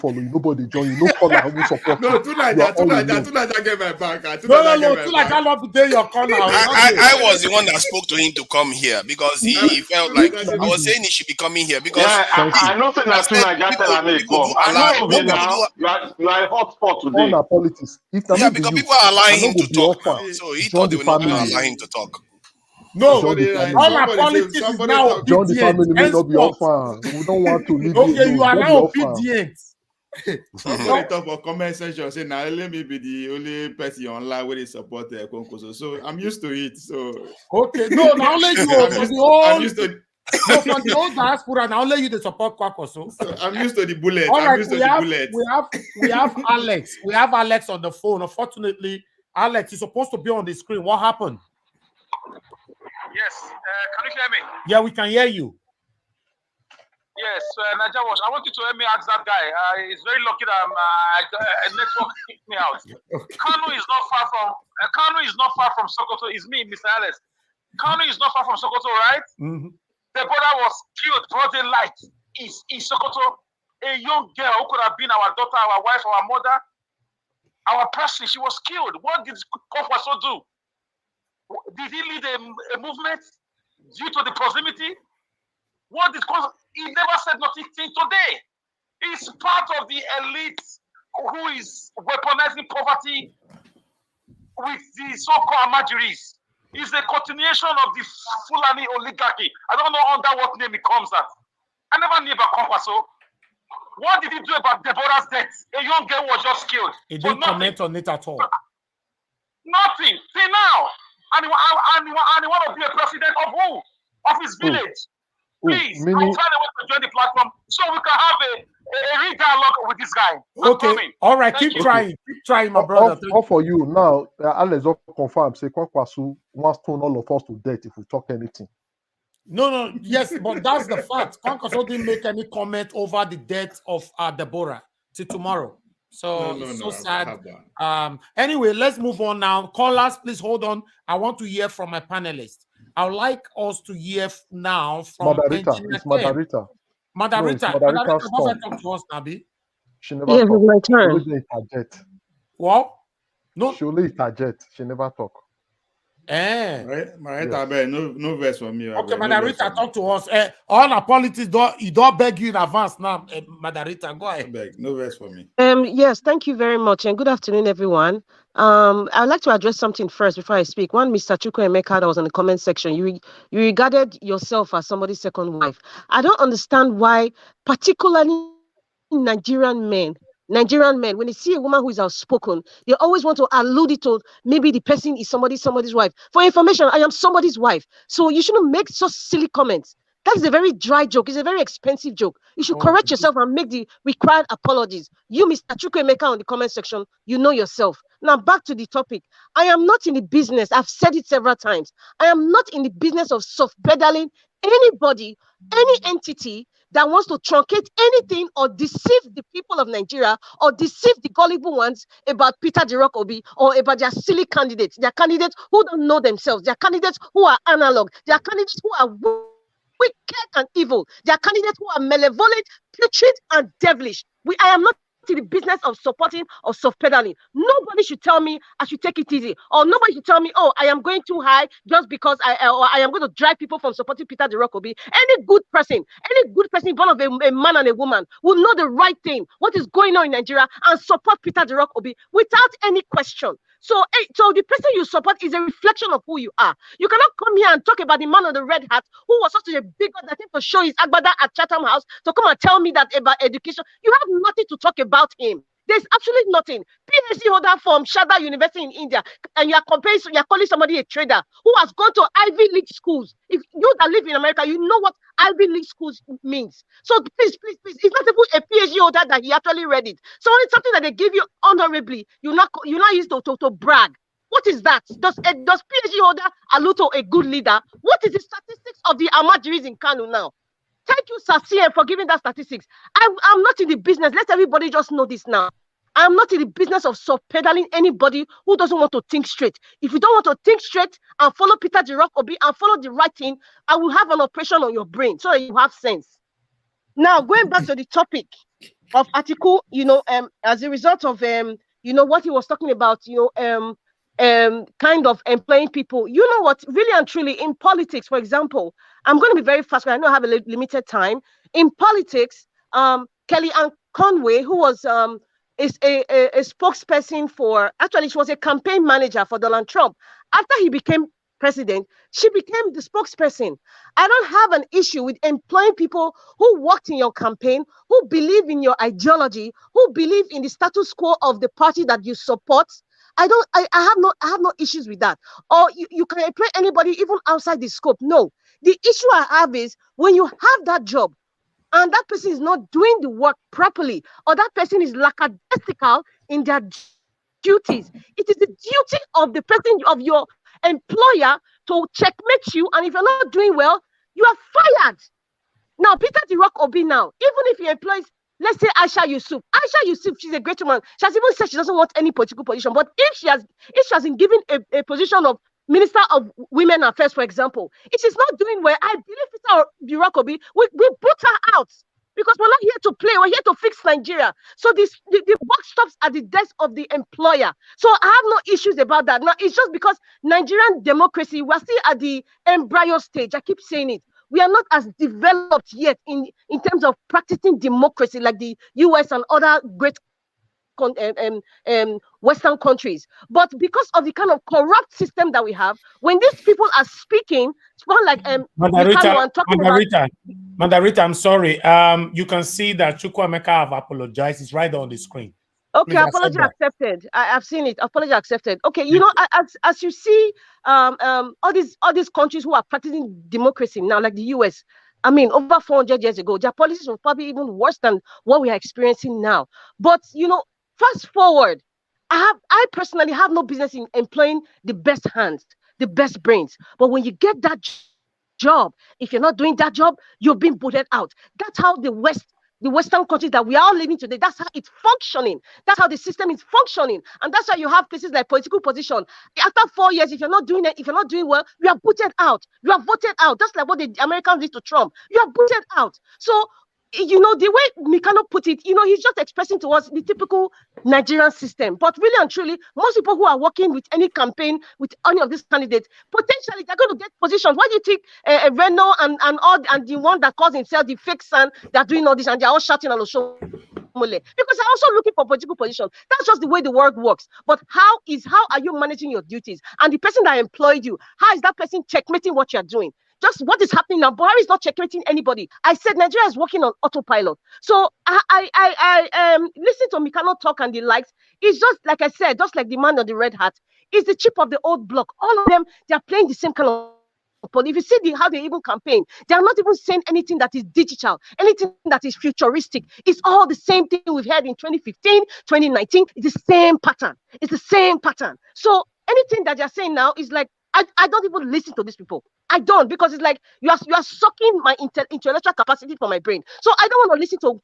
follow you, nobody join you, no caller who support No, you. tonight I get my back. I cannot be there your corner. I was the one that spoke to him to come here because he felt like I was saying he should be coming here because I know that tonight I you are a hot spot today. On our politics. Because people are allowing him to talk now, so he thought they would not allow him to talk. No, all our politics is now obedient. Join the family may not be orphan. We don't want to leave okay, you are now obedient. Somebody talk for comment section say now let me be the only person online where they support the Konkoso. So I'm used to it. So okay, no, now let you for the whole. I'm used to no, for the whole diaspora. Now let you the support Kwakoso. So I'm used to the bullet. All I'm right, used to the bullet. We have Alex. We have Alex on the phone. Unfortunately, Alex is supposed to be on the screen. What happened? Yes, can you hear me? Yeah, we can hear you. Yes, Naja Wash, I want you to help me ask that guy. He's very lucky that a network kicked me out. Kanu is not far from Sokoto. It's me, Mr. Alex. Kanu is not far from Sokoto, right? Mm-hmm. The brother was killed broad daylight. Is Sokoto a young girl who could have been our daughter, our wife, our mother, our person? She was killed. What did Kwaso do? Did he lead a movement due to the proximity? What did he never said nothing today? He's part of the elite who is weaponizing poverty with the so-called Amajiris. It's a continuation of the Fulani oligarchy. I don't know under what name it comes at. I never knew about Kwaso. What did he do about Deborah's death? A young girl was just killed. He didn't comment on it at all. Nothing. See now. And he want to be a president of who? Of his village. Please, I'll find a way to join the platform so we can have a real dialogue with this guy. Okay, all right, keep trying, my brother. All for you now. Alex confirm say Kwasu wants to all of us to death if we talk anything. No, yes, but that's the fact. Kwasu didn't make any comment over the death of Deborah till tomorrow. So so sad. Anyway, let's move on now. Callers, please hold on. I want to hear from my panelists. I would like us to hear now from Madarita. It's Madarita. Madarita. Madarita, talk to us, Nabi. She never talk. It's my turn. She only what? No. She only interject. She never talk. Marita, no verse for me. Okay, Madarita, talk to us. All our politics, you don't beg you in advance now. Madarita, go ahead. No verse for me. Yes, thank you very much, and good afternoon, everyone. I'd like to address something first before I speak. One, Mr. Chukwu Emeka, that was in the comment section. You regarded yourself as somebody's second wife. I don't understand why, particularly Nigerian men, when they see a woman who is outspoken, they always want to allude it to maybe the person is somebody's wife. For information, I am somebody's wife. So you shouldn't make such silly comments. That is a very dry joke. It's a very expensive joke. You should correct yourself and make the required apologies. You, Mr. Chukwu Emeka, on the comment section, you know yourself. Now, back to the topic. I am not in the business. I've said it several times. I am not in the business of soft-pedaling anybody, any entity that wants to truncate anything or deceive the people of Nigeria or deceive the gullible ones about Peter Dirok Obi or about their silly candidates. They are candidates who don't know themselves. They are candidates who are analog. They are candidates who are wicked and evil. They are candidates who are malevolent, putrid, and devilish. I am not in the business of supporting or soft-pedaling. Nobody should tell me I should take it easy, or nobody should tell me, oh, I am going too high just because I am going to drive people from supporting Peter Dirok Obi. Any good person, born of a man and a woman, will know the right thing, what is going on in Nigeria, and support Peter Dirok Obi without any question. So the person you support is a reflection of who you are. You cannot come here and talk about the man on the red hat who was such a big one that came to show his agbada at Chatham House to come and tell me that about education. You have nothing to talk about him. There's absolutely nothing. PhD holder from Shada University in India, and you're calling somebody a trader who has gone to Ivy League schools. If you that live in America, you know what Ivy League schools means. So please, it's not even a PhD holder that he actually read it. So it's something that they give you honorably. You're not used to brag. What is that? Does PhD holder allude to a good leader? What is the statistics of the Amajiris in Kano now? Thank you, Sir CM, for giving that statistics. I'm not in the business. Let everybody just know this now. I'm not in the business of soft-pedaling anybody who doesn't want to think straight. If you don't want to think straight and follow Peter Dirok Obi and follow the right thing, I will have an operation on your brain so that you have sense. Now, going back to the topic, Atiku, as a result of what he was talking about, kind of employing people. You know what? Really and truly, in politics, for example, I'm going to be very fast because I know I have a limited time. In politics, Kelly Ann Conway, who was is a spokesperson for, actually, she was a campaign manager for Donald Trump. After he became president, she became the spokesperson. I don't have an issue with employing people who worked in your campaign, who believe in your ideology, who believe in the status quo of the party that you support. I have no issues with that. Or you can employ anybody even outside the scope. No. The issue I have is when you have that job and that person is not doing the work properly, or that person is lackadaisical in their duties. It is the duty of the person, of your employer, to checkmate you. And if you're not doing well, you are fired. Now, Peter the Rock Obi now, even if he employs, let's say Aisha Yusuf, she's a great woman. She has even said she doesn't want any political position. But if she has been given a position of Minister of Women Affairs, for example, if she's not doing well, I believe Peter the Rock Obi, we put her out. Because we're not here to play, we're here to fix Nigeria. So the buck stops at the desk of the employer. So I have no issues about that. Now, it's just because Nigerian democracy, we're still at the embryo stage. I keep saying it. We are not as developed yet in terms of practicing democracy like the US and other great Western countries. But because of the kind of corrupt system that we have, when these people are speaking, it's more like Mandarita, I'm sorry. You can see that Chukwuemeka have apologized. It's right on the screen. Okay, apology accepted. I've seen it. Apology accepted. Okay, as you see, all these countries who are practicing democracy now, like the US, I mean, over 400 years ago, their policies were probably even worse than what we are experiencing now. But fast forward, I personally have no business in employing the best hands, the best brains. But when you get that job, if you're not doing that job, you're being booted out. That's how the Western countries that we are living today, that's how it's functioning. That's how the system is functioning. And that's why you have places like political position. After 4 years, if you're not doing it, if you're not doing well, you are booted out. You are voted out. Just like what the Americans did to Trump. You are booted out. So, the way Mikano put it, he's just expressing to us the typical Nigerian system. But really and truly, most people who are working with any campaign, with any of these candidates, potentially they're going to get positions. Why do you think Renault and the one that calls himself the fake son, they're doing all this and they're all shouting and show? Because they're also looking for political positions. That's just the way the world works. But how are you managing your duties? And the person that employed you, how is that person checkmating what you're doing? Just what is happening now. Buhari is not checkmating anybody. I said Nigeria is working on autopilot. So I listen to Mikano talk and the likes. It's just like I said, just like the man on the red hat. It's the chip of the old block. All of them, they are playing the same kind of. But if you see how they even campaign, they are not even saying anything that is digital, anything that is futuristic. It's all the same thing we've had in 2015, 2019. It's the same pattern. It's the same pattern. So anything that they're saying now is like, I don't even listen to these people. I don't, because it's like you are sucking my intellectual capacity from my brain. So I don't want to listen to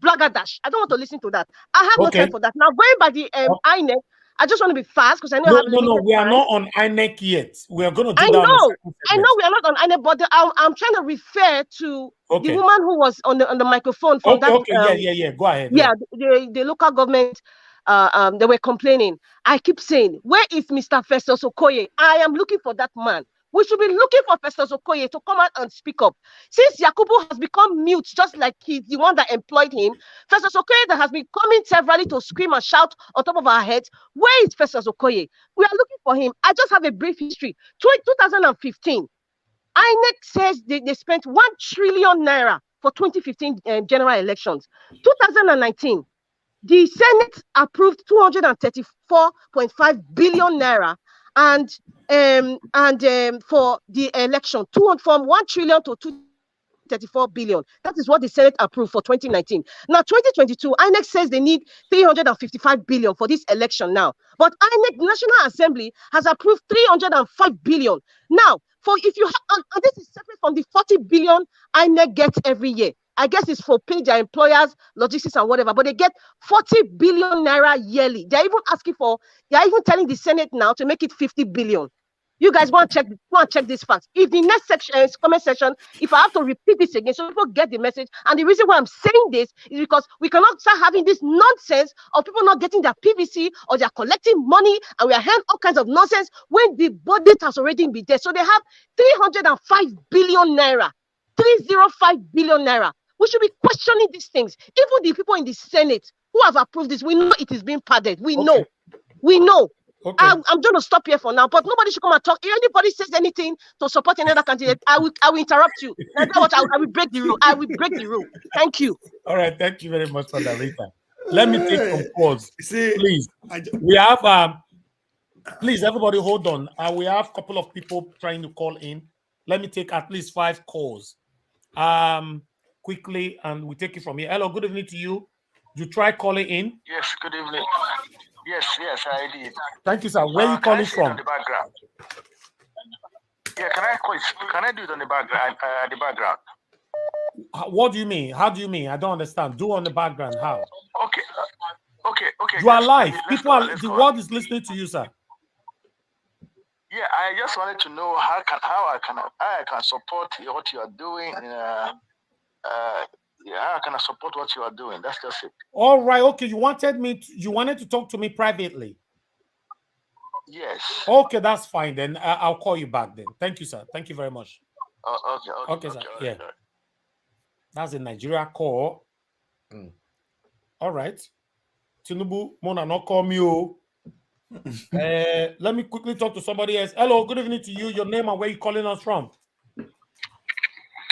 blagadash. I don't want to listen to that. I have no time for that. Now, going by the INEC, I just want to be fast because I know. No, we are not on INEC yet. We are going to do that. I know we are not on INEC, but I'm trying to refer to the woman who was on the microphone from that. Okay, go ahead. Yeah, the local government. They were complaining. I keep saying, where is Mr. Festus Okoye? I am looking for that man. We should be looking for Festus Okoye to come out and speak up. Since Yakubu has become mute, just like he's the one that employed him, Festus Okoye that has been coming severally to scream and shout on top of our heads, where is Festus Okoye? We are looking for him. I just have a brief history. 2015, INEC says they spent 1 trillion naira for 2015 general elections. 2019, the Senate approved 234.5 billion naira and for the election, from 1 trillion to 234 billion. That is what the Senate approved for 2019. Now, 2022, INEC says they need 355 billion for this election now. But INEC National Assembly has approved 305 billion. Now, if you have, and this is separate from the 40 billion INEC gets every year. I guess it's for pay their employers, logistics and whatever, but they get 40 billion naira yearly. They're even telling the Senate now to make it 50 billion. You guys want to check these facts. If the next section is comment section, if I have to repeat this again so people get the message, and the reason why I'm saying this is because we cannot start having this nonsense of people not getting their PVC or they're collecting money and we are hearing all kinds of nonsense when the budget has already been there. So they have 305 billion naira, 305 billion naira. We should be questioning these things. Even the people in the Senate who have approved this, we know it is being padded. We know. Okay. I'm going to stop here for now, but nobody should come and talk. If anybody says anything to support another candidate, I will interrupt you. I will break the rule. I will break the rule. Thank you. All right, thank you very much for that, Rita. Let me take some calls, please. We have please, everybody, hold on. We have a couple of people trying to call in. Let me take at least 5 calls, quickly, and we take it from here. Hello, good evening to you. You try calling in. Yes, good evening. Yes, I did. Thank you, sir. Where are you calling from? On the background. Yeah, can I do it on the background? The background. What do you mean? How do you mean? I don't understand. Do on the background. How? Okay. You are live. The world is listening to you, sir. Yeah, I just wanted to know how I can support what you are doing. How can I support what you are doing? That's just it. All right. Okay. You wanted to talk to me privately. Yes. Okay, that's fine then. I'll call you back then. Thank you, sir. Thank you very much. Okay, sir. Yeah. That's a Nigeria call. All right. Tinubu, Mona, not call me. Let me quickly talk to somebody else. Hello, good evening to you. Your name and where you calling us from?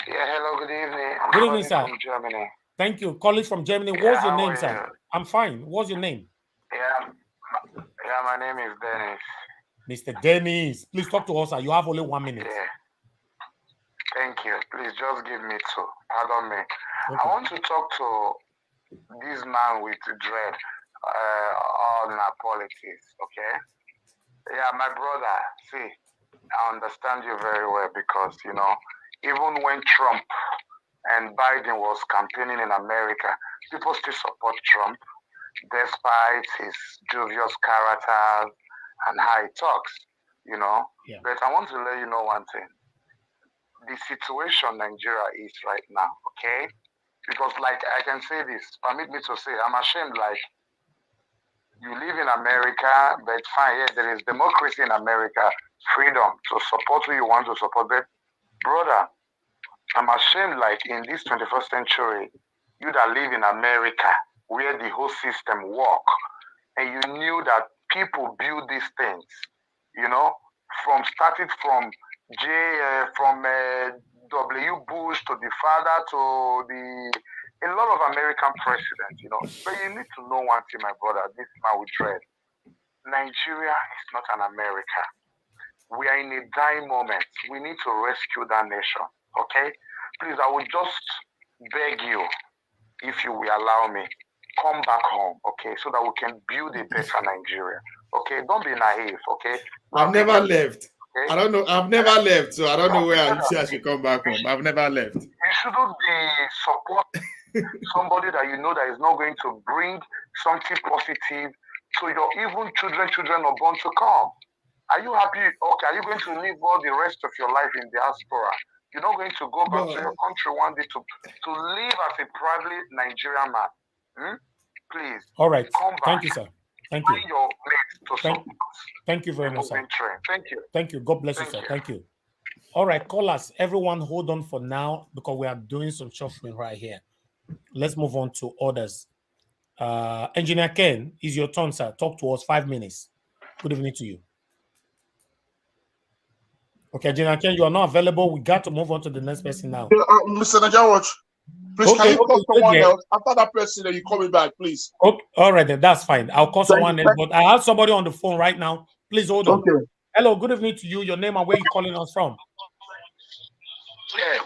Yeah, hello, good evening. Good evening, sir. From Germany. Thank you. Calling from Germany. What's your name, sir? I'm fine. What's your name? Yeah, my name is Dennis. Mr. Dennis, please talk to us, sir. You have only 1 minute. Yeah. Thank you. Please just give me 2. Pardon me. Okay. I want to talk to this man with dread on politics, okay? Yeah, my brother, see, I understand you very well because, even when Trump and Biden was campaigning in America, people still support Trump despite his dubious character and how he talks, Yeah. But I want to let you know one thing. The situation Nigeria is right now, okay? Because, I can say this, permit me to say, I'm ashamed, you live in America, but fine, yeah, there is democracy in America, freedom to support who you want to support. But, brother, I'm ashamed, in this 21st century, you that live in America, where the whole system work, and you knew that people build these things, starting from W. Bush to the father to a lot of American presidents, But you need to know one thing, my brother, this man with dread. Nigeria is not an America. We are in a dying moment. We need to rescue that nation, okay? Please, I would just beg you, if you will allow me, come back home, okay, so that we can build a better Nigeria, okay? Don't be naive, okay? I've never left. Okay? I don't know. I've never left, so I don't know where I should come back home. I've never left. You shouldn't be supporting somebody that you know that is not going to bring something positive to your even children are born to come. Are you happy? Okay, are you going to live all the rest of your life in diaspora? You're not going to go back to your country one day to live as a proudly Nigerian man. Please. All right. Thank you, sir. Thank you. Thank you very much, sir. Thank you. Thank you. God bless you, sir. Thank you. All right, callers, everyone hold on for now because we are doing some shuffling right here. Let's move on to others. Engineer Ken, is your turn, sir. Talk to us 5 minutes. Good evening to you. Okay, Engineer Ken, you are not available. We got to move on to the next person now. Mr. Najawach, please, can you call someone else? After that person, you call me back, please. Okay, all right, then that's fine. I'll call someone else, but I have somebody on the phone right now. Please hold on. Okay. Hello, good evening to you. Your name and where you calling us from? Yeah.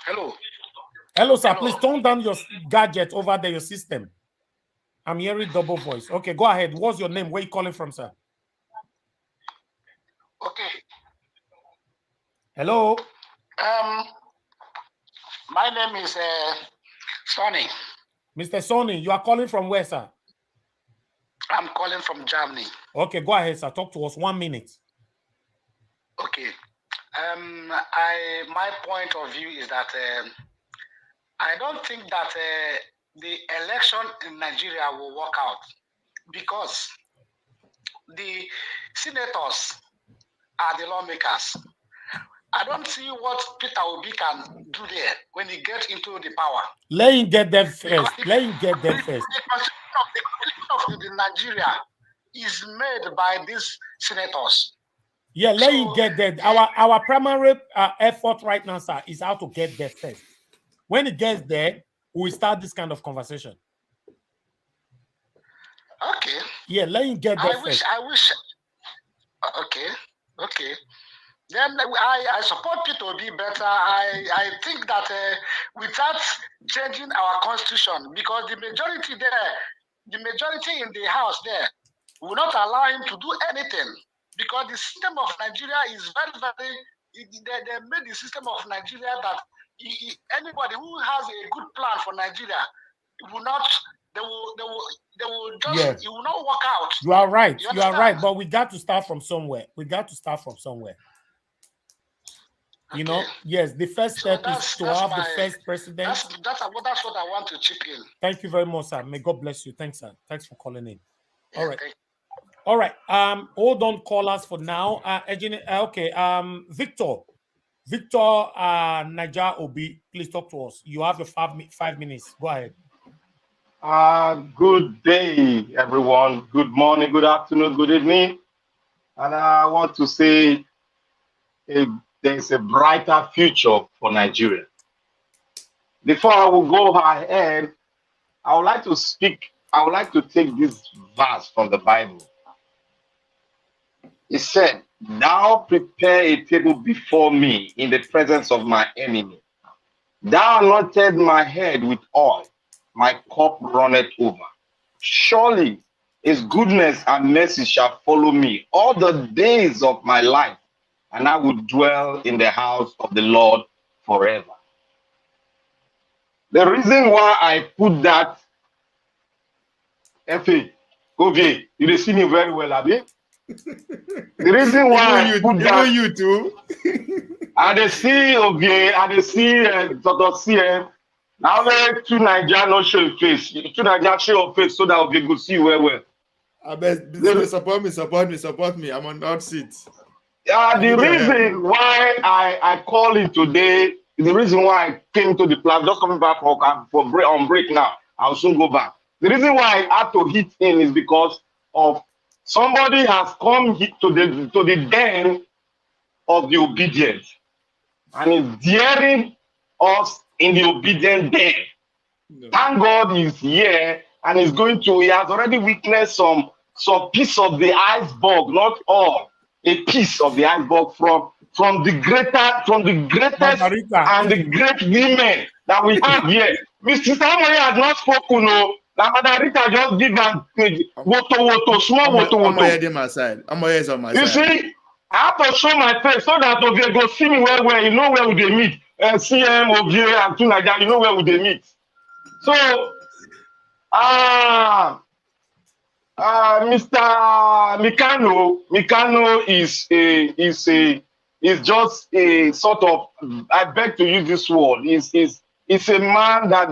Hello. Hello, sir. Please turn down your gadget over there, your system. I'm hearing double voice. Okay, go ahead. What's your name? Where you calling from, sir? Okay. Hello. My name is Sonny. Mr. Sonny, you are calling from where, sir? I'm calling from Germany. Okay, go ahead, sir. Talk to us 1 minute. Okay. My point of view is that I don't think that the election in Nigeria will work out because the senators are the lawmakers. I don't see what Peter Obi can do there when he gets into the power. Let him get there first. Let him get there first. The constitution of the Nigeria is made by these senators. Yeah, let him get there. Our primary effort right now, sir, is how to get there first. When it gets there, we start this kind of conversation. Okay. Yeah, let him get there first. I wish. Okay. Then I support Peter Obi better. I think that without changing our constitution, because the majority in the house there will not allow him to do anything. Because the system of Nigeria is very. They made the system of Nigeria that anybody who has a good plan for Nigeria will not. They will just. Yeah. It will not work out. You are right. You are right. But we got to start from somewhere. You know, yes, the first step is to have the first president. That's what I want to chip in. Thank you very much, sir. May God bless you. Thanks, sir. Thanks for calling in. Yeah, all right. All right. Hold on, callers for now. Okay. Victor Naja Obi, please talk to us. You have your 5 minutes. Go ahead. Good day, everyone. Good morning, good afternoon, good evening. And I want to say there's a brighter future for Nigeria. Before I will go ahead, I would like to take this verse from the Bible. It said, "Thou prepare a table before me in the presence of my enemy. Thou anointed my head with oil, my cup runneth over. Surely his goodness and mercy shall follow me all the days of my life, and I will dwell in the house of the Lord forever." The reason why I put that, Ovie, you see me very well, Abi. The reason why I put that, you too. I see Ovie, I see Dr. CM. Now let two Nigerians not show your face. Two Nigerians show your face so that Ovie go see you well. I bet support me. I'm on that seat. The reason why I call in today, the reason why I came to the platform, just coming back on break now, I'll soon go back. The reason why I had to hit in is because of somebody has come to the den of the obedient and is daring us in the obedient den. No. Thank God he's here and he has already witnessed some piece of the iceberg, not all. A piece of the iceberg from the greatest Margarita. And the great women that we have here. Mr. Samuel has not spoken. No, Margarita just give an small woto. I'm on my side. I'm on my side. You see, I have to show my face so that Ovie go see me where you know where would they meet. CM, Ovie, and things like that. You know where would they meet. So, Mr. Mikano is just a sort of, I beg to use this word, is a man that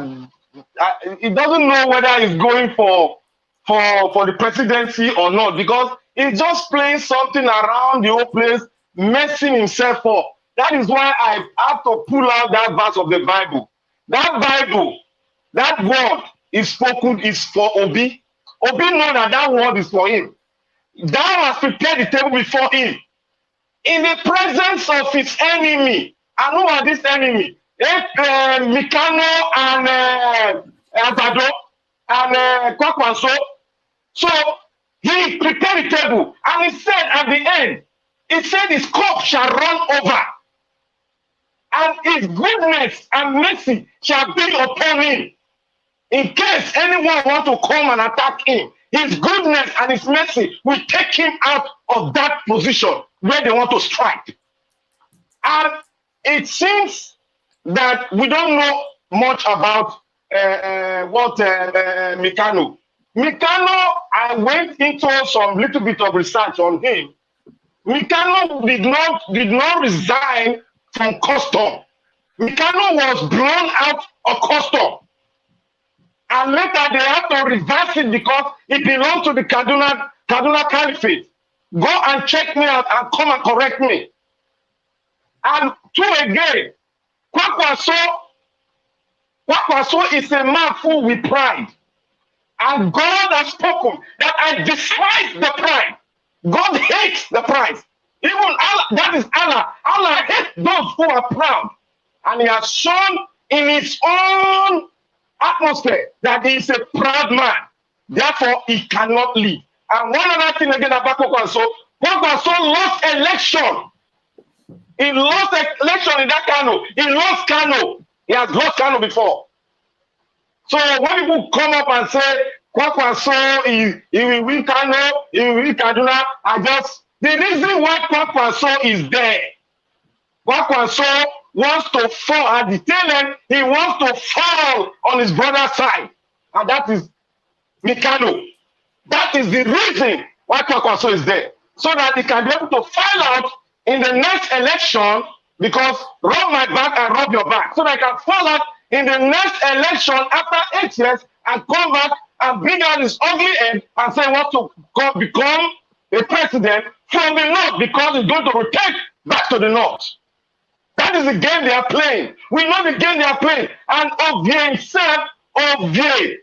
he doesn't know whether he's going for the presidency or not, because he's just playing something around the whole place, messing himself up. That is why I have to pull out that verse of the Bible. That word is spoken is for Obi. Obi know that word is for him. Thou hast prepared the table before him in the presence of his enemy. And who are this enemy? Mikano and Abado and Kwakwanso. So he prepared the table, and he said at the end, he said his cup shall run over, and his goodness and mercy shall be upon him. In case anyone want to come and attack him, his goodness and his mercy will take him out of that position where they want to strike. And it seems that we don't know much about Mikano. Mikano, I went into some little bit of research on him. Mikano did not resign from custom. Mikano was blown out of custom. And later they had to reverse it because it belonged to the Kaduna Caliphate. Go and check me out and come and correct me. And two again, Kwakwaso is a man full with pride. And God has spoken that I despise the pride. God hates the pride. Even Allah, that is Allah. Allah hates those who are proud. And he has shown in his own atmosphere that he is a proud man. Therefore, he cannot lead. And one other thing again about Kwakwaso lost election. He lost election in that Kano. He lost Kano. He has lost Kano before. So when people come up and say, Kwakwaso, he will win Kano, he will win Kaduna, the reason why Kwakwaso is there, Kwakwaso wants to fall at the tail end, he wants to fall on his brother's side. And that is Mikano. That is the reason why Kwakwaso is there. So that he can be able to file out in the next election, because rub my back and rub your back. So that he can file out in the next election after 8 years and come back and bring out his ugly end and say he wants to become a president from the north because he's going to rotate back to the north. That is the game they are playing. We know the game they are playing. And Ovie himself, Ovie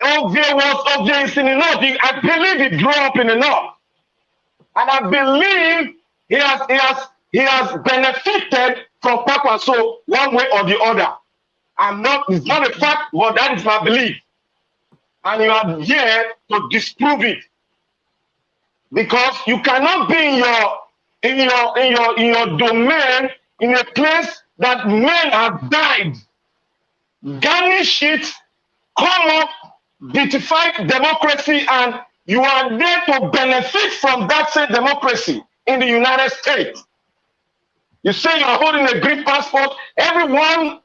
is in the north. I believe he grew up in the north. And I believe he has benefited from Kwakwaso one way or the other. It's not a fact, but that is my belief. And you are here to disprove it. Because you cannot be in your domain, in a place that men have died. Garnish it, come up, beautify democracy, and you are there to benefit from that same democracy in the United States. You say you are holding a green passport. Everyone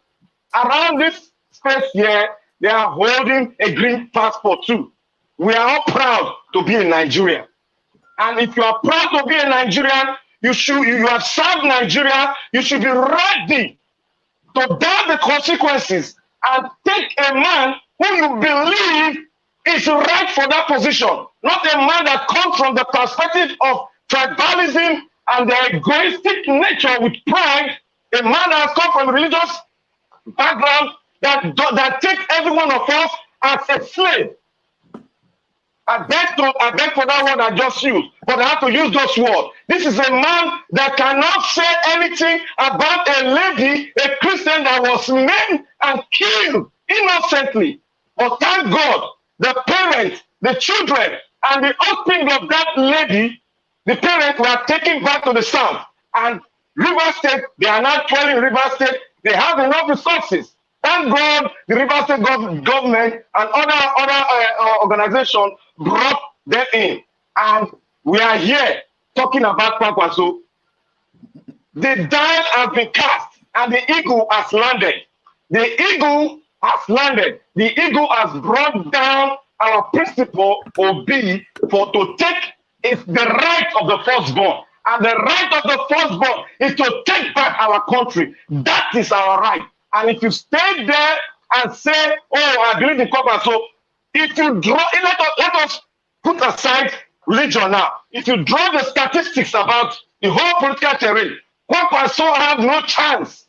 around this space here, they are holding a green passport too. We are all proud to be a Nigerian. And if you are proud to be a Nigerian, you have served Nigeria, you should be ready to bear the consequences and take a man who you believe is right for that position. Not a man that comes from the perspective of tribalism and the egoistic nature with pride, a man that has come from a religious background that takes every one of us as a slave. I beg for that word I just used, but I have to use those words. This is a man that cannot say anything about a lady, a Christian that was maimed and killed innocently. But thank God, the parents, the children, and the offspring of that lady, the parents were taken back to the south. And River State, they are not dwelling in River State. They have enough resources. Thank God, the River State government and other organizations brought them in. And we are here talking about Kwakwaso. The die has been cast and the eagle has landed. The eagle has landed. The eagle has brought down our principle to take is the right of the firstborn. And the right of the firstborn is to take back our country. That is our right. And if you stay there and say, oh, I believe in Kwakwaso, if you draw, let us put aside religion now. If you draw the statistics about the whole political terrain, Kwakwaso have no chance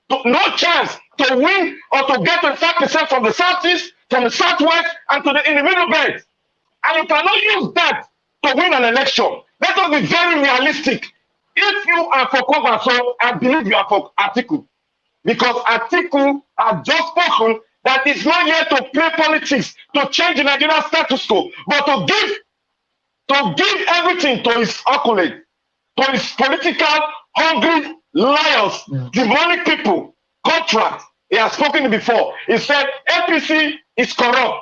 to win or to get 25% from the southeast, from the southwest, and in the middle belt. And you cannot use that to win an election. Let us be very realistic. If you are for Kwakwaso, I believe you are for Atiku. Because Atiku has just spoken that it's not here to play politics, to change the Nigerian status quo, but to give everything to his accolade, to his political, hungry liars, demonic people, contract. He has spoken before. He said APC is corrupt.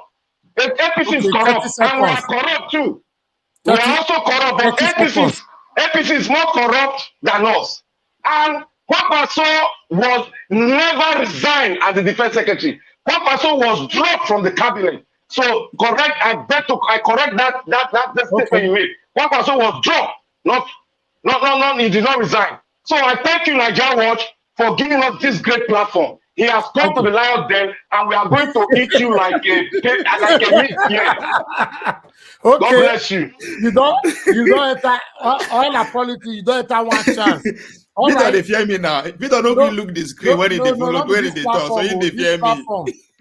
APC is corrupt, and we are corrupt too. We are also corrupt, but APC is more corrupt than us. And Kwakwaso was never resigned as the defense secretary. Kwakwaso was dropped from the cabinet. So I correct that statement you made. Kwakwaso was dropped He did not resign. So I thank you, Nigeria Watch, for giving us this great platform. He has come to the Lion Den, and we are going to eat you like a meat here. Okay. God bless you. You don't enter all our politics. You don't enter one chance. Peter, they fear me now. Peter, don't really look the screen when they talk. So you they fear me.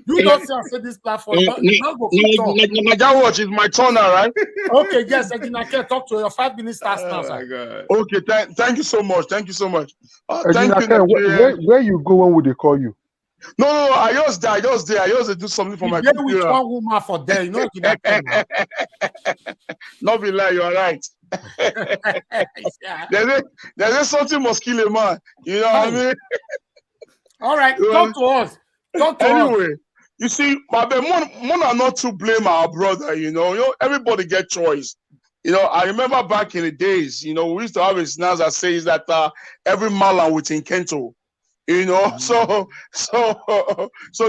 You don't say this platform. Nigeria Watch is my turn now, right? Okay, yes, Ejinake, talk to your 5 minutes starts now, sir. God. Okay, thank you so much. Thank you so much. Thank you. Where you go when would they call you? No, I just there. I just do something for my computer. With one woman for there, you know. Not be lie, you are right. There's something must kill a man. You know what I mean? All right, talk to us. Anyway, you see, but one are not to blame our brother. You know, everybody get choice. You know, I remember back in the days, you know, we used to have a snaz that says that every Malan with Kento. You know, so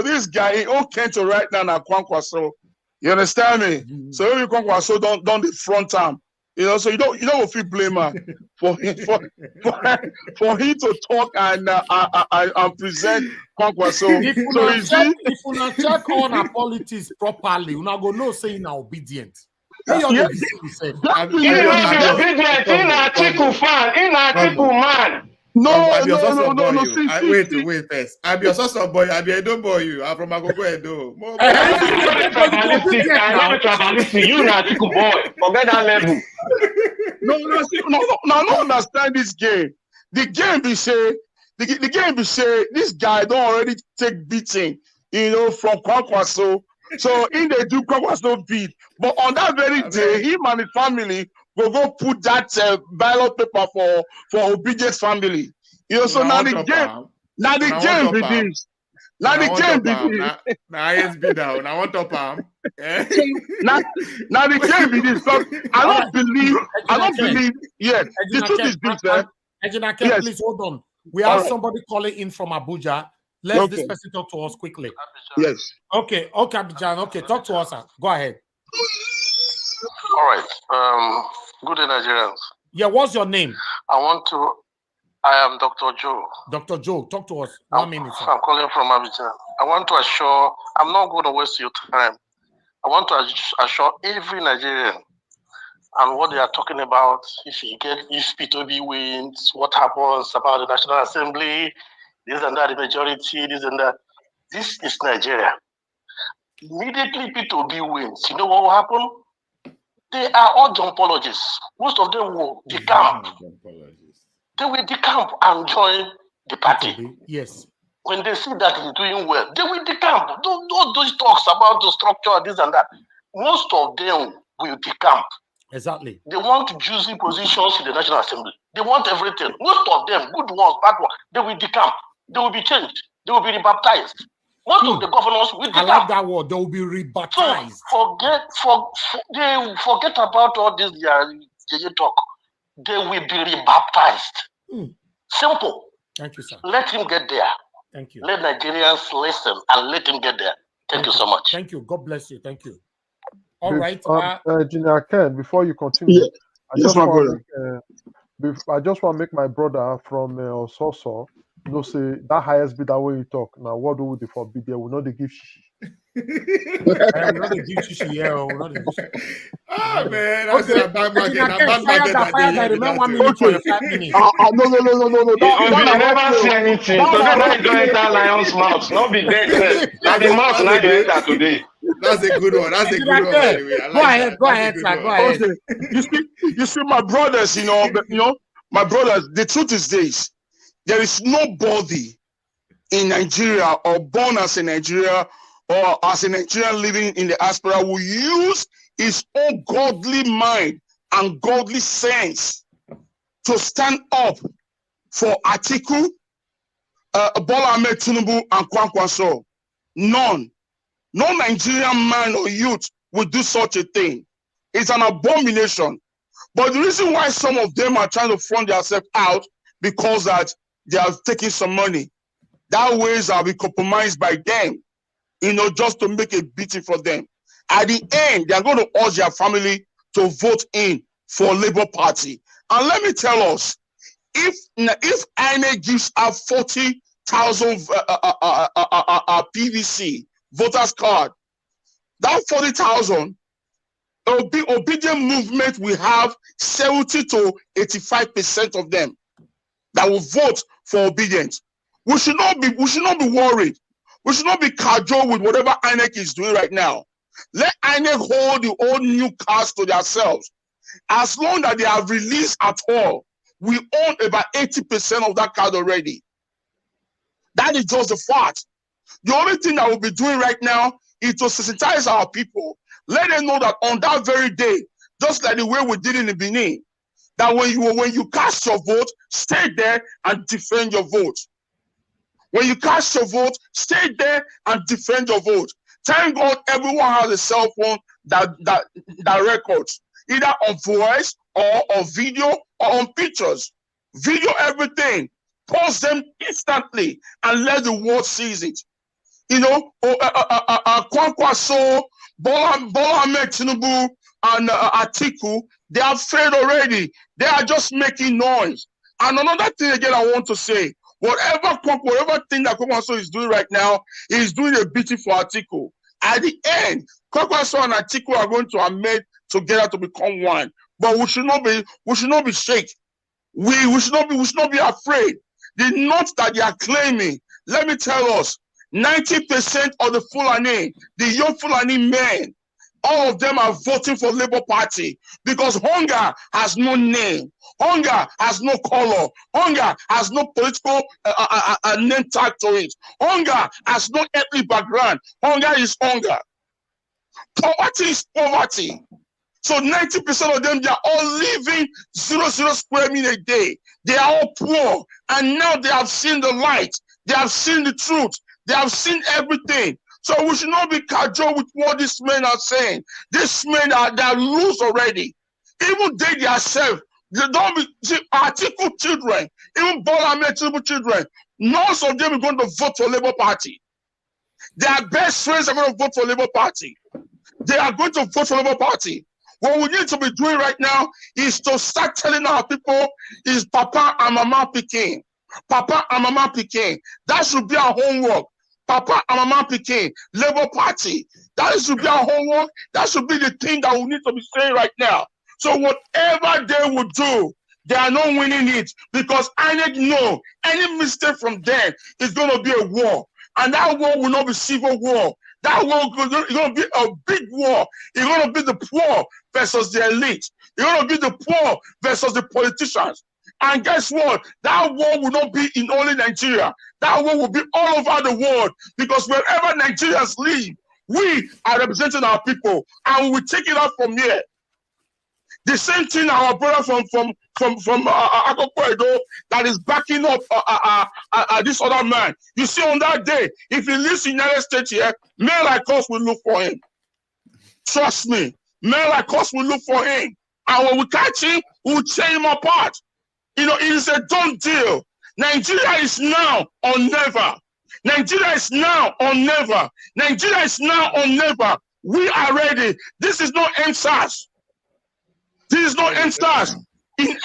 this guy he own Kento right now na Kwankwaso. You understand me? So every Kwankwaso don't the front arm. You know, so you don't feel blame her for him to talk and present Kwankwaso. If you not check on our politics properly, you not go no say in obedient. Obedient in Atiku fan, in Atiku man. No. Wait first. I be your source of boy. I be a don't boy you. I'm from Agogo Edo. You not Atiku boy. Forget that level. No, I don't understand this game. The game be say this guy don't already take beating, you know, from Kwankwaso. So in they do Kwankwaso beat, but on that very day, him and his family will go put that ballot paper for Obedience family. You know, so now the game begins. Now the game begins. Now ISB down. I want to palm. Now the game begins. So I don't believe. Yes, the truth is this, sir. Yes. Please hold on. We have somebody calling in from Abuja. Let this person talk to us quickly. Yes. Okay, Abidjan. Okay, talk to us, sir. Go ahead. All right. Good day, Nigerians. Yeah, what's your name? I am Dr. Joe. Dr. Joe, talk to us. 1 minute, sir. I'm calling from Abidjan. I want to assure, I'm not going to waste your time. I want to assure every Nigerian and what they are talking about, if P2B wins, what happens about the National Assembly, this and that, the majority, this and that. This is Nigeria. Immediately P2B wins, you know what will happen? They are all jumpologists. Most of them will decamp. They will decamp and join the party. Yes. When they see that he's doing well, they will decamp. Those talks about the structure, this and that. Most of them will decamp. Exactly. They want juicy positions in the National Assembly. They want everything. Most of them, good ones, bad ones, they will decamp. They will be changed. They will be rebaptized. Most of the governors will decamp. I like that word. They will be rebaptized. So forget about all this talk. They will be rebaptized. Simple. Thank you, sir. Let him get there. Thank you. Let Nigerians listen and let him get there. Thank you so much. Thank you. God bless you. Thank you. All right. Engineer Ken, before you continue, I just want to make my brother from Ososo say that highest bid that way you talk. Now, what do they forbid there? We know they give shishi. Ah man, that's a bad market. No. Never see anything. Today, now you don't enter lion's mouth. Not be dead. Now the mouth now you enter today. That's a good one. That's a good one. Anyway. Go ahead, sir. Go ahead. Okay. You see, my brothers. My brothers. The truth is this: there is nobody in Nigeria or born as a Nigeria or as a Nigerian living in the diaspora who use his own godly mind and godly sense to stand up for Atiku, Bola Ahmed Tinubu, and Kwankwaso. None. No Nigerian man or youth would do such a thing. It's an abomination. But the reason why some of them are trying to front themselves out because that they are taking some money. That ways are be compromised by them, just to make a beating for them. At the end, they are going to urge their family to vote in for Labour Party. And let me tell us, if INEC gives out 40,000 PVC voters card, that 40,000, obedient movement will have 70 to 85% of them that will vote for obedience. We should not be worried. We should not be cajoled with whatever INEC is doing right now. Let INEC hold the old new cards to themselves. As long as they are released at all, we own about 80% of that card already. That is just the fact. The only thing that we'll be doing right now is to sensitize our people. Let them know that on that very day, just like the way we did in the Benin, that when you cast your vote, stay there and defend your vote. When you cast your vote, stay there and defend your vote. Thank God everyone has a cell phone that records, either on voice or on video or on pictures. Video everything. Post them instantly and let the world see it. You know, Kwankwaso, Bola Ahmed Tinubu, and Atiku, they have failed already. They are just making noise. And another thing again I want to say, whatever thing that Kwankwaso is doing right now, he is doing a beating for Atiku. At the end, Kwankwaso and Atiku are going to amend together to become one. But we should not be shaken. We should not be afraid. The notes that they are claiming, let me tell us, 90% of the Fulani, the young Fulani men, all of them are voting for Labour Party because hunger has no name. Hunger has no color. Hunger has no political name tag to it. Hunger has no ethnic background. Hunger is hunger. Poverty is poverty. So 90% of them, they are all living 0 square meter a day. They are all poor. And now they have seen the light. They have seen the truth. They have seen everything. So we should not be cajoled with what these men are saying. These men they are loose already. Even they themselves, they don't be Atiku children, even Bola Ahmed Tinubu children, none of them are going to vote for Labour Party. Their best friends are going to vote for Labour Party. They are going to vote for Labour Party. What we need to be doing right now is to start telling our people is Papa and Mama Pikin. Papa and Mama Pikin. That should be our homework. Papa and Mama Pikin, Labour Party. That should be our homework. That should be the thing that we need to be saying right now. So whatever they will do, they are not winning it because INEC know any mistake from them is going to be a war. And that war will not be civil war. That war is going to be a big war. It's going to be the poor versus the elite. It's going to be the poor versus the politicians. And guess what? That war will not be in only Nigeria. That war will be all over the world because wherever Nigerians live, we are representing our people and we will take it out from here. The same thing our brother from Akoko that is backing up this other man. You see, on that day, if he lives in the United States here, men like us will look for him. Trust me, men like us will look for him. And when we catch him, we'll tear him apart. You know, it is a done deal. Nigeria is now or never. Nigeria is now or never. Nigeria is now or never. We are ready. This is not MSAS. This is not MSAS. In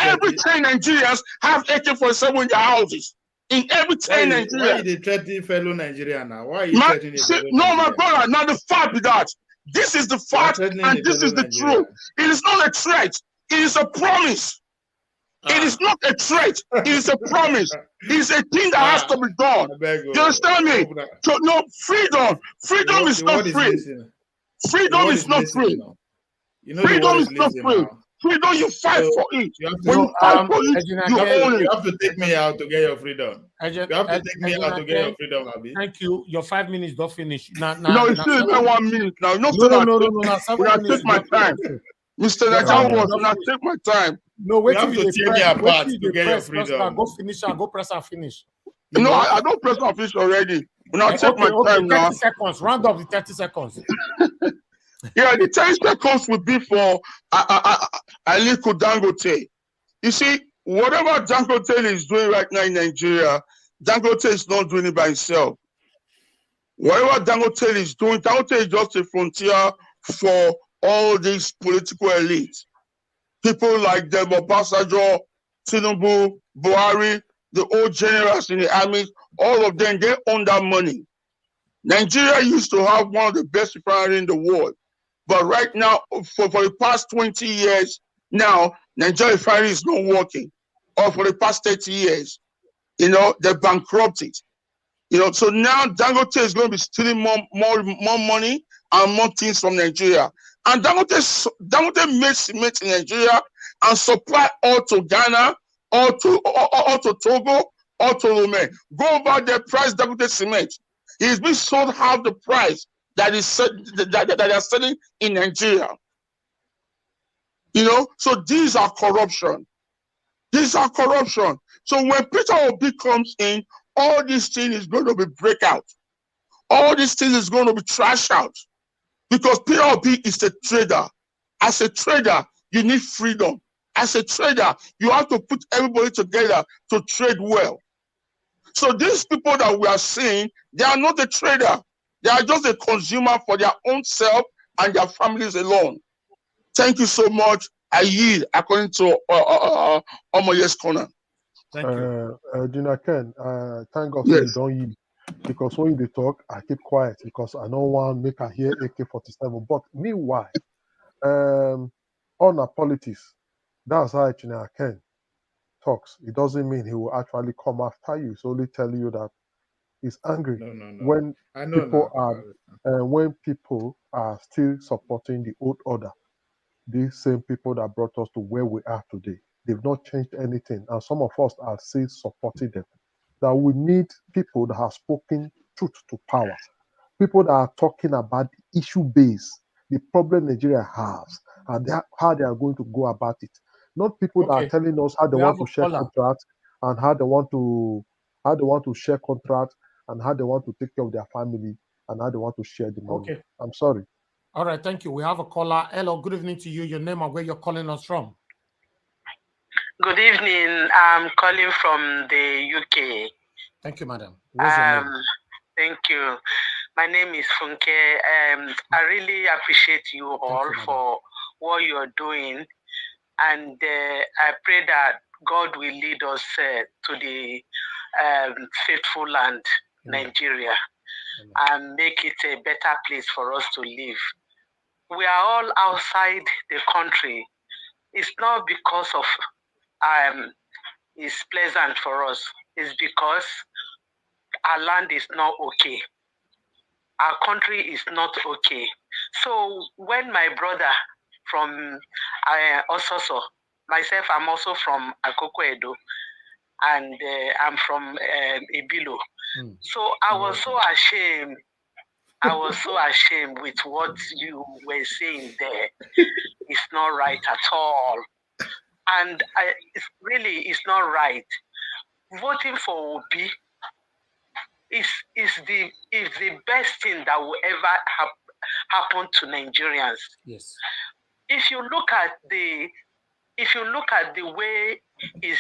every 10 Nigerians have AK-47 in their houses. In every 10 Nigerians. Why are you threatening fellow Nigeria now? Why are you threatening No, my brother, now the fact is that this is the fact and this is the truth. It is not a threat. It is a promise. It is not a threat. It is a promise. It is a thing that has to be done. You understand me? So no, freedom. Freedom is not free. Freedom is not free. Freedom is not free. Freedom, you fight for it. When you fight for it, you own it. You have to take me out to get your freedom. You have to take me out to get your freedom, Abi. Thank you. Your 5 minutes don't finish. No, it's still 1 minute now. No, take my time. Mr. Najan was not take my time. No, wait till you take me apart to get your freedom. Go finish and go press and finish. No, I don't press and finish already. When I take my time 30 now. 30 seconds. Round up the 30 seconds. Yeah, the 10 seconds would be for Aliko Dangote. You see, whatever Dangote is doing right now in Nigeria, Dangote is not doing it by himself. Whatever Dangote is doing, Dangote is just a frontier for all these political elites. People like them, Obasanjo, Tinubu, Buhari, the old generals in the army, all of them, they own that money. Nigeria used to have one of the best refineries in the world. But right now, for the past 20 years, now, Nigeria refinery is not working. Or for the past 30 years, they're bankrupted. So now Dangote is going to be stealing more money and more things from Nigeria. And Dangote makes cement in Nigeria and supply all to Ghana, all to Togo, all to Lomé. Go over the price Dangote cement. It's been sold half the price that they are selling in Nigeria. So these are corruption. These are corruption. So when Peter Obi comes in, all these things is going to be break out. All these things is going to be trashed out. Because Peter Obi is a trader. As a trader, you need freedom. As a trader, you have to put everybody together to trade well. So these people that we are seeing, they are not a trader. They are just a consumer for their own self and their families alone. Thank you so much. I yield according to Omoye's corner. Thank you. Gina Ken, thank God Yes. you don't yield. Because when they talk, I keep quiet because I don't want to make her hear AK-47. But meanwhile, on our politics, that's how Gina Ken talks. It doesn't mean he will actually come after you. It's only telling you that he's angry. No. When people are still supporting the old order, these same people that brought us to where we are today, they've not changed anything. And some of us are still supporting them. That we need people that have spoken truth to power. People that are talking about the issue base, the problem Nigeria has, and how they are going to go about it. Not people that are telling us how they want to share contracts and how they want to share contracts and how they want to take care of their family and how they want to share the money. Okay. I'm sorry. All right, thank you. We have a caller. Hello, good evening to you. Your name and where you're calling us from. Good evening. I'm calling from the UK. Thank you, madam. What's your name? Thank you. My name is Funke. I really appreciate you all for what you're doing. And I pray that God will lead us to the faithful land, Nigeria, and make it a better place for us to live. We are all outside the country. It's not because of it's pleasant for us. It's because our land is not okay. Our country is not okay. So when my brother from Ososo, myself, I'm also from Akoko Edo, and I'm from Ibilo. So I was so ashamed. I was so ashamed with what you were saying there. It's not right at all. And it's not right. Voting for Obi is the best thing that will ever happen to Nigerians. Yes. If you look at the way he's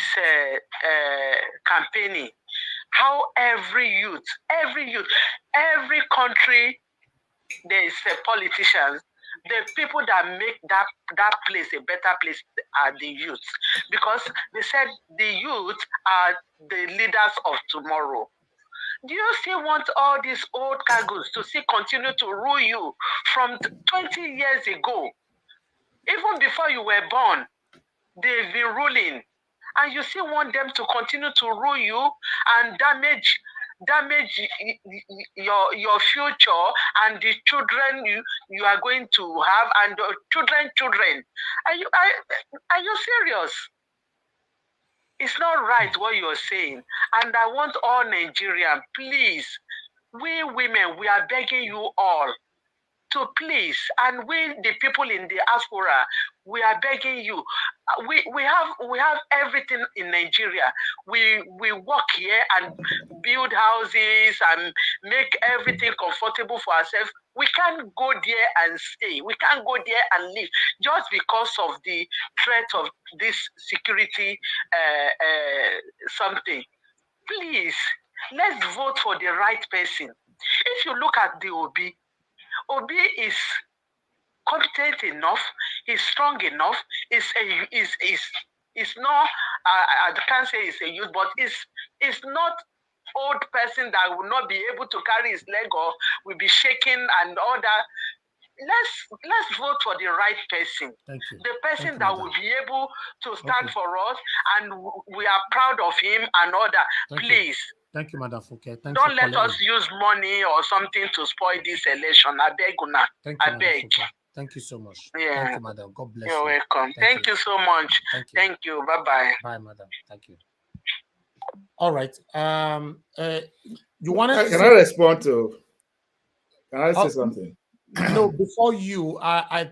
campaigning, how every youth, every country, there is politicians. The people that make that place a better place are the youth, because they said the youth are the leaders of tomorrow. Do you still want all these old cargoes to still continue to rule you from 20 years ago? Even before you were born, they've been ruling, and you still want them to continue to rule you and damage your future and the children you are going to have and the children. Are you serious? It's not right what you're saying. And I want all Nigerians, please, we women, we are begging you all to please, and we the people in the diaspora, we are begging you. We have everything in Nigeria. We work here and build houses and make everything comfortable for ourselves. We can't go there and stay. We can't go there and live just because of the threat of this security something. Please, let's vote for the right person. If you look at the Obi is competent enough. He's strong enough. Is not. I can't say he's a youth, but is not old person that will not be able to carry his leg or will be shaking and all that. Let's vote for the right person. Thank you. The person that will be able to stand for us, and we are proud of him and all that. Please. Thank you, Madam Fouquet. Don't let us use money or something to spoil this election. I beg you now. I beg. Thank you so much. Yeah. Thank you, Madam. God bless You're you. welcome. Thank you so much. Thank you. Bye-bye. Bye, Madam. Thank you. All right. You wanted Can I respond to? Can I say something? No, before you, I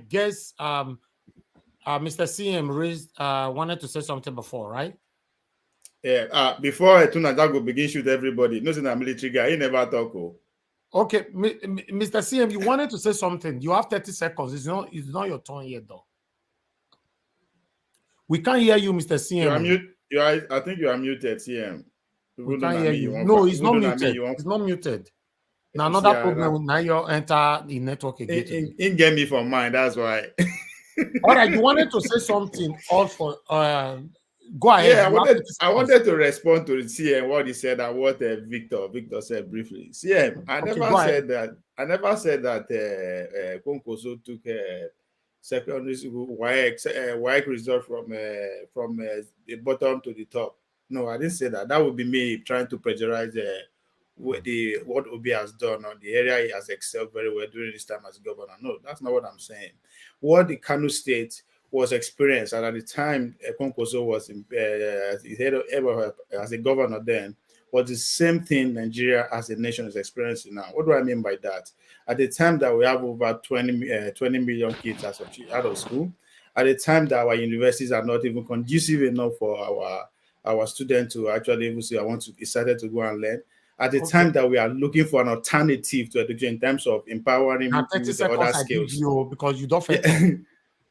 guess Mr. CM raised wanted to say something before, right? Yeah. Before Tunaja go begin shoot everybody, no, a military guy. He never talk. Okay, Mr. CM, you wanted to say something. You have 30 seconds. It's not your turn yet, though. We can't hear you, Mr. CM. You are mute. I think you are muted, CM. We can't hear you. No, it's not muted. It's not muted. Now another problem. Now you enter the network again. It get me from mine. That's why. All right, you wanted to say something. Also, go ahead. Yeah, I wanted to respond to the CM what he said and what Victor said briefly. CM, I never said that Konkoso took secondary school WAEC result from the bottom to the top. No, I didn't say that. That would be me trying to plagiarize what Obi has done on the area he has excelled very well during this time as governor. No, that's not what I'm saying. What the Kano State was experienced, and at the time Konkoso was as a governor then, was the same thing Nigeria as a nation is experiencing now. What do I mean by that? At the time that we have over 20 million kids out of school, at the time that our universities are not even conducive enough for our students to actually even say, I want to decided to go and learn. At the time that we are looking for an alternative to education in terms of empowering now 30 seconds other I skills. give you because you don't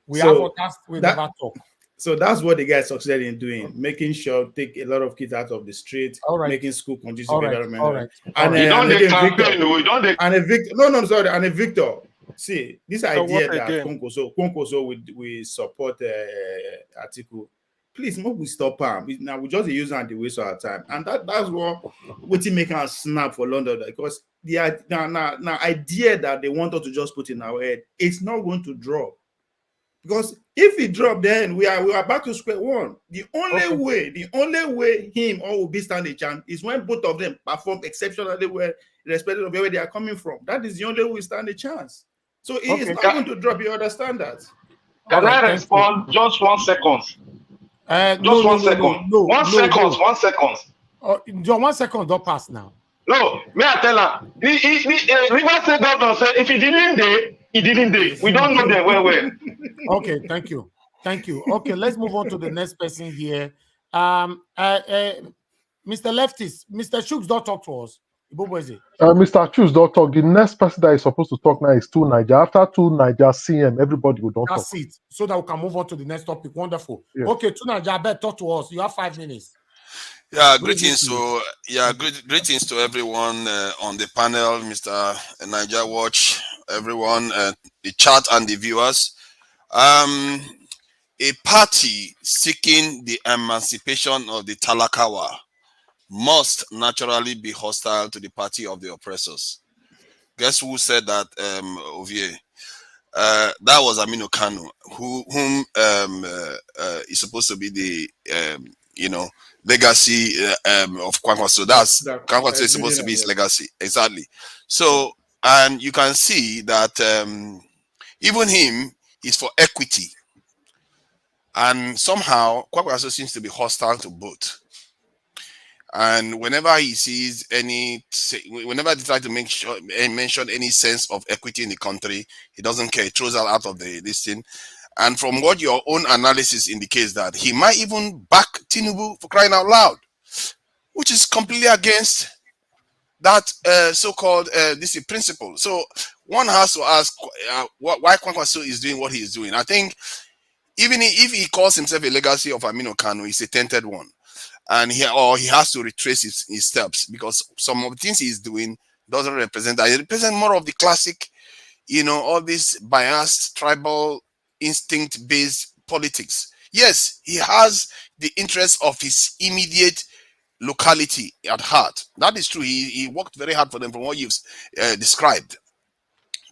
we have others we never talk. So that's what the guy succeeded in doing, making sure take a lot of kids out of the street, making school conducive environment. And a Victor. See, this idea that Konkoso we support Atiku. Please, we stop him. Now we just use and waste our time, and that's what we make us snap for London, because the idea that they want us to just put in our head, it's not going to drop. Because if it drop, then we are back to square one. The only way him or Obi stand a chance is when both of them perform exceptionally well, irrespective of where they are coming from. That is the only way we stand a chance. So it is not going to drop. You understand that? Can I respond? Just 1 second. Just 1 second. 1 second. 1 second. John, 1 second. Don't pass now. No, may I tell her? River State governor said if he didn't do, he didn't do. We don't know them well. Okay, thank you. Okay, let's move on to the next person here. Mr. Leftist, Mr. Shooks, don't talk to us. Mr. Choose don't talk. The next person that is supposed to talk now is 2 Niger. After 2 Niger CM, everybody will don't talk. That's it. So that we can move on to the next topic. Wonderful. Yes. Okay, 2 Niger, I bet talk to us. You have 5 minutes. Yeah, greetings to everyone on the panel, Mr. Niger Watch, everyone, the chat and the viewers. A party seeking the emancipation of the Talakawa must naturally be hostile to the party of the oppressors. Guess who said that, Ovie? That was Aminu Kanu, whom is supposed to be the, legacy of Kwankwaso. That's Kwankwaso is supposed to be his legacy. Exactly. So, and you can see that even him is for equity. And somehow, Kwankwaso seems to be hostile to both. And whenever he sees whenever they try to mention any sense of equity in the country, he doesn't care. He throws that out of this thing. And from what your own analysis indicates, that he might even back Tinubu, for crying out loud, which is completely against that so-called this principle. So one has to ask why Kwankwaso is doing what he is doing. I think even if he calls himself a legacy of Aminu Kanu, he's a tainted one. And he has to retrace his steps, because some of the things he's doing doesn't represent that. It represents more of the classic, all this biased tribal instinct-based politics. Yes, he has the interests of his immediate locality at heart. That is true. He worked very hard for them from what you've described.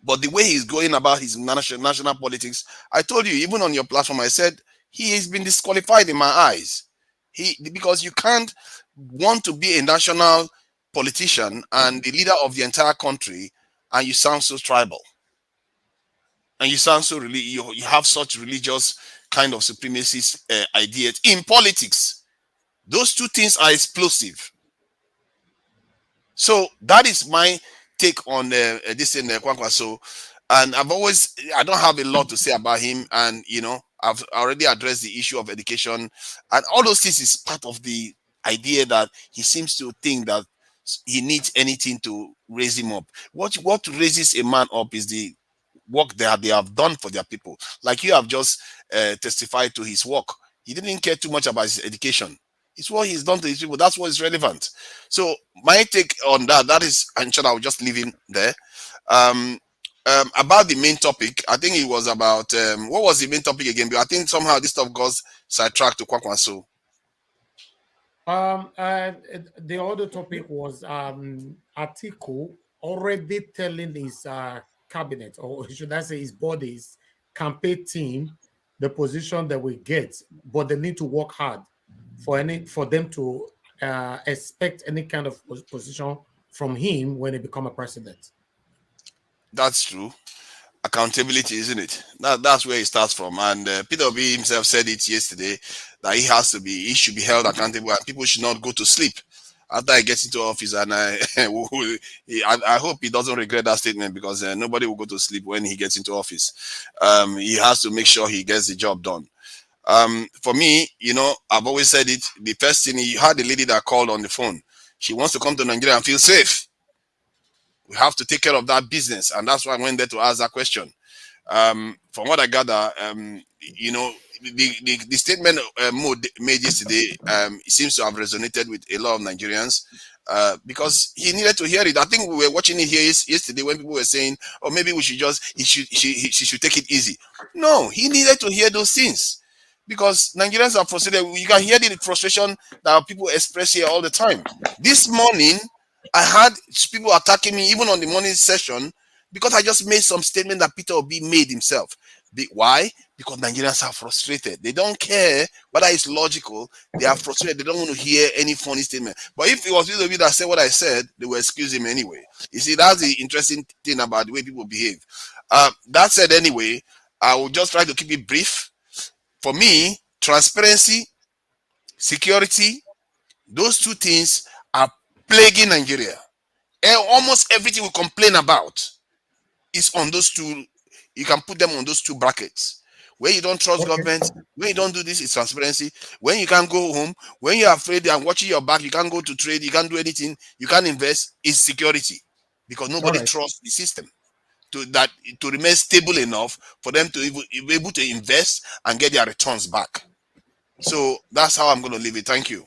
But the way he's going about his national politics, I told you, even on your platform, I said, he has been disqualified in my eyes. Because you can't want to be a national politician and the leader of the entire country, and you sound so tribal. And you sound so really, you have such religious kind of supremacist ideas in politics. Those two things are explosive. So that is my take on this in Kwankwaso. And I don't have a lot to say about him. And, you know, I've already addressed the issue of education. And all those things is part of the idea that he seems to think that he needs anything to raise him up. What raises a man up is the work that they have done for their people. Like you have just testified to his work. He didn't care too much about his education. It's what he's done to his people. That's what is relevant. So my take on that is, I'm sure I'll just leave him there. About the main topic, I think it was about, what was the main topic again? But I think somehow this stuff goes sidetracked to Kwankwaso. The other topic was Atiku already telling his cabinet, or should I say his body's campaign team, the position that we get, but they need to work hard for them to expect any kind of position from him when he become a president. That's true. Accountability, isn't it? That's where it starts from. And Peter Obi himself said it yesterday that he should be held accountable, and people should not go to sleep after he gets into office. And I hope he doesn't regret that statement, because nobody will go to sleep when he gets into office. He has to make sure he gets the job done. For me, you know, I've always said it. The first thing, you had a lady that called on the phone. She wants to come to Nigeria and feel safe. We have to take care of that business, and that's why I went there to ask that question. From what I gather, you know, the statement made yesterday, it seems to have resonated with a lot of Nigerians, because he needed to hear it. I think we were watching it here yesterday when people were saying, "Oh, maybe we should she should take it easy." No, he needed to hear those things, because Nigerians are frustrated. You can hear the frustration that people express here all the time. This morning, I had people attacking me even on the morning session because I just made some statement that Peter Obi made himself. Why? Because Nigerians are frustrated. They don't care whether it's logical. They are frustrated. They don't want to hear any funny statement. But if it was Peter Obi that said what I said, they will excuse him anyway. You see, that's the interesting thing about the way people behave. That said, anyway, I will just try to keep it brief. For me, transparency, security, those two things are plaguing Nigeria. And almost everything we complain about is on those two. You can put them on those two brackets. When you don't trust government, when you don't do this, it's transparency. When you can't go home, when you're afraid and watching your back, you can't go to trade, you can't do anything, you can't invest, it's security. Because nobody trusts the system to remain stable enough for them to be able to invest and get their returns back. So that's how I'm going to leave it. Thank you.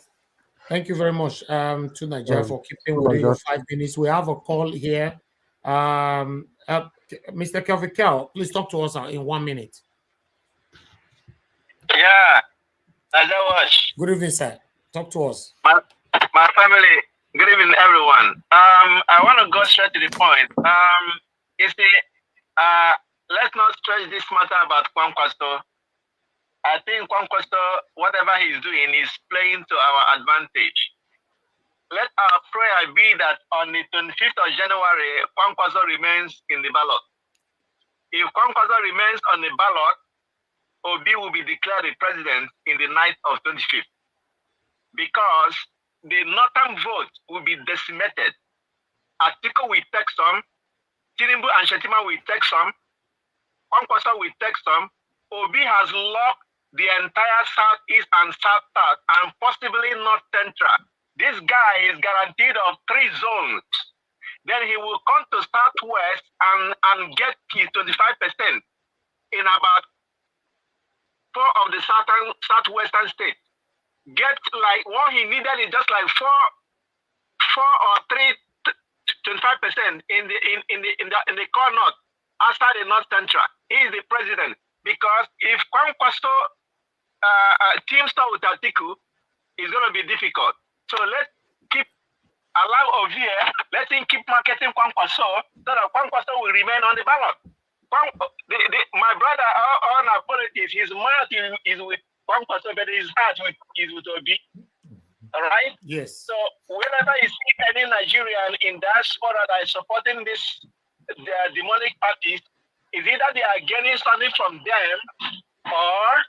Thank you very much to Nigeria for keeping within your 5 minutes. We have a call here. Mr. Kelvin Kel, please talk to us in 1 minute. Yeah, Najawash. Good evening, sir. Talk to us. My family, good evening, everyone. I want to go straight to the point. You see, let's not stretch this matter about Kwankwaso. I think Kwankwaso, whatever he's doing, is playing to our advantage. Let our prayer be that on the 25th of January, Kwankwaso remains in the ballot. If Kwankwaso remains on the ballot, Obi will be declared the president in the night of 25th. Because the northern vote will be decimated. Atiku will take some, Tinubu and Shetima will take some, Kwankwaso will take some. Obi has locked the entire southeast and south and possibly north central. This guy is guaranteed of 3 zones. Then he will come to southwest and get his 25% in about 4 of the southwestern states. Get like what he needed is just like 4 or 3, 25% in the core north, outside the north central. He is the president. Because if Kwankwaso teams up with Atiku, it's going to be difficult. So let's allow Ovie, let him keep marketing Kwankwaso so that Kwankwaso will remain on the ballot. My brother on our politics, his mouth is with Kwankwaso, but his heart is with Obi. All right? Yes. So whenever you see any Nigerian in diaspora that is supporting their demonic parties, is either they are getting something from them or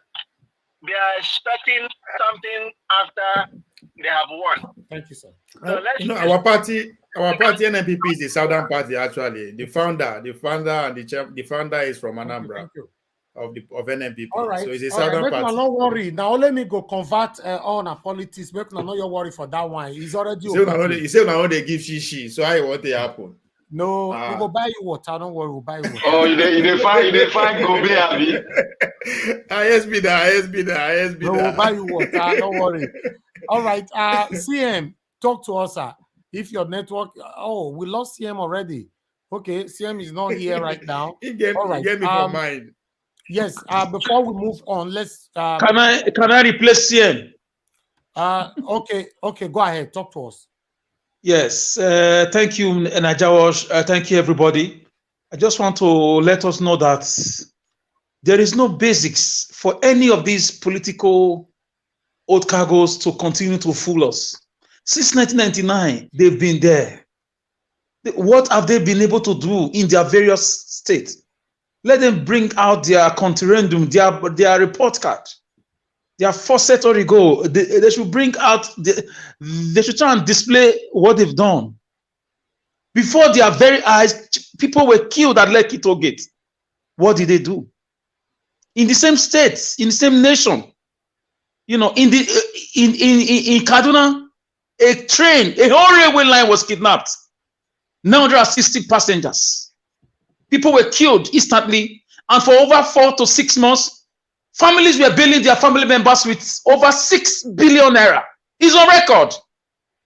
they are expecting something after they have won. Thank you, sir. So our party NNPP is the southern party actually. The founder is from Anambra of NNPP. All right. So it's a southern party. Not worry. Now let me go convert on a politics. Make no your worry for that one. He's already. He said now they give shishi. So I want to happen. No, we will buy you water. Don't worry, we'll buy you water. Oh, they find go be happy. ISB there. No, we'll buy you water. Don't worry. All right. CM, talk to us, sir. If your network, we lost CM already. Okay, CM is not here right now. All right. Get me from mind. Yes. Before we move on, let's. Can I replace CM? Okay. Go ahead. Talk to us. Yes. Thank you, Najawash. Thank you, everybody. I just want to let us know that there is no basics for any of these political old cargoes to continue to fool us. Since 1999, they've been there. What have they been able to do in their various states? Let them bring out their conferendum, their report card, their faucet or go. They should bring out, they should try and display what they've done. Before their very eyes, people were killed at Lekki Toll Gate. What did they do? In the same states, in the same nation, in Kaduna, a whole railway line was kidnapped. 960 passengers. People were killed instantly, and for over 4 to 6 months, families were billing their family members with over 6 billion naira. It's on record.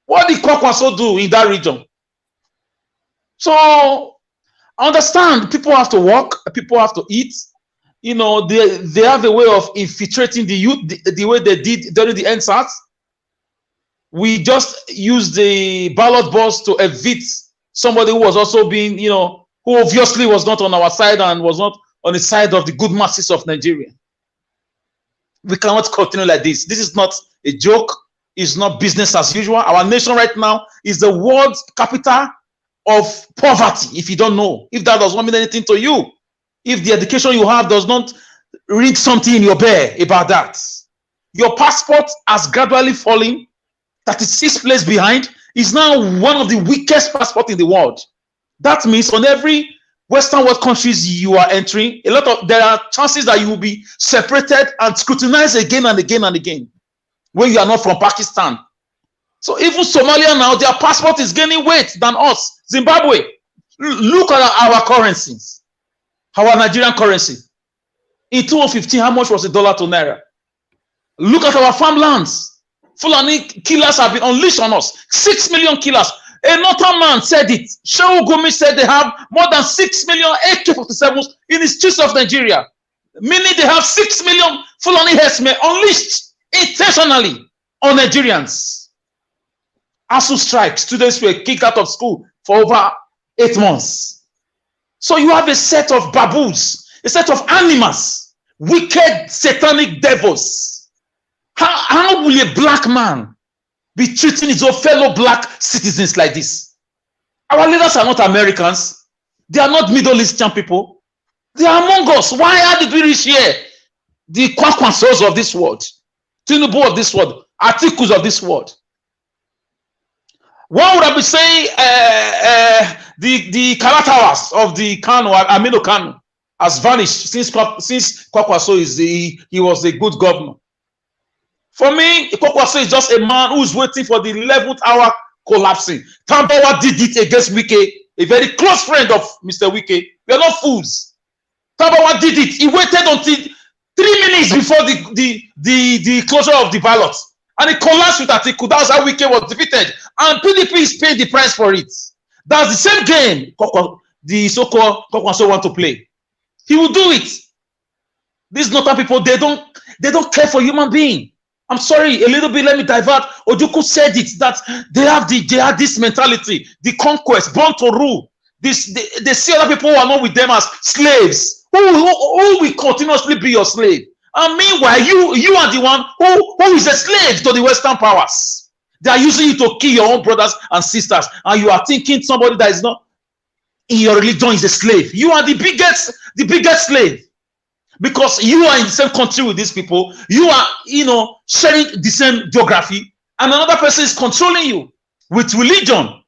What did Kwankwaso do in that region? So, I understand people have to work, people have to eat. They have a way of infiltrating the youth the way they did during the NSAS. We just used the ballot box to evict somebody who was also being, who obviously was not on our side and was not on the side of the good masses of Nigeria. We cannot continue like this. This is not a joke. It's not business as usual. Our nation right now is the world capital of poverty, if you don't know. If that does not mean anything to you. If the education you have does not read something in your bear about that. Your passport has gradually fallen, 36th place behind, is now one of the weakest passports in the world. That means on every Western world countries you are entering, there are chances that you will be separated and scrutinized again and again and again when you are not from Pakistan. So even Somalia now, their passport is gaining weight than us. Zimbabwe, look at our currencies, our Nigerian currency. In 2015, how much was the dollar to naira? Look at our farmlands. Fulani killers have been unleashed on us. 6 million killers. A northern man said it. Shehu Gumi said they have more than 6 million AK-47s in the streets of Nigeria. Meaning they have 6 million Fulani herdsmen unleashed intentionally on Nigerians. ASU strike. Students were kicked out of school for over 8 months. So you have a set of baboons, a set of animals, wicked satanic devils. How will a black man be treating his own fellow black citizens like this? Our leaders are not Americans. They are not Middle Eastern people. They are among us. Why did we reach here? The Kwankwasos of this world, Tinubu of this world, Atikus of this world. What would I be saying? The Kalatawas of the Kano, Amino Kano, has vanished since Kwankwaso he was a good governor. For me, Kwankwaso is just a man who is waiting for the 11th hour collapsing. Tambawa did it against Wike, a very close friend of Mr. Wike. We are not fools. Tambawa did it. He waited until 3 minutes before the closure of the ballot. And he collapsed with Atiku. That's how Wike was defeated. And PDP is paying the price for it. That's the same game the so-called Kwankwaso want to play. He will do it. These northern people, they don't care for human being. I'm sorry, a little bit, let me divert. Ojukwu said it, that they have this mentality, the conquest, born to rule. They see other people who are not with them as slaves. Who will continuously be your slave? And meanwhile, you are the one who is a slave to the Western powers. They are using you to kill your own brothers and sisters. And you are thinking somebody that is not in your religion is a slave. You are the biggest slave. Because you are in the same country with these people, you are, sharing the same geography, and another person is controlling you with religion.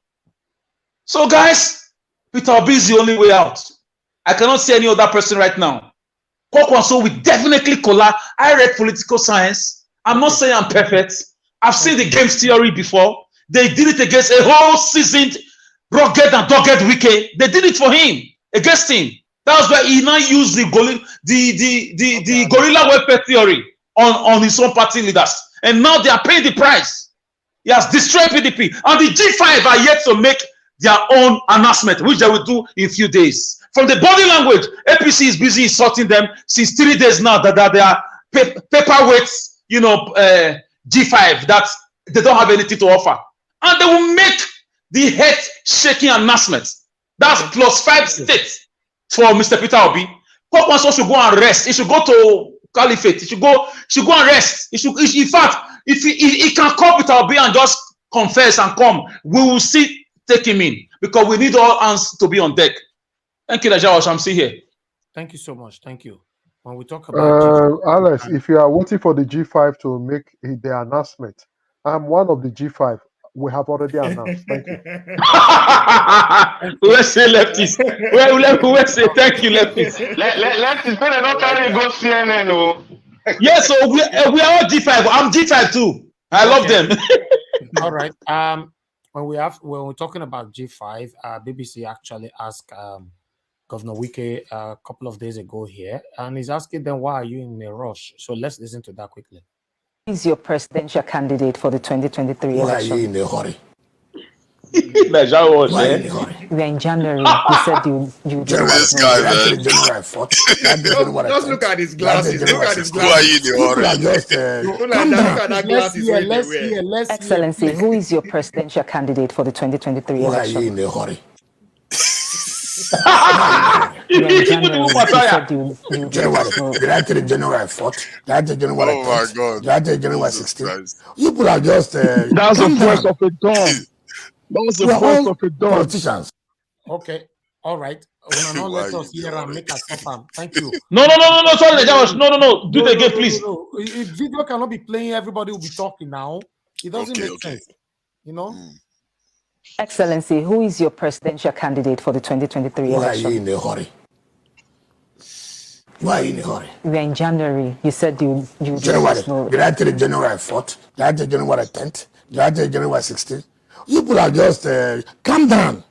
So, guys, Peter Obi is the only way out. I cannot see any other person right now. Kwakwanso will definitely collapse. I read political science. I'm not saying I'm perfect. I've seen the game theory before. They did it against a whole seasoned, rugged and dogged Wike. They did it for him, against him. That's why he now used the guerrilla warfare theory on his own party leaders. And now they are paying the price. He has destroyed PDP. And the G5 are yet to make their own announcement, which they will do in a few days. From the body language, APC is busy insulting them since 3 days now that they are paperweights, G5, that they don't have anything to offer. And they will make the head-shaking announcement. That's +5 states. For Mr. Peter Obi, Kwakwanso should go and rest. He should go to Caliphate. He should go and rest. In fact, if he can call Peter Obi and just confess and come, we will take him in, because we need all hands to be on deck. Thank you, Najawash. I'm still here. Thank you so much. Thank you. When we talk about Alex, if you are waiting for the G5 to make their announcement, I'm one of the G5. We have already announced. Thank you. Let's say lefties. Let's say thank you, lefties. Lefties, better not carry go CNN. Yes, so we are all G5. I'm G5 too. I love them. All right. When we're talking about G5, BBC actually asked Governor Wike a couple of days ago here, and he's asking them, why are you in a rush? So let's listen to that quickly. Is your presidential candidate for the 2023 election? Why are you in a hurry? Why are you in a hurry? We are in January. You said you this guy, man. Just look at his glasses. Look at his glasses. Who are you in a hurry? Excellency, who is your presidential candidate for the 2023 election? Why are you in a hurry? January 4th? January 10th? Oh my God. January 16th? You people are just... That's the first of a dawn. That's the first of a dawn. Politicians. Okay. All right. Now let us hear and make a stop. Thank you. No. Sorry, no. Do it again, please. No. If video cannot be playing, everybody will be talking now. It doesn't make sense. Excellency, who is your presidential candidate for the 2023 election? Why are you in a hurry? Why are you in a hurry? We are in January. You said you January. Did I tell you January 4th? Did I tell you January 10th? Did I tell you January 16th? You people are just calm down.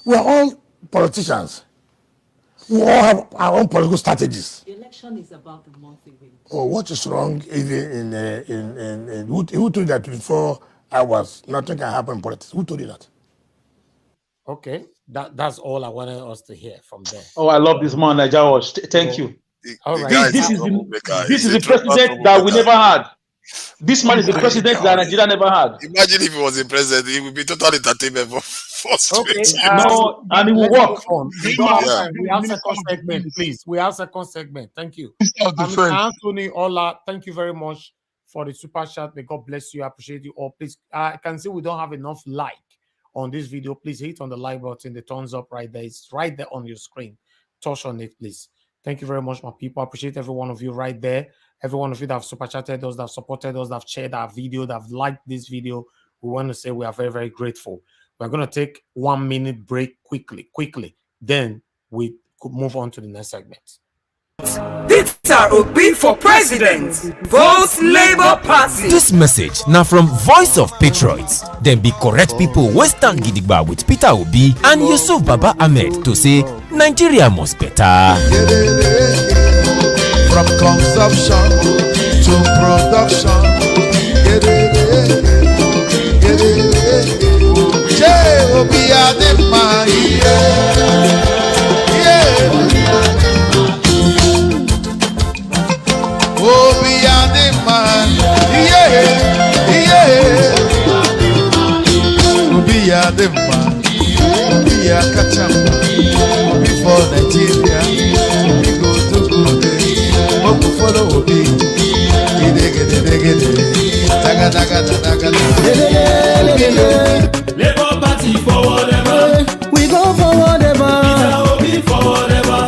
We are all politicians. We all have our own political strategies. The election is about a month away. Oh, what is wrong even in who told you that 24 hours nothing can happen in politics? Who told you that? Okay, that's all I wanted us to hear from there. Oh, I love this man, Najawash. Thank you. All right. This is the president that we never had. This man is the president that Nigeria never had. Imagine if he was the president, it would be total entertainment for straight. No, and it will work. We have second segment, please. We have second segment. Thank you. Anthony Ola, thank you very much for the super chat. May God bless you. I appreciate you all. Please, I can see we don't have enough like on this video. Please hit on the like button, the thumbs up right there. It's right there on your screen. Touch on it, please. Thank you very much, my people. I appreciate every one of you right there. Every one of you that have super chatted, those that have supported, those that have shared our video, that have liked this video. We want to say we are very, very grateful. We're going to take 1 minute break quickly. Then we could move on to the next segment. Peter Obi for president. Vote Labour Party. This message now from Voice of Patriots. Then be correct people wey stand gidigba with Peter Obi and Yusuf Baba Ahmed to say Nigeria must better. From consumption to production. Obi Adema, the man. Yeah. We are the man. We are Kachama. Before Nigeria, we go to good. What we follow will be. Labour Party forward ever. We go forward ever. Peter Obi forward ever.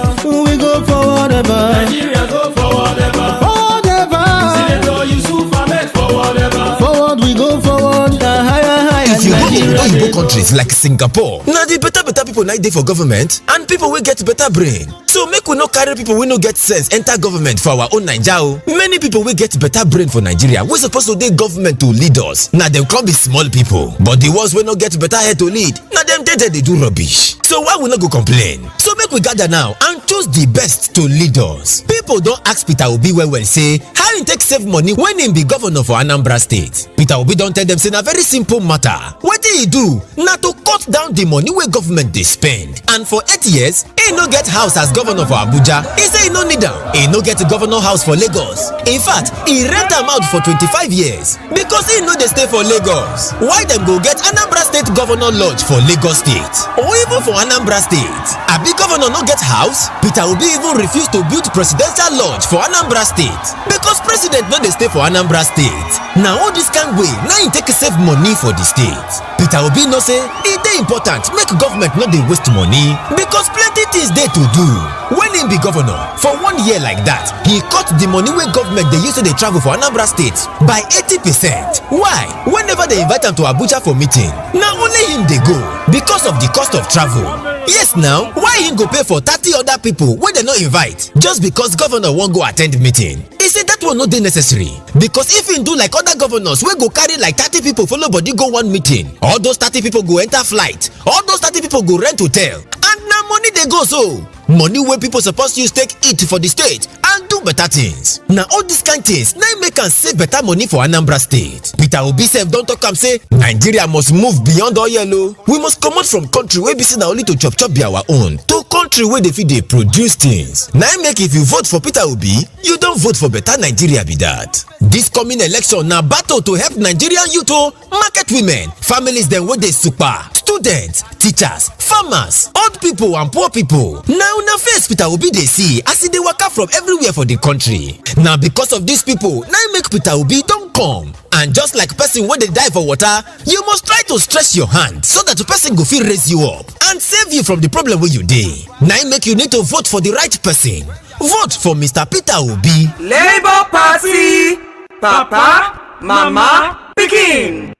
We go forward ever. Nigeria go forward ever. Forward ever. Senator Yusuf Ahmed forward ever. Forward we go forward. Higher. If you go to Igbo countries like Singapore, now the better people now dey for government and people will get better brain. So make we no carry people we no get sense enter government for our own Naija. Many people will get better brain for Nigeria. We supposed to dey government to lead us. Now them can't be small people, but the ones we no get better head to lead. Now them they do rubbish. So why we not go complain? So make we gather now and choose the best to lead us. People don't ask Peter Obi well say how he take save money when he be governor for Anambra State. Peter Obi don't tell them say a very simple matter. What did he do? Now to cut down the money where government they spend. And for 8 years, he no get house as governor for Abuja. He say he no need them. He no get a governor house for Lagos. In fact, he rent them out for 25 years because he know they stay for Lagos. Why them go get Anambra State Governor Lodge for Lagos State? Or even for Anambra State? A big governor no get house? Peter Obi even refused to build presidential lodge for Anambra State because president no they stay for Anambra State. Now all this can way, now he take save money for the state. Peter Obi no say it dey important make government no dey waste money because plenty things dey to do. When he be governor for 1 year like that, he cut the money where government they used to dey travel for Anambra State by 80%. Why? Whenever they invite him to Abuja for meeting, now only him they go because of the cost of travel. Yes, now why him go pay for 30 other people when they no invite just because governor won't go attend meeting? He said that will not be necessary because if he do like other governors, we go carry like 30 people follow body go one meeting. All those 30 people go enter flight. All those 30 people go rent hotel. And now money they go so. Money where people supposed to use take eat for the state and do better things. Now all these kind things now make can save better money for Anambra State. Peter Obi self don't talk and say Nigeria must move beyond all yellow. We must come out from country where we see now only to chop be our own to country where they feed they produce things. Now make if you vote for Peter Obi, you don't vote for better Nigeria be that. This coming election now battle to help Nigerian youth to market women, families then where they super, students, teachers, farmers, old people and poor people. Now face Peter Obi they see as they work out from everywhere for the country. Now because of these people, now make Peter Obi don't come. And just like person when they die for water, you must try to stretch your hand so that the person go feel raise you up and save you from the problem where you dey. Now make you need to vote for the right person. Vote for Mr. Peter Obi. Labour Party. Papa, Mama, Pikin.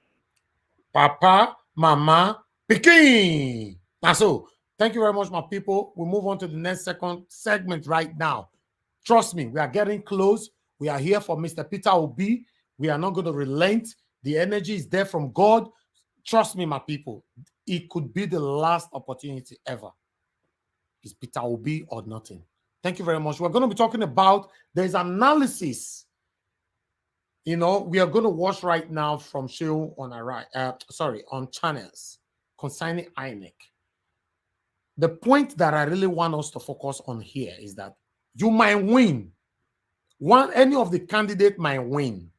Papa, Mama, Pikin. Now so, thank you very much, my people. We'll move on to the next second segment right now. Trust me, we are getting close. We are here for Mr. Peter Obi. We are not going to relent. The energy is there from God. Trust me, my people. It could be the last opportunity ever. It's Peter Obi or nothing. Thank you very much. We're going to be talking about there's analysis. You know, we are going to watch right now from show on our right, on channels concerning INEC. The point that I really want us to focus on here is that you might win. Any of the candidate might win,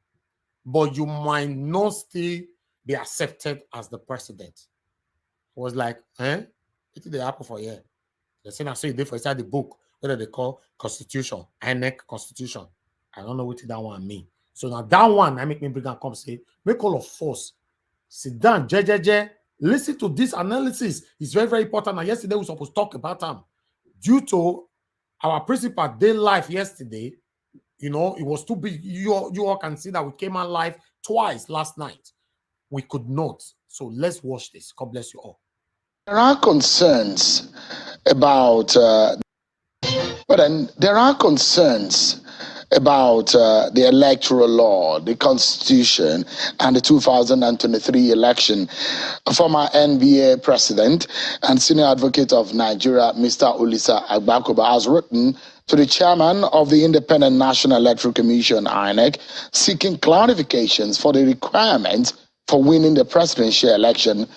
but you might not still be accepted as the president. It was like, what did they happen for here? They say I saw it for inside the book, what they call Constitution, INEC Constitution. I don't know what that one mean. So now that one, I make me bring and come say, make all of us sit down, listen to this analysis. It's very, very important. And yesterday we were supposed to talk about them. Due to our principal day live yesterday, you know, it was too big. You all can see that we came on live twice last night. We could not. So let's watch this. God bless you all. There are concerns about, the electoral law, the constitution, and the 2023 election. Former NBA president and senior advocate of Nigeria, Mr. Olisa Agbakoba, has written to the chairman of the Independent National Electoral Commission, INEC, seeking clarifications for the requirements for winning the presidential election.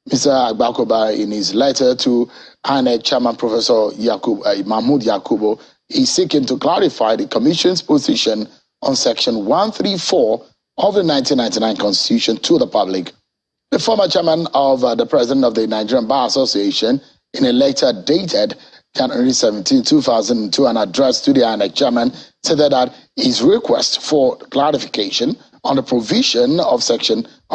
Mr. Agbakoba, in his letter to INEC chairman, Professor Mahmoud Yakubu, is seeking to clarify the commission's position on Section 134 of the 1999 Constitution to the public. The former chairman of the president of the Nigerian Bar Association, in a letter dated January 17, 2002, an address to the INEC chairman, said that his request for clarification on the provision of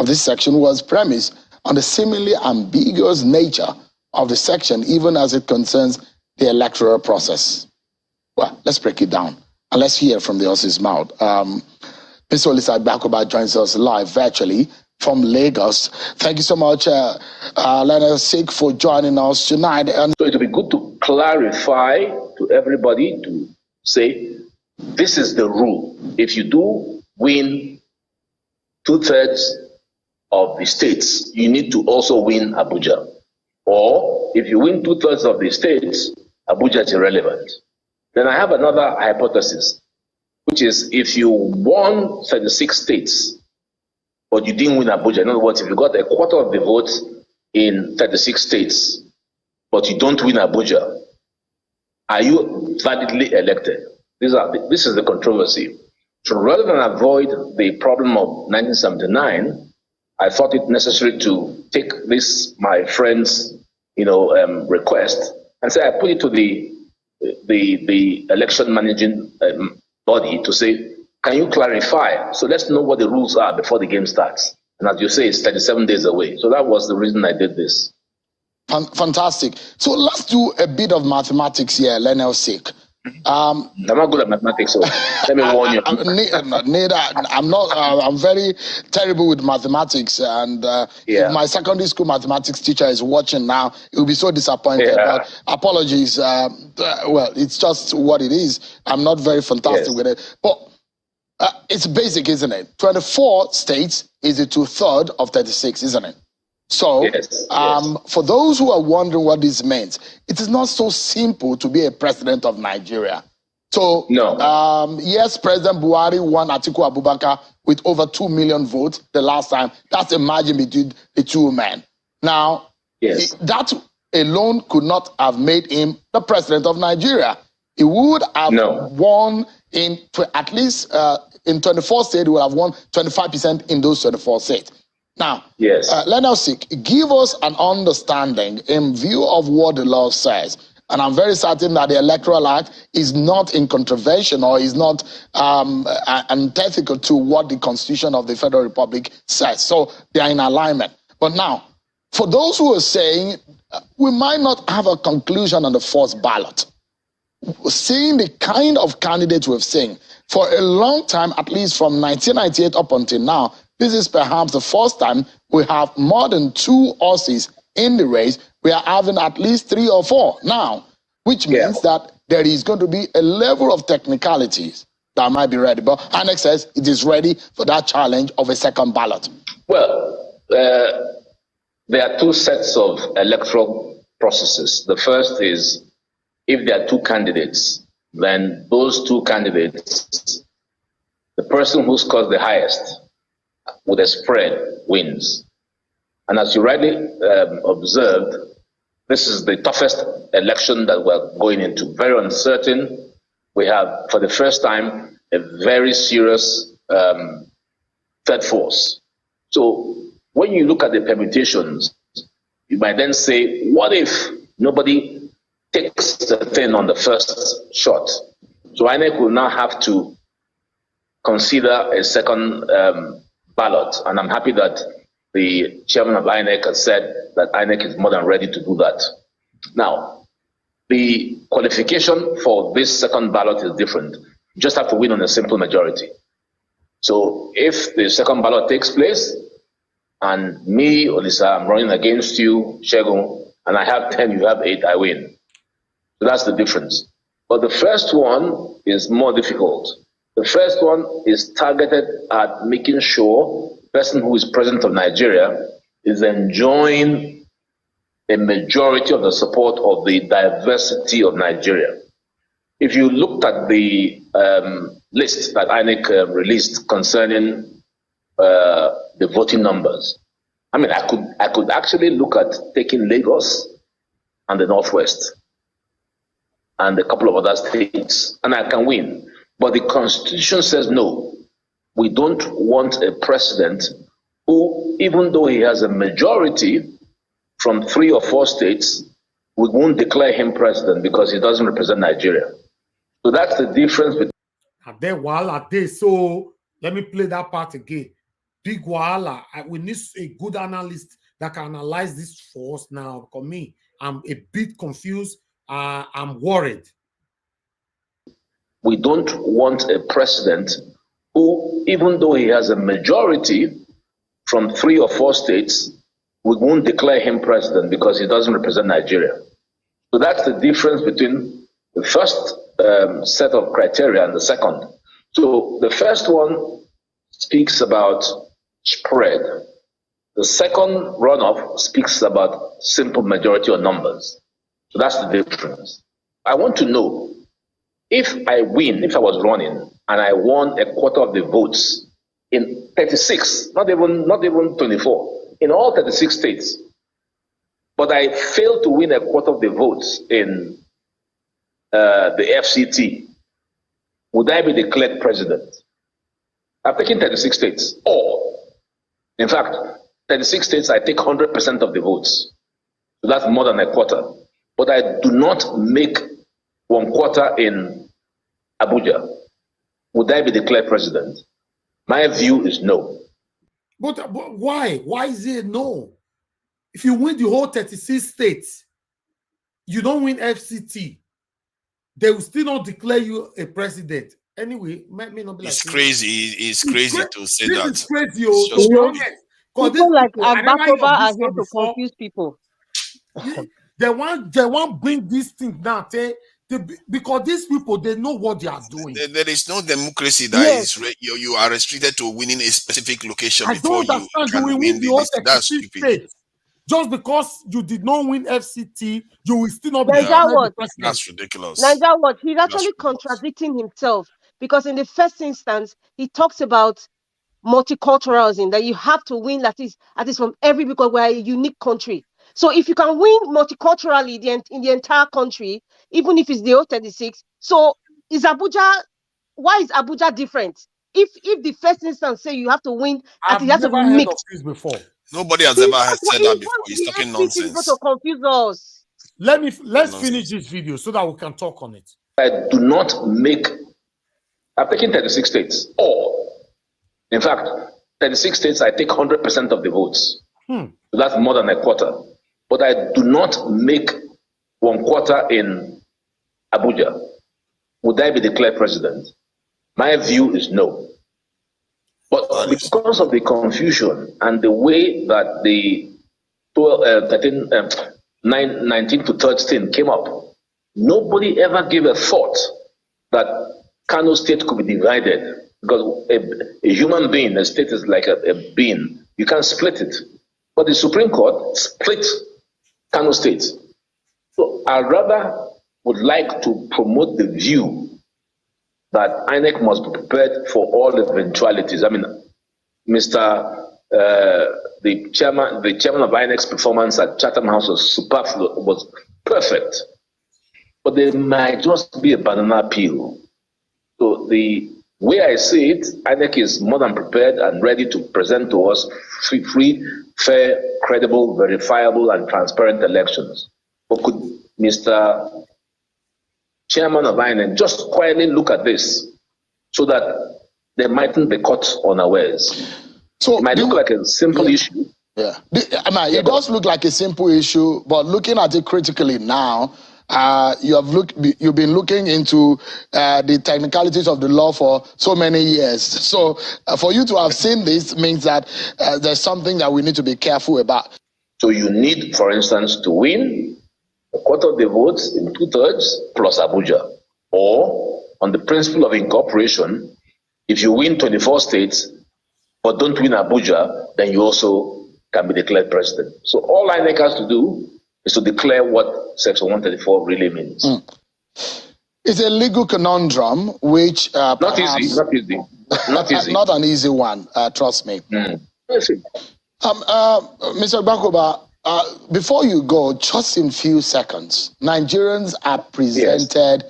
this section was premised on the seemingly ambiguous nature of the section, even as it concerns the electoral process. Well, let's break it down and let's hear from the horse's mouth. Mr. Olisa Bakoba joins us live virtually from Lagos. Thank you so much, Leonard Sik, for joining us tonight. And so it will be good to clarify to everybody to say, this is the rule. If you do win 2/3 of the states, you need to also win Abuja. Or if you win 2/3 of the states, Abuja is irrelevant. Then I have another hypothesis, which is if you won 36 states, but you didn't win Abuja. In other words, if you got a quarter of the votes in 36 states, but you don't win Abuja, are you validly elected? This is the controversy. So rather than avoid the problem of 1979, I thought it necessary to take this, my friend's, request, and say I put it to the election managing body to say, can you clarify? So let's know what the rules are before the game starts. And as you say, it's 37 days away. So that was the reason I did this. Fantastic. So let's do a bit of mathematics here, Leonard's sake. I'm not good at mathematics, so let me warn you. I'm very terrible with mathematics, and if my secondary school mathematics teacher is watching now, he'll be so disappointed. Yeah. But apologies. Well, it's just what it is. I'm not very fantastic with it, but it's basic, isn't it? 24 states is a 2/3 of 36, isn't it? So, for those who are wondering what this means, it is not so simple to be a president of Nigeria. So, yes, President Buhari won Atiku Abubakar with over 2 million votes the last time. That's a margin between the two men. Now, that alone could not have made him the president of Nigeria. He would have won at least in 24 states, he would have won 25% in those 24 states. Now, Leonard Sik, give us an understanding in view of what the law says. And I'm very certain that the Electoral Act is not in contravention or is not antithetical to what the Constitution of the Federal Republic says. So they are in alignment. But now, for those who are saying we might not have a conclusion on the first ballot, seeing the kind of candidates we've seen for a long time, at least from 1998 up until now, this is perhaps the first time we have more than 2 horses in the race. We are having at least 3 or 4 now, which means that there is going to be a level of technicalities that might be ready. But Annex says it is ready for that challenge of a second ballot. Well, there are 2 sets of electoral processes. The first is if there are 2 candidates, then those 2 candidates, the person who scores the highest with a spread wins. And as you rightly observed, this is the toughest election that we're going into, very uncertain. We have, for the first time, a very serious third force. So when you look at the permutations, you might then say, what if nobody takes the thing on the first shot? So INEC will now have to consider a second ballot, and I'm happy that the chairman of INEC has said that INEC is more than ready to do that. Now, the qualification for this second ballot is different. You just have to win on a simple majority. So if the second ballot takes place, and me, Olisa, I'm running against you, Shegun, and I have 10, you have 8, I win. So that's the difference. But the first one is more difficult. The first one is targeted at making sure the person who is president of Nigeria is enjoying a majority of the support of the diversity of Nigeria. If you looked at the list that INEC released concerning the voting numbers, I mean, I could actually look at taking Lagos and the Northwest and a couple of other states, and I can win. But the Constitution says no. We don't want a president who, even though he has a majority from 3 or 4 states, we won't declare him president because he doesn't represent Nigeria. So that's the difference between. So let me play that part again. Big wahala. We need a good analyst that can analyze this for us now. Because me, I'm a bit confused. I'm worried. We don't want a president who, even though he has a majority from 3 or 4 states, we won't declare him president because he doesn't represent Nigeria. So that's the difference between the first set of criteria and the second. So the first one speaks about spread. The second runoff speaks about simple majority or numbers. So that's the difference. I want to know, if I was running and I won a quarter of the votes in 36, not even 24, in all 36 states, but I failed to win a quarter of the votes in the FCT, would I be declared president? I've taken 36 states, or in fact, 36 states, I take 100% of the votes. So that's more than a quarter. But I do not make 1/4 in Abuja. Would I be declared president? My view is no. But why? Why is it no? If you win the whole 36 states, you don't win FCT, they will still not declare you a president. Anyway, may not be it's crazy. It's crazy to say that. It's crazy. People like Agbakoba are here to confuse people. They want bring this thing down. Because these people, they know what they are doing. There is no democracy that is you are restricted to winning a specific location before you can win the list. That's stupid. Just because you did not win FCT, you will still not be president. That's ridiculous. Naija what? He's actually contradicting himself, because in the first instance, he talks about multiculturalism, that you have to win at least from every, because we're a unique country. So if you can win multiculturally in the entire country, even if it's the whole 36, so why is Abuja different? If the first instance say you have to win, I've never heard of this before. Nobody has ever said that before. He's talking nonsense. To confuse us. Let's finish this video so that we can talk on it. I do not make. I've taken 36 states, or in fact, 36 states. I take 100% of the votes. So that's more than a quarter. But I do not make 1/4 in Abuja. Would I be declared president? My view is no. But because of the confusion and the way that the 19 to 13 came up, nobody ever gave a thought that Kano State could be divided, because a human being, a state is like a being. You can't split it. But the Supreme Court split Kano State. So I rather would like to promote the view that INEC must be prepared for all eventualities. I mean, the chairman of INEC's performance at Chatham House was perfect, but there might just be a banana peel. So the way I see it, INEC is more than prepared and ready to present to us free, fair, credible, verifiable, and transparent elections. But could Mr. Chairman of INEC just quietly look at this so that they mightn't be caught unawares? So it might look like a simple issue. Yeah, it does look like a simple issue, but looking at it critically now, you've been looking into the technicalities of the law for so many years. So for you to have seen this means that there's something that we need to be careful about. So you need, for instance, to win a quarter of the votes in 2/3 plus Abuja, or on the principle of incorporation, if you win 24 states but don't win Abuja, then you also can be declared president. So all INEC has to do is to declare what Section 134 really means. It's a legal conundrum, which not easy. Not an easy one. Trust me. Mr. Bakoba, before you go, just in few seconds, Nigerians are presented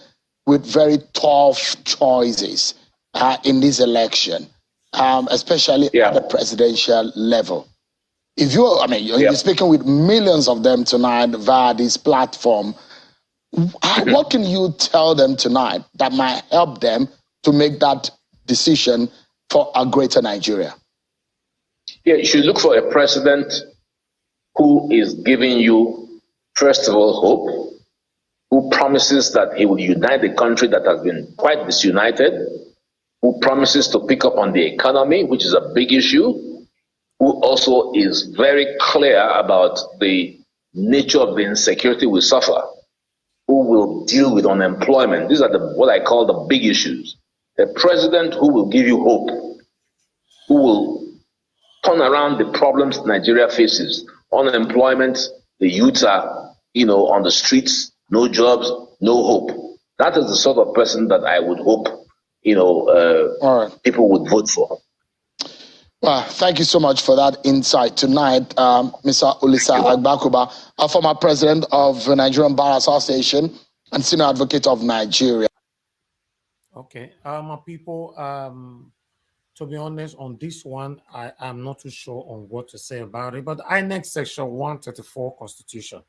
with very tough choices in this election, especially at the presidential level. If you're speaking with millions of them tonight via this platform, what can you tell them tonight that might help them to make that decision for a greater Nigeria? Yeah, you should look for a president who is giving you, first of all, hope, who promises that he will unite the country that has been quite disunited, who promises to pick up on the economy, which is a big issue, who also is very clear about the nature of the insecurity we suffer, who will deal with unemployment. These are what I call the big issues. A president who will give you hope, who will turn around the problems Nigeria faces. Unemployment, the youths are, on the streets, no jobs, no hope. That is the sort of person that I would hope, people would vote for. Well, thank you so much for that insight tonight, Mr. Olisa Agbakuba, a former president of the Nigerian Bar Association and senior advocate of Nigeria. Okay, my people, to be honest, on this one, I am not too sure on what to say about it, but INEC section 134 Constitution,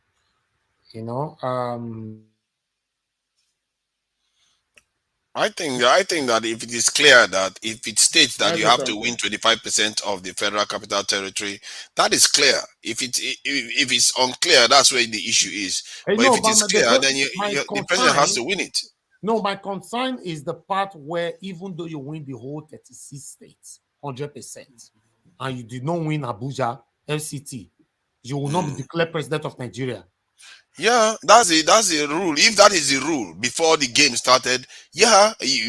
I think that if it is clear that if it states that you have to win 25% of the Federal Capital Territory, that is clear. If it's unclear, that's where the issue is. But if it is clear, then the president has to win it. No, my concern is the part where even though you win the whole 36 states, 100%, and you did not win Abuja, FCT, you will not be declared president of Nigeria. Yeah, that's the rule. If that is the rule before the game started, you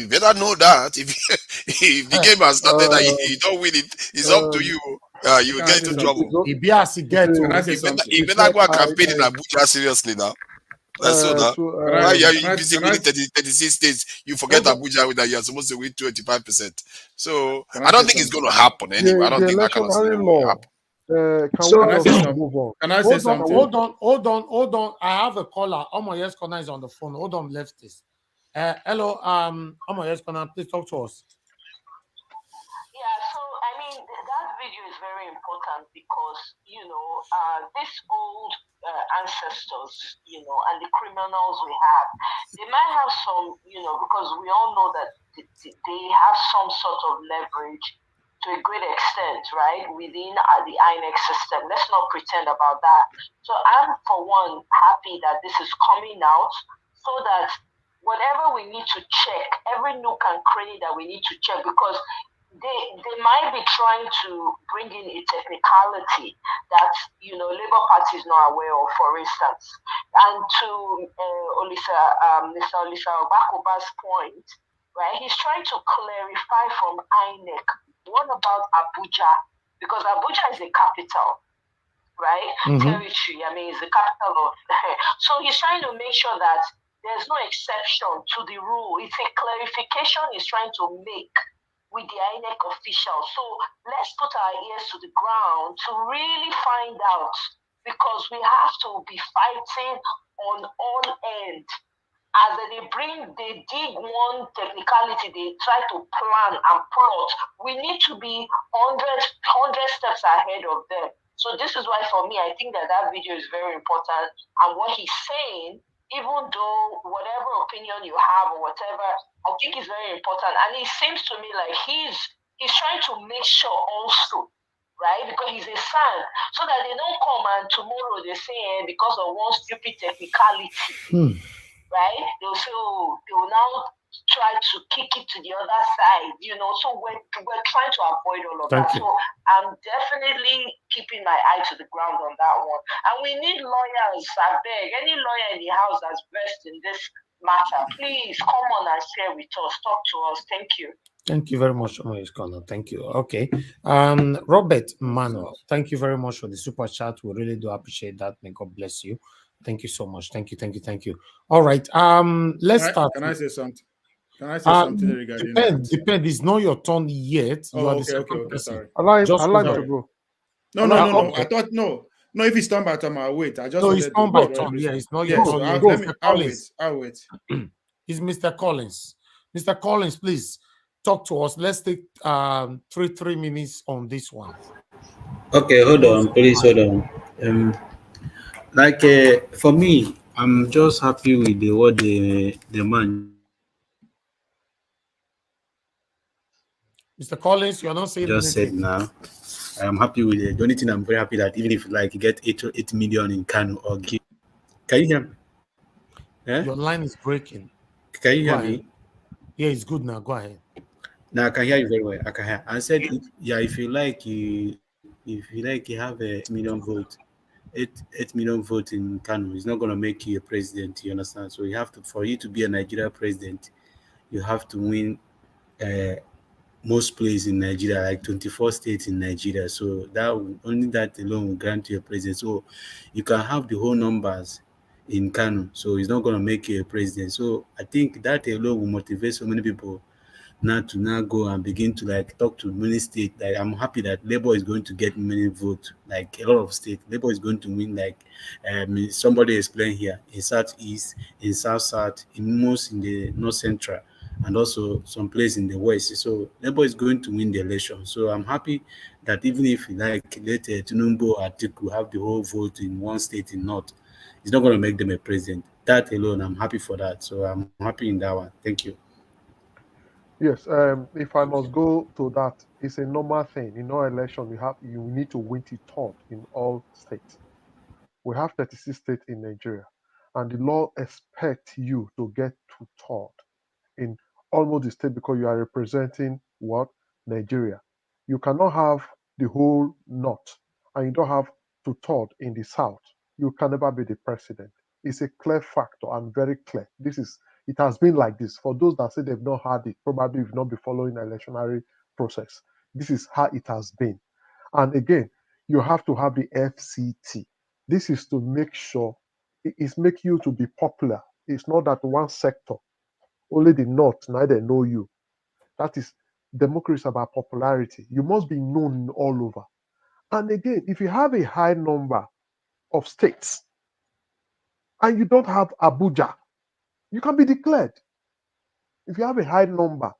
better know that. If the game has started and you don't win it, it's up to you. You will get into trouble. You better go and campaign in Abuja seriously now. That's so now. Why you busy winning 36 states? You forget Abuja that you are supposed to win 25%. So I don't think it's going to happen anyway. I don't think that kind of scenario will happen. Can I say something? Hold on. I have a caller. Omoyes Kona is on the phone. Hold on, leftist. Hello, Omoyes Kona, please talk to us. Yeah, so I mean that video is very important because these old ancestors, and the criminals we have, they might have some, because we all know that they have some sort of leverage to a great extent, right, within the INEC system. Let's not pretend about that. So I'm, for one, happy that this is coming out so that whatever we need to check, every nook and cranny that we need to check, because they might be trying to bring in a technicality that, Labour Party is not aware of, for instance. And to Mr. Olisa Obakuba's point, right, he's trying to clarify from INEC, what about Abuja? Because Abuja is the capital, right? Territory. I mean, it's the capital of. So he's trying to make sure that there's no exception to the rule. It's a clarification he's trying to make with the INEC officials. So let's put our ears to the ground to really find out, because we have to be fighting on all ends. As they dig one technicality, they try to plan and plot. We need to be 100 steps ahead of them. So this is why, for me, I think that video is very important. And what he's saying, even though whatever opinion you have or whatever, I think is very important. And it seems to me like he's trying to make sure also, right? Because he's a son, so that they don't come and tomorrow they say because of one stupid technicality. Right? They'll say, they will now try to kick it to the other side, So we're trying to avoid all of that. So I'm definitely keeping my eye to the ground on that one. And we need lawyers. I beg any lawyer in the house that's versed in this matter, please come on and share with us. Talk to us. Thank you. Thank you very much, Omoyes Kona. Thank you. Okay. Robert Manuel, thank you very much for the super chat. We really do appreciate that. May God bless you. Thank you so much. Thank you. All right. Let's start. Can I say something? Can I say something regarding Depends. It's not your turn yet. Okay, sorry. I like to go. No. I thought no. If it's turn by turn, I'll wait. I just it's turn by turn. Yeah, it's not your turn. I'll wait. is Mr. Collins. Mr. Collins, please talk to us. Let's take 3 minutes on this one. Okay, hold on, please hold on. For me, I'm just happy with what the man. Mr. Collins, you're not saying just anything. Said now. I'm happy with it. The only thing I'm very happy that even if you get 8 million in Kano or give. Can you hear me? Eh? Your line is breaking. Can you hear me? Yeah, it's good now. Go ahead. Now I can hear you very well. I can hear. I said, if you like, you have a million vote, 8 million vote in Kano. It's not going to make you a president. You understand? So you have to, for you to be a Nigeria president, you have to win most places in Nigeria, like 24 states in Nigeria. So only that alone will grant you a president. So you can have the whole numbers in Kano. So it's not going to make you a president. So I think that alone will motivate so many people not to now go and begin to talk to many states. Like, I'm happy that Labour is going to get many votes, like a lot of states. Labour is going to win, somebody explained here, in Southeast, in South, in most in the North Central, and also some place in the West. So Labour is going to win the election. So I'm happy that even if let Tinubu or Atiku have the whole vote in one state in North, it's not going to make them a president. That alone, I'm happy for that. So I'm happy in that one. Thank you. Yes, if I must go to that, it's a normal thing. In all election, you need to win the third in all states. We have 36 states in Nigeria, and the law expects you to get to third in almost the state because you are representing what? Nigeria. You cannot have the whole north, and you don't have to third in the south. You can never be the president. It's a clear factor and very clear. It has been like this. For those that say they've not had it, probably have not been following the electionary process. This is how it has been. And again, you have to have the FCT. This is to make sure it's make you to be popular. It's not that one sector, only the North, neither know you. That is democracy about popularity. You must be known all over. And again, if you have a high number of states and you don't have Abuja, you can be declared. If you have a high number,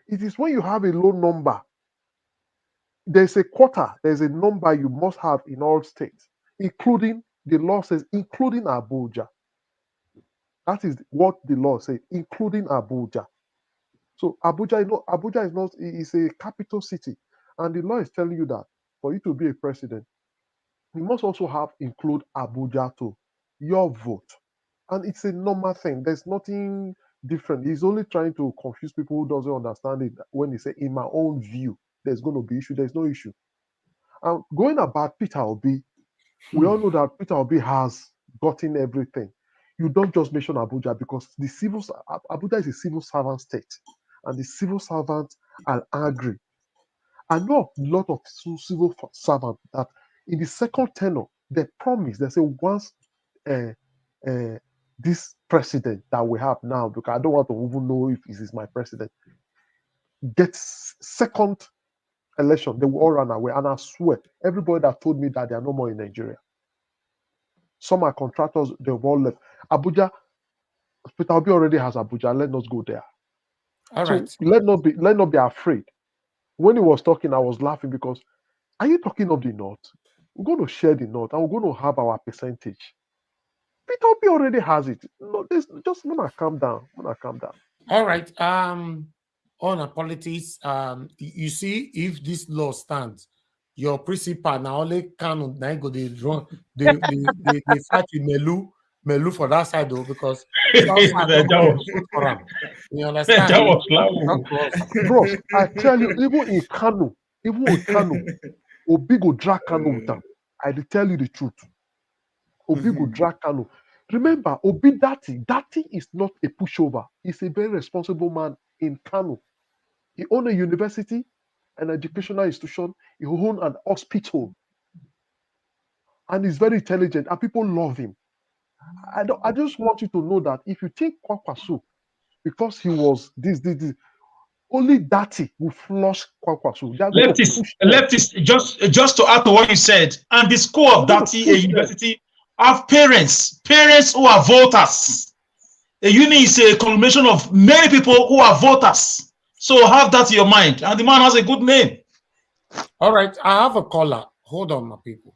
it is when you have a low number, there's a quota, there's a number you must have in all states, including, the law says, including Abuja. That is what the law says, including Abuja. So Abuja is not, it's a capital city. And the law is telling you that for you to be a president, you must also include Abuja to your vote. And it's a normal thing. There's nothing different. He's only trying to confuse people who doesn't understand it when he say, in my own view, there's going to be issue. There's no issue. And going about Peter Obi, we all know that Peter Obi has gotten everything. You don't just mention Abuja because Abuja is a civil servant state, and the civil servants are angry. I know a lot of civil servants that in the second tenure, they promise, they say, once this president that we have now, because I don't want to even know if this is my president, gets second election, they will all run away. And I swear, everybody that told me that they are no more in Nigeria. Some are contractors, they've all left. Abuja, Peter Obi already has Abuja. Let us go there. All right. Let not be afraid. When he was talking, I was laughing because, are you talking of the North? We're going to share the North and we're going to have our percentage. Peter Obi already has it. No, just wanna calm down. All right. On a politics, you see, if this law stands, your principal now only can now go they run they fight with Melu for that side though, because you understand? That was Bros, I tell you, even in Kano, Obi go drag Kano with them. I tell you the truth. Obi go drag Kano. Remember, Obi Dati is not a pushover. He's a very responsible man in Kano. He owns a university, an educational institution. He owns an hospital. And he's very intelligent, and people love him. I just want you to know that if you think Kwakwasu, because he was this, only Dati will flush Kwakwasu. Leftist, just to add to what you said, and the school of Dati, a university, have parents who are voters. A union is a combination of many people who are voters. So have that in your mind. And the man has a good name. All right, I have a caller. Hold on, my people.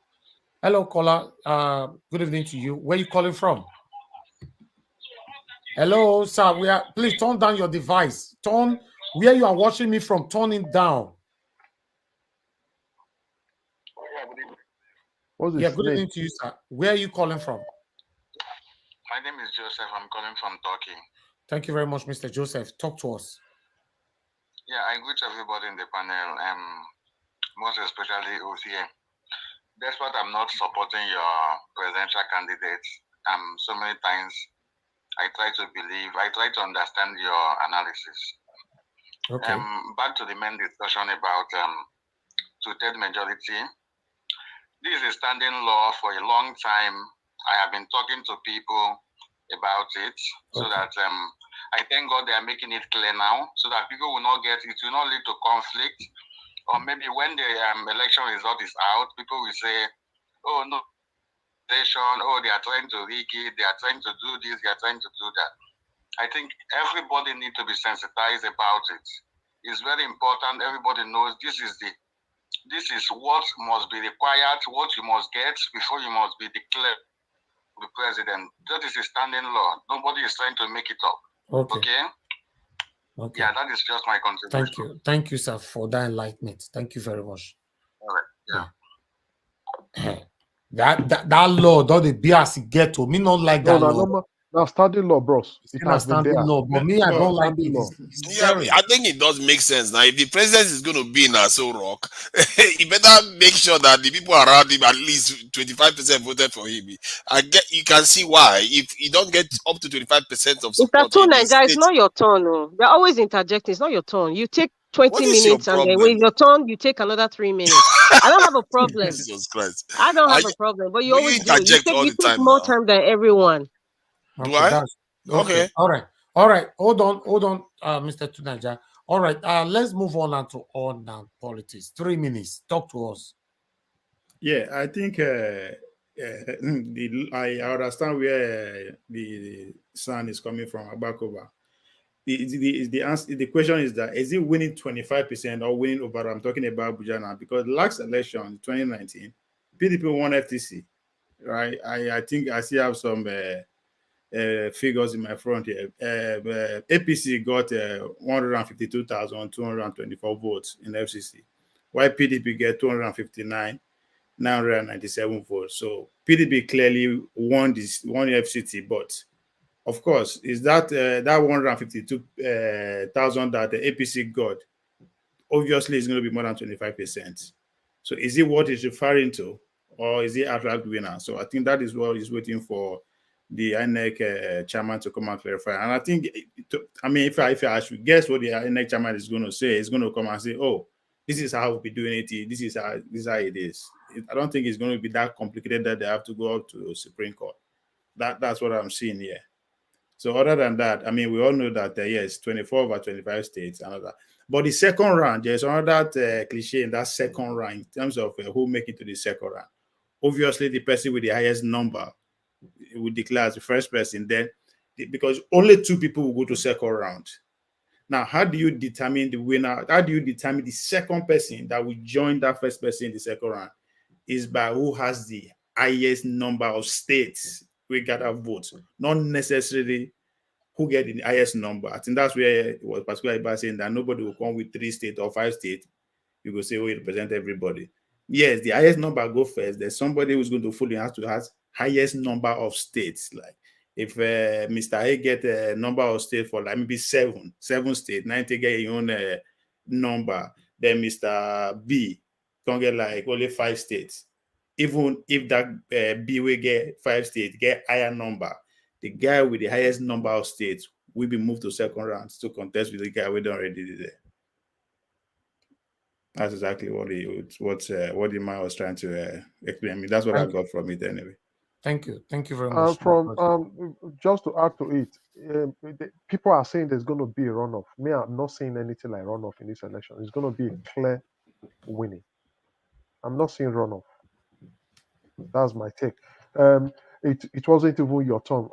Hello, caller. Good evening to you. Where are you calling from? Hello, sir. Please turn down your device. Turn where you are watching me from. Turn it down. What's Yeah, his good name? evening to you, sir. Where are you calling from? My name is Joseph. I'm calling from Turkey. Thank you very much, Mr. Joseph. Talk to us. Yeah, I greet everybody in the panel, most especially OCM. Despite I'm not supporting your presidential candidate, so many times I try to understand your analysis. Okay. Back to the main discussion about two-thirds majority. This is a standing law for a long time. I have been talking to people about it, so that I thank God they are making it clear now, so that people will not it will not lead to conflict, or maybe when the election result is out, people will say, "Oh no, they are trying to rig it, they are trying to do this, they are trying to do that." I think everybody needs to be sensitized about it. It's very important. Everybody knows this is what must be required, what you must get before you must be declared the president. That is a standing law. Nobody is trying to make it up. Okay. Yeah, that is just my contribution. Thank you, sir, for that enlightenment. Thank you very much. All right. Yeah. that law don't it be as it get to me not like that law. Now standing law, bros. It has been there. Law, but me, I don't like it. Yeah, I think it does make sense. Now, if the president is going to be in Aso Rock, he better make sure that the people around him, at least 25% voted for him. You can see why. If you don't get up to 25% of support, Mr. Tunanja, it's not your turn. No. They're always interjecting. It's not your turn. You take 20 minutes and then when your turn, you take another 3 minutes. I don't have a problem. Jesus Christ. I don't have a problem, but you always interject do. all You the take time more now. time than everyone. Do I? Okay. All right. Hold on, Mr. Tunanja. All right. Let's move on now to on politics. 3 minutes. Talk to us. Yeah, I think I understand where the son is coming from, Abakoba. The question is that is it winning 25% or winning over? I'm talking about Abuja now, because last election, 2019, PDP won FTC, right? I think I still have some figures in my front here. APC got 152,224 votes in FCC, while PDP get 259,997 votes. So PDP clearly won the FCT, but of course, is that 152,000 that the APC got? Obviously, it's going to be more than 25%. So, is it what it's referring to, or is it outright winner? So, I think that is what he's waiting for the INEC chairman to come and clarify. And I think, if I should guess what the INEC chairman is going to say, he's going to come and say, "Oh, this is how we'll be doing it. This is how it is." I don't think it's going to be that complicated that they have to go up to Supreme Court. That's what I'm seeing here. So other than that, we all know that yes, 24 over 25 states, another. But the second round, there's another cliche in that second round in terms of who make it to the second round. Obviously, the person with the highest number will declare as the first person. Then, because only 2 people will go to second round. Now, how do you determine the winner? How do you determine the second person that will join that first person in the second round? Is by who has the highest number of states we gather votes, not necessarily who get the highest number. I think that's where it was particularly by saying that nobody will come with 3 states or 5 states. You go say, "Oh, you represent everybody." Yes, the highest number go first. There's somebody who's going to fully have to have highest number of states. Like if Mr. A get a number of states for like maybe 7 states, 90 get your own number, then Mr. B can get like only 5 states. Even if that B will get 5 states, get higher number, the guy with the highest number of states will be moved to second round to contest with the guy we already did there. That's exactly what the man was trying to explain. That's what I got from it anyway. Thank you very much. Just to add to it, people are saying there's going to be a runoff. Me, I'm not seeing anything like runoff in this election. It's going to be a clear winning. I'm not seeing runoff. That's my take. it wasn't even your turn.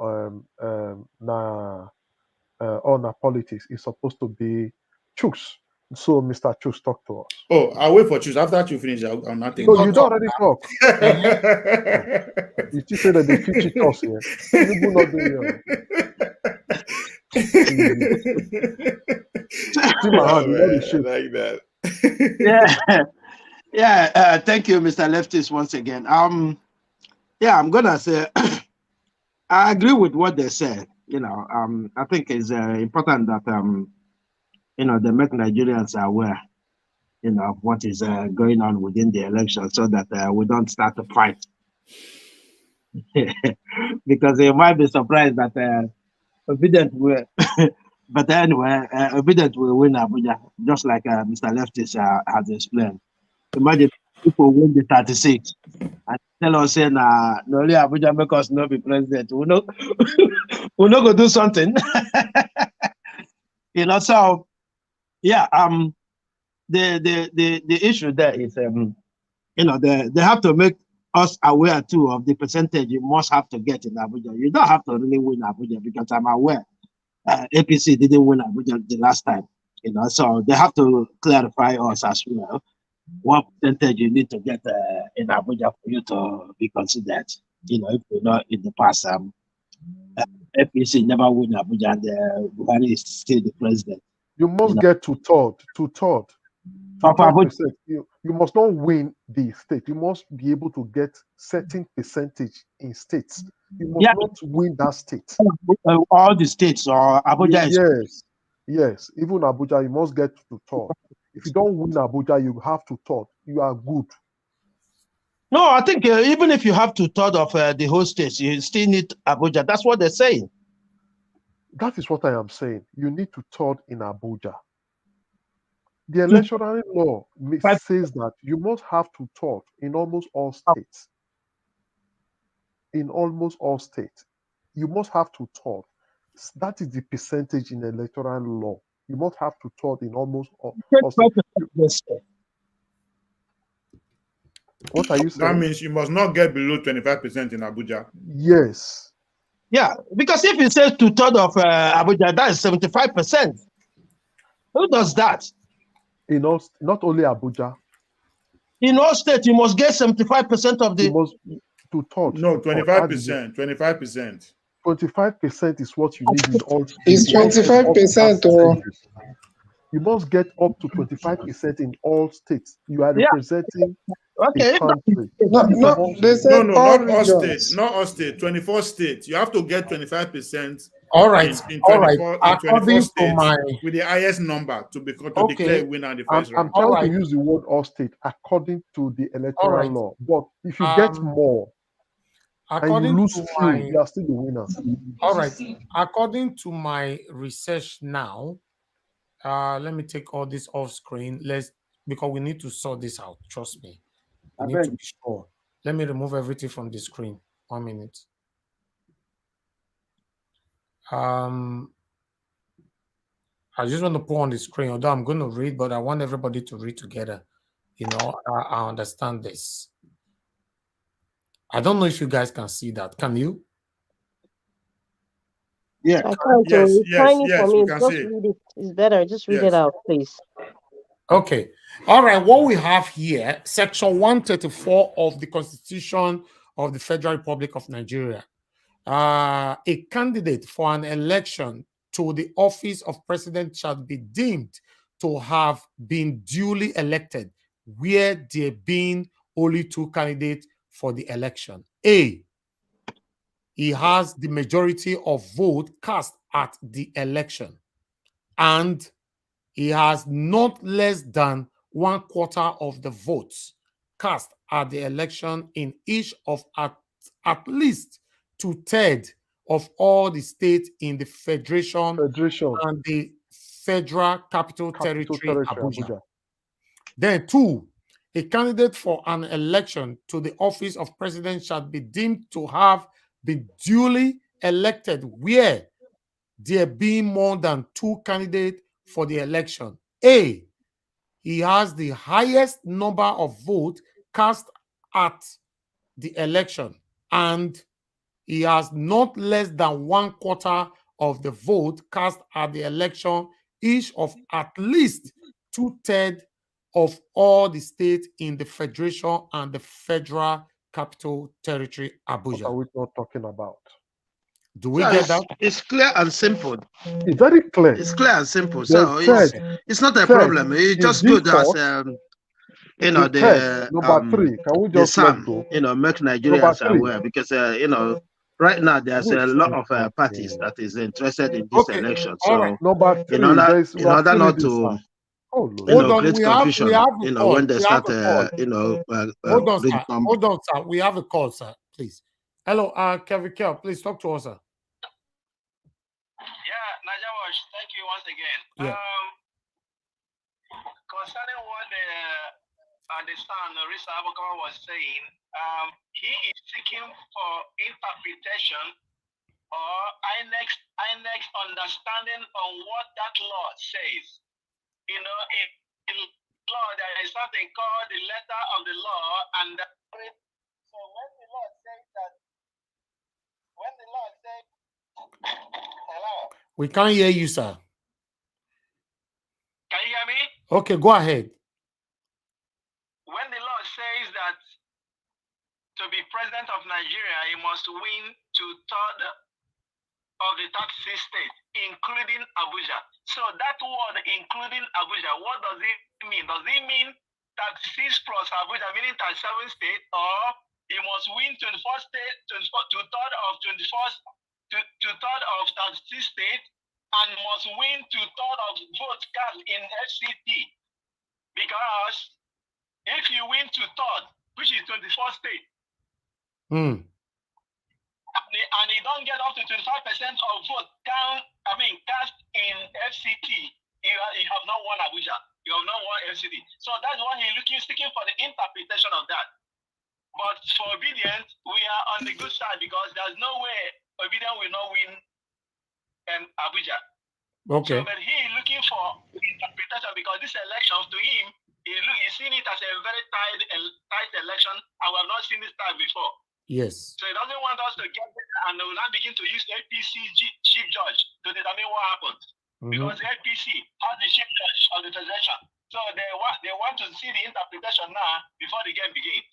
On our politics, it's supposed to be Chooks. So, Mr. Chooks, talk to us. Oh, I'll wait for Chooks. After you finish, I'll not take. No, you don't already talk. You still say that they feature us here. You not doing See my hand, you know the shape. Like that. Yeah. Thank you, Mr. Leftist, once again. Yeah, I'm gonna say I agree with what they said. I think it's important that they make Nigerians aware, of what is going on within the election, so that we don't start to fight. Because you might be surprised that Obedient will, but anyway, Obedient will win Abuja, just like Mr. Leftist has explained. Imagine people win the 36 and tell us saying, no only Abuja make us not be president. We know we're not gonna do something. So yeah, the issue there is they have to make us aware too of the percentage you must have to get in Abuja. You don't have to really win Abuja, because I'm aware APC didn't win Abuja the last time. So they have to clarify us as well what percentage you need to get in Abuja for you to be considered. If you're not in the past, APC never win Abuja, and Buhari is still the president. You must get to third. You must not win the state. You must be able to get certain percentage in states. You must not win that state. All the states, or Abuja is. Yes. Even Abuja, you must get to third. If you don't win Abuja, you have to third. You are good. No, I think even if you have to third of the whole states, you still need Abuja. That's what they're saying. That is what I am saying. You need to third in Abuja. The electoral law says that you must have to third in almost all states. In almost all states, you must have to third. That is the percentage in electoral law. You must have to third in almost all states. What are you saying? That means you must not get below 25% in Abuja. Yes. Yeah, because if you say 2/3 of Abuja, that is 75%. Who does that? Not only Abuja. In all states, you must get 75% of the. You must to third. No, 25%. 25%. 25% is what you need in all states. It's 25%, or you must get up to 25% in all states. You are representing a country. No, they said not all states. Not all states. 24 states. You have to get 25%. All right. In 24 states to with the highest number to declare winner in the first round. I'm trying to use the word all state according to the electoral law. But if you get more and you lose few, you are still the winner. All right. According to my research now, let me take all this off screen. Because we need to sort this out. Trust me. We need to be sure. Let me remove everything from the screen. 1 minute. I just want to put on the screen, although I'm going to read, but I want everybody to read together. I understand this. I don't know if you guys can see that. Can you? Yeah. I can't. Yes, tiny for me. we can Just see it. read it. It's better. Just read it out, please. Okay. All right. What we have here, Section 134 of the Constitution of the Federal Republic of Nigeria. A candidate for an election to the office of president shall be deemed to have been duly elected where there being only two candidates for the election. A, he has the majority of vote cast at the election, and he has not less than 1/4 of the votes cast at the election in each of at least 2/3 of all the states in the federation and the federal capital territory, Abuja. Then 2, a candidate for an election to the office of president shall be deemed to have been duly elected where there being more than 2 candidates for the election. A, he has the highest number of votes cast at the election, and he has not less than 1/4 of the vote cast at the election, each of at least 2/3 of all the states in the Federation and the Federal Capital Territory, Abuja. What are we not talking about? Do we get that? It's clear and simple. It's very clear. It's clear and simple. They So said, it's not a problem. It's just good as you know, number 3. Can we just let go? You know, make Nigerians aware, because you know, right now there's a lot of parties that is interested in this election. So right. Number 3, in order not to create confusion, you know, when they start you know, hold on, sir. We have a call, sir. Please. Hello, Kevin Kell, please talk to us, sir. Yeah, Najawash, thank you once again. Yeah. Concerning what the son, Risa Abokama, was saying, he is seeking for interpretation or INEX understanding on what that law says. You know, in law, there is something called the letter of the law, and so when the law says that, hello? We can't hear you, sir. Can you hear me? Okay, go ahead. When the law says that to be president of Nigeria, he must win 2/3 of the 36 states, including Abuja. So that word, including Abuja, what does it mean? Does it mean 36 plus Abuja, meaning 37 states, or he must win 24 states, 2/3 of 36 states, and must win 2/3 of votes cast in FCT? Because if you win 2/3, which is 24 states, and you don't get up to 25% of vote cast in FCT, you have not won Abuja. You have not won FCT. So that's why he's seeking for the interpretation of that. But for Obedient, we are on the good side, because there's no way Obedient will not win Abuja. Okay. So, but he is looking for interpretation, because this election, to him, he's seen it as a very tight election, and we have not seen this time before. Yes. So he doesn't want us to get there and they will not begin to use APC chief judge to determine what happened. Because the APC has the chief judge of the transaction. So they want to see the interpretation now before the game begins.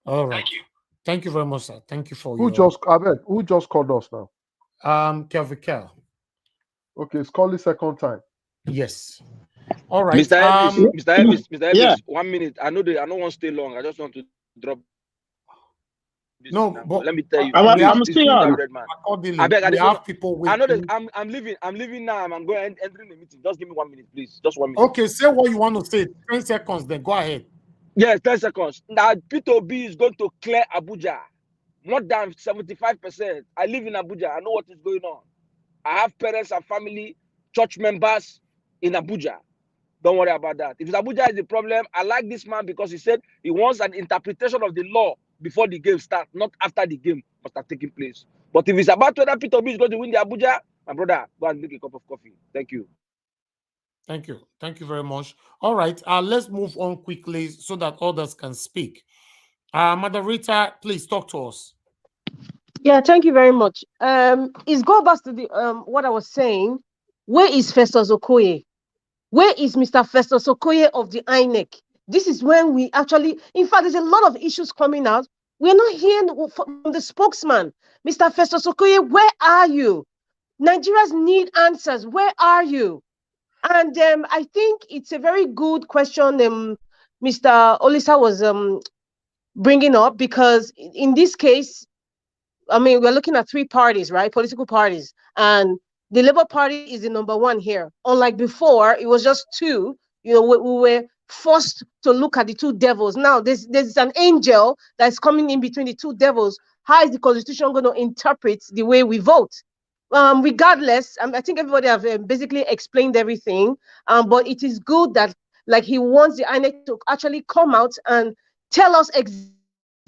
All right. Thank you. Thank you very much, sir. Thank you for who just called us now? Kevin Kell. Okay, it's called the second time. Yes. All right. Mr. Elvis, yeah. 1 minute. I don't want to stay long. I just want to drop. No, but let me tell you, I'm still on. We have people waiting. I know that I'm leaving now. I'm going entering the meeting. Just give me 1 minute, please. Just 1 minute. Okay, say what you want to say. 10 seconds, then go ahead. Yes, 10 seconds. Now, P2B is going to clear Abuja. More than 75%. I live in Abuja. I know what is going on. I have parents and family, church members in Abuja. Don't worry about that. If Abuja is the problem, I like this man because he said he wants an interpretation of the law before the game starts, not after the game must have taken place. But if it's about whether P2B is going to win the Abuja, my brother, go and drink a cup of coffee. Thank you. Thank you. Thank you very much. All right. Let's move on quickly so that others can speak. Moderator, please talk to us. Yeah, thank you very much. Is go back to the what I was saying. Where is Festus Okoye? Where is Mr. Festus Okoye of the INEC? This is when we actually, in fact, there's a lot of issues coming out. We're not hearing from the spokesman. Mr. Festus Okoye, where are you? Nigerians need answers. Where are you? And I think it's a very good question Mr. Olisa was bringing up, because in this case, I mean, we're looking at 3 parties, right? Political parties. And the Labour Party is the number 1 here. Unlike before, it was just 2. You know, we were forced to look at the 2 devils. Now, there's an angel that's coming in between the 2 devils. How is the Constitution going to interpret the way we vote? Regardless, I think everybody have basically explained everything. But it is good that, like, he wants the INEC to actually come out and tell us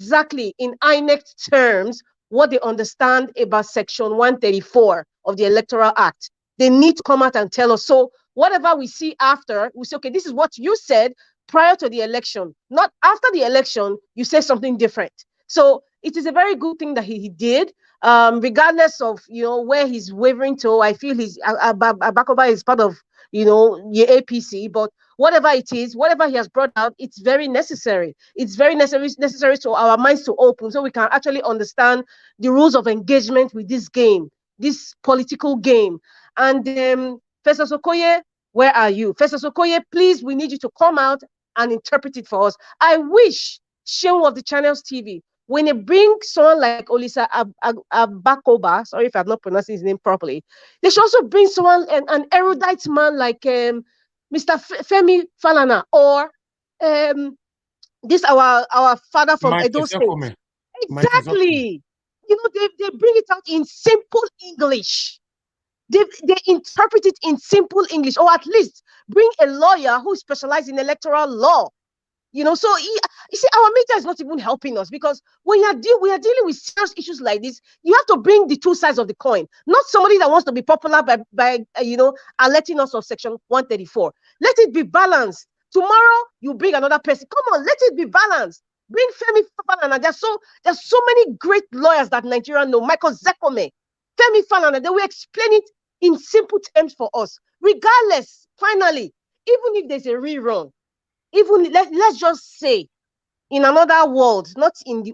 exactly in INEC terms what they understand about Section 134 of the Electoral Act. They need to come out and tell us. So whatever we see after, we say, okay, this is what you said prior to the election. Not after the election, you say something different. So it is a very good thing that he did. regardless of where he's wavering to. I feel he's Abakoba is part of the APC, but whatever it is, whatever he has brought out, it's very necessary. It's very necessary to our minds to open so we can actually understand the rules of engagement with this game, this political game. And Festus Okoye, where are you? Festus Okoye, please, we need you to come out and interpret it for us. I wish Shehu of the Channels TV, when they bring someone like Olisa Abakoba, sorry if I'm not pronouncing his name properly, they should also bring someone, an erudite man like Mr. Femi Falana, or this our father from Edo State. Exactly. They bring it out in simple English. They interpret it in simple English, or at least bring a lawyer who specializes in electoral law. So you see, our media is not even helping us, because when we are dealing with serious issues like this, you have to bring the two sides of the coin, not somebody that wants to be popular by alerting us of Section 134. Let it be balanced. Tomorrow you bring another person. Come on, let it be balanced. Bring Femi Falana. There's so many great lawyers that Nigeria know. Michael Zekome, Femi Falana. They will explain it in simple terms for us. Regardless, finally, even if there's a rerun. Even let's just say in another world, not in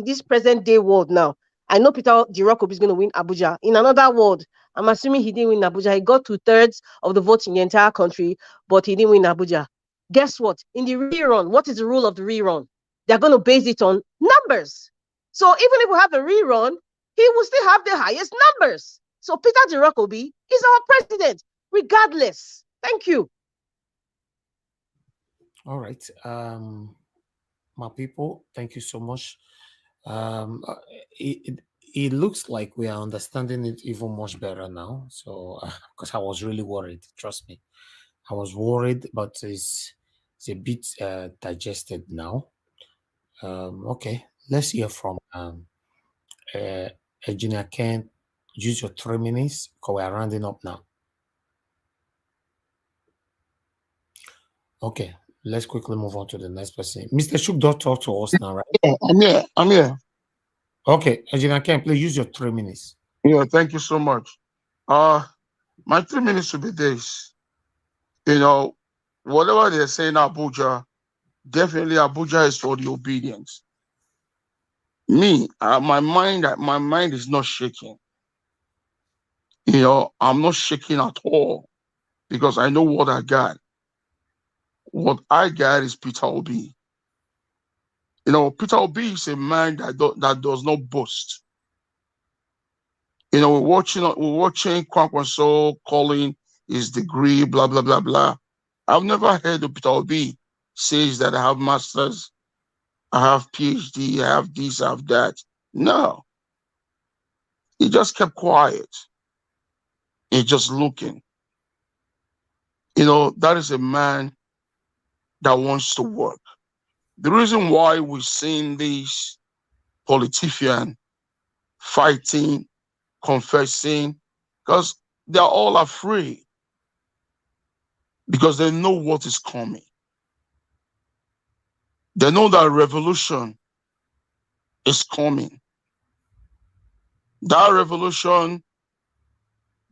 this present day world now. I know Peter Diroko is going to win Abuja. In another world, I'm assuming he didn't win Abuja. He got 2/3 of the votes in the entire country, but he didn't win Abuja. Guess what? In the rerun, what is the rule of the rerun? They're going to base it on numbers. So even if we have a rerun, he will still have the highest numbers. So Peter Diroko is our president, regardless. Thank you. All right, my people, thank you so much. It looks like we are understanding it even much better now. So, because I was really worried, trust me, I was worried, but it's a bit digested now. Okay, let's hear from Engineer Ken. Use your 3 minutes because we are rounding up now. Okay. Let's quickly move on to the next person. Mr. Shuk, don't talk to us now, right? Yeah, I'm here. Okay, Engineer Ken, please use your 3 minutes. Yeah, thank you so much. My 3 minutes should be this. Whatever they're saying Abuja, definitely Abuja is for the obedience. Me, my mind is not shaking. I'm not shaking at all, because I know what I got. What I got is Peter Obi. Peter Obi is a man that does not boast. We're watching Kwankwaso calling his degree, blah, blah, blah, blah. I've never heard of Peter Obi says that I have masters, I have PhD, I have this, I have that. No. He just kept quiet. He's just looking. That is a man that wants to work. The reason why we're seeing these politicians fighting, confessing, because they're all afraid, because they know what is coming. They know that revolution is coming. That revolution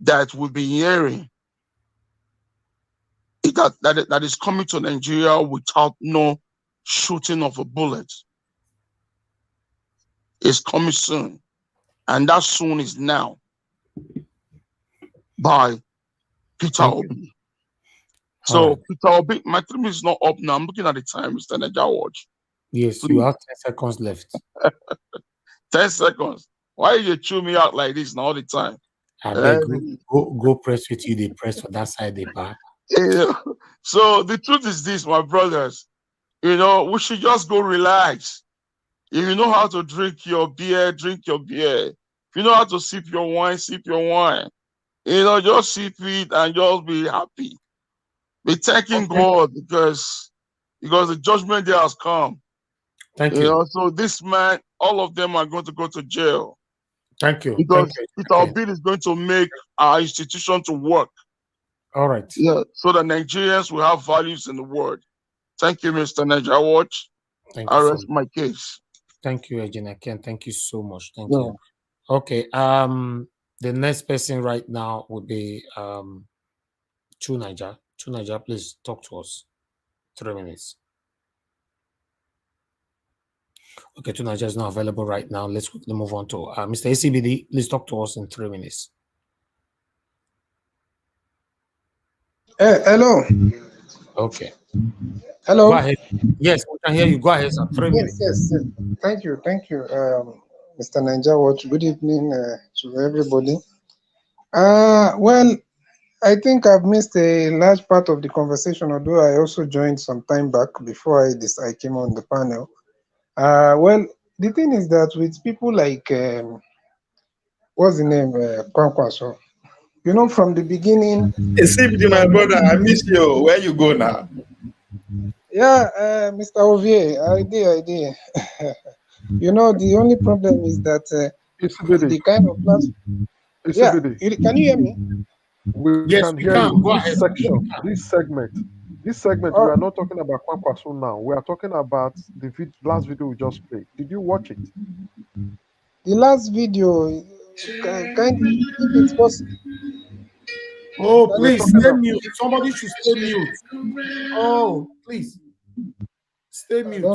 that we've been hearing, that is coming to Nigeria without no shooting of a bullet, is coming soon. And that soon is now, by Peter Obi. So right. Peter Obi, my 3 minutes is not up now. I'm looking at the time, Mr. Naija Watch. Yes, please. You have 10 seconds left. 10 seconds. Why you chew me out like this now all the time? I beg, go press with you. They press for that side, they back. So the truth is this, my brothers. We should just go relax. If you know how to drink your beer, drink your beer. If you know how to sip your wine, sip your wine. Just sip it and just be happy. Be thanking God because the judgment day has come. Thank you. So this man, all of them are going to go to jail. Thank you. Because Peter Obi is going to make our institution to work. All right. Yeah, so that Nigerians will have values in the world. Thank you, Mr. Naija Watch. I rest my case. Thank you, Engineer Ken. Thank you so much. Thank you. Okay. The next person right now would be Chu Niger. Chu Niger, please talk to us. 3 minutes. Okay, Chu Niger is not available right now. Let's quickly move on to Mr. ACBD. Please talk to us in 3 minutes. Hello. Okay. Hello. Go ahead. Yes, we can hear you. Go ahead, sir. 3 minutes. Yes. Thank you, Mr. Niger Watch. Good evening to everybody. Well, I think I've missed a large part of the conversation, although I also joined some time back before I came on the panel. Well, the thing is that with people like, what's the name, Kwankwaso, you know, from the beginning. Hey, CBD, my brother, I miss you. Where you go now? Yeah, Mr. Ovier, I did. You know, the only problem is that the kind of class. Yeah, can you hear me? We can hear you. This segment, we are not talking about Kwankwaso now. We are talking about the last video we just played. Did you watch it? The last video, kindly, if it's possible. Oh, please stay mute. Somebody should stay mute. Oh, please. Stay mute. I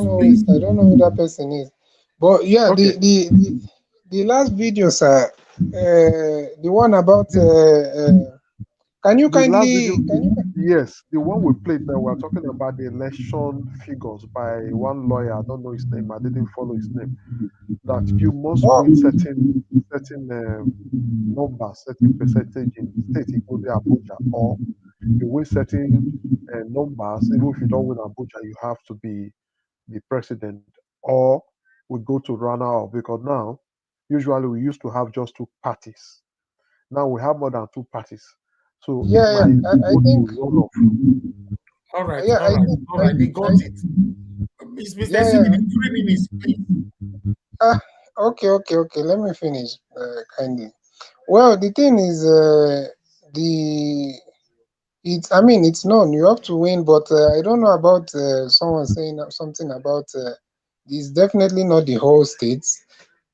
don't know who that person is. But yeah, okay. the last video, sir, the one about Yes, the one we played now, we're talking about the election figures by one lawyer. I don't know his name. I didn't follow his name. That you must win certain numbers, certain percentage in state, including Abuja, or you win certain numbers. Even if you don't win Abuja, you have to be the president, or we go to runner-up, because now usually we used to have just 2 parties. Now we have more than 2 parties. So I think. All right. They got it. Mr. CBD, 3 minutes, please. Okay. Let me finish, kindly. Well, the thing is, it's known you have to win, but I don't know about someone saying something about it's definitely not the whole states,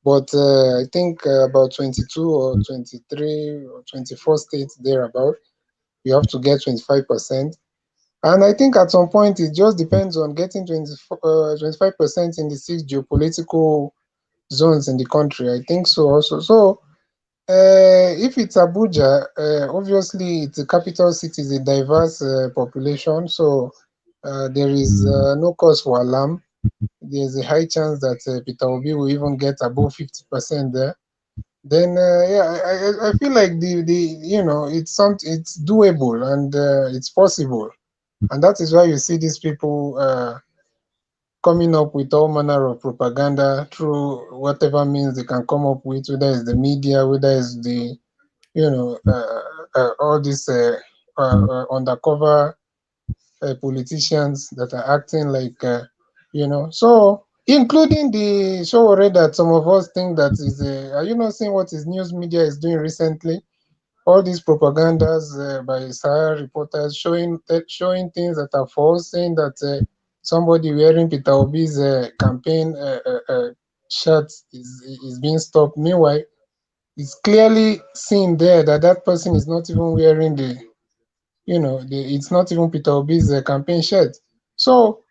but I think about 22 or 23 or 24 states thereabout. You have to get 25%. And I think at some point it just depends on getting 25% in the 6 geopolitical zones in the country. I think so also. So if it's Abuja, obviously it's a capital city, it's a diverse population. So there is no cause for alarm. There's a high chance that Peter Obi will even get above 50% there. Then I feel like it's doable and it's possible, and that is why you see these people coming up with all manner of propaganda through whatever means they can come up with, whether it's the media, whether it's the all these undercover politicians that are acting like so. Including the show already that some of us think that is are you not seeing what his news media is doing recently? All these propagandas by Sahara reporters showing things that are false, saying that somebody wearing Peter Obi's campaign shirt is being stopped. Meanwhile, it's clearly seen there that that person is not even wearing it's not even Peter Obi's campaign shirt. So.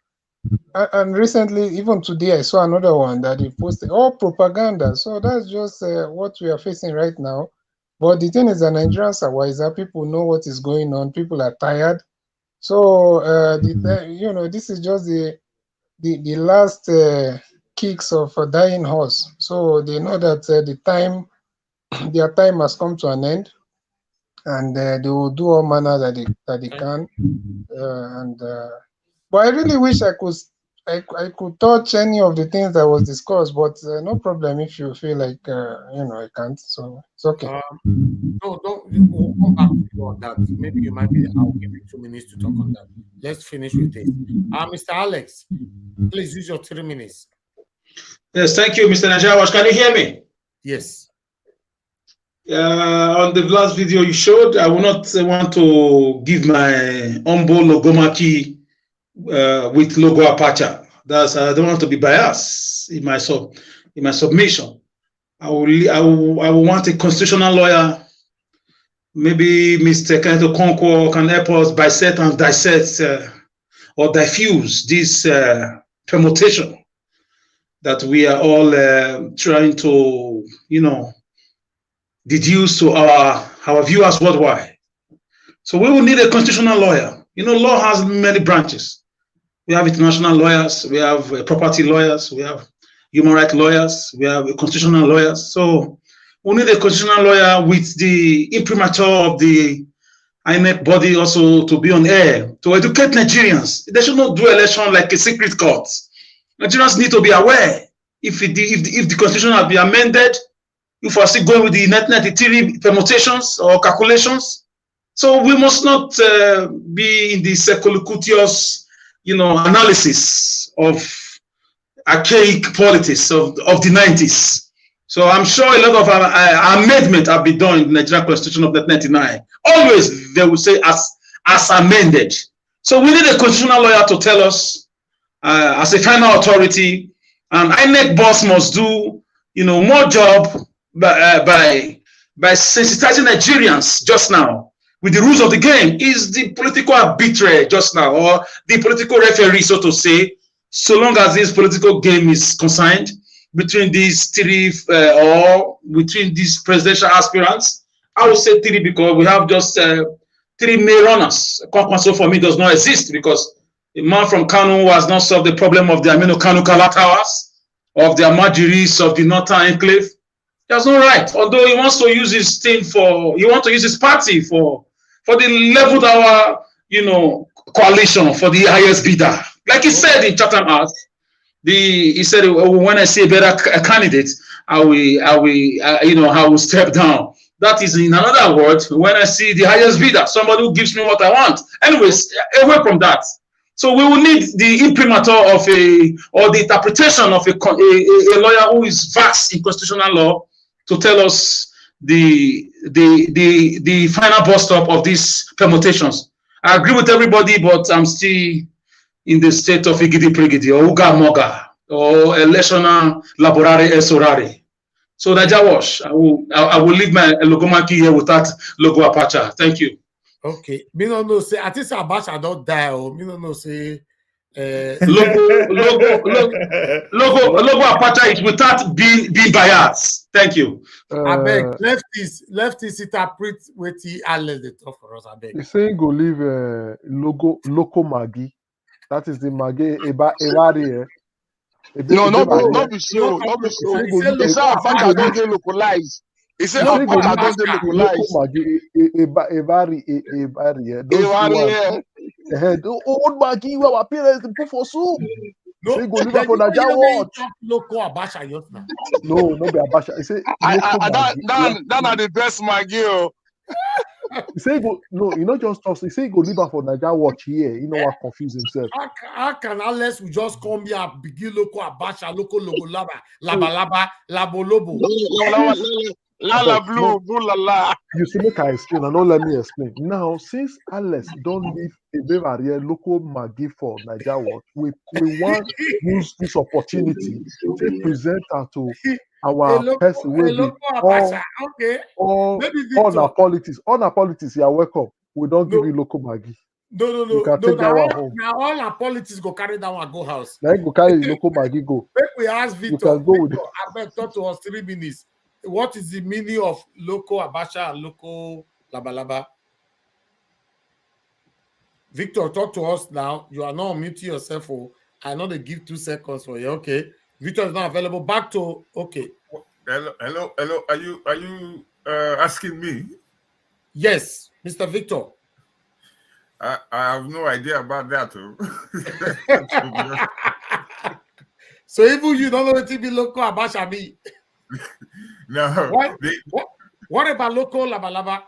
And recently, even today, I saw another one that they posted, all propaganda. So that's just what we are facing right now. But the thing is that Nigerians are wiser. People know what is going on. People are tired. So, this is just the last kicks of a dying horse. So they know that their time has come to an end. And they will do all manner that they can. But I really wish I could touch any of the things that was discussed, but no problem if you feel like I can't. So it's okay. No, we'll come back to you on that. Maybe you might be. I'll give you 2 minutes to talk on that. Let's finish with this. Mr. Alex, please use your 3 minutes. Yes, thank you, Mr. Najawash. Can you hear me? Yes. On the last video you showed, I will not want to give my humble logomaki with logo Apache. I don't want to be biased in my submission. I will want a constitutional lawyer. Maybe Mr. Kenneth Okonkwo can help us bisect and dissect or diffuse this permutation that we are all trying to, deduce to our viewers worldwide. So we will need a constitutional lawyer. Law has many branches. We have international lawyers, we have property lawyers, we have human rights lawyers, we have constitutional lawyers. So we need a constitutional lawyer with the imprimatur of the INEC body also to be on air, to educate Nigerians. They should not do election like a secret court. Nigerians need to be aware if the constitution has been amended, if we're still going with the net theory permutations or calculations. So we must not be in the circuitous, analysis of archaic politics of the 90s. So I'm sure a lot of amendment have been done in the Nigerian Constitution of 1999. Always they will say as amended. So we need a constitutional lawyer to tell us as a final authority, and INEC boss must do more job by sensitizing Nigerians just now with the rules of the game. Is the political arbitrary just now, or the political referee, so to say, so long as this political game is concerned between these three or between these presidential aspirants. I would say three because we have just three main runners. Kwankwaso for me does not exist because a man from Kanu has not solved the problem of the Aminu Kanu Kala Towers, of the Amajiris of the Northern Enclave. He has no right, although he wants to use his thing he wants to use his party for the level our coalition for the highest bidder. Like he said in Chatham House, he said, when I see a better candidate, I will step down. That is, in another word, when I see the highest bidder, somebody who gives me what I want. Anyways, away from that. So we will need the imprimatur of or the interpretation of a lawyer who is vast in constitutional law to tell us the final bus stop of these permutations. I agree with everybody, but I'm still in the state of Igidi Prigidi or Uga Moga or Electional Laborare Esorare. So Naija Wash, I will leave my logomaki here with that logo Apache. Thank you. Okay. Me no know say I think Abacha don't die. Oh, me no know say logo Apache is without being biased. Thank you. I beg lefties interpret what he alleged they talk for us. I beg. He's saying go leave loco Maggi. That is the Maggi Ebari. No, not be so. He said Abacha don't get localized. He said Abacha don't get localized. Ebari. Old Maggi, our parents put for soup. No, say go live for Naija Watch. Local Abacha just now. No, not be Abacha. He say that are the best Maggi. He say go just talk. He say go live for Naija Watch here. You know what confuse himself. How can unless we just come here begin local Abacha, local logo laba labolobo. La blue, la. You see, make I explain, and don't let me explain. Now, since Alex don't leave a very local Maggi for Naija Watch, we want to use this opportunity to present her to our person will be all our politics. All our politics, you are welcome. We don't give you local Maggi. No. You can take that one home. Now all our politics go carry that one go house. Now go carry the local Maggi go. Make we ask Victor. You can go with it. I bet talk to us 3 minutes. What is the meaning of local Abacha and local Labalaba? Victor, talk to us now. You are not muting yourself. I know they give 2 seconds for you. Okay. Victor is not available. Back to okay. Hello. Are you asking me? Yes, Mr. Victor. I have no idea about that. So even you don't know what to be local Abacha be. No. What about local Labalaba?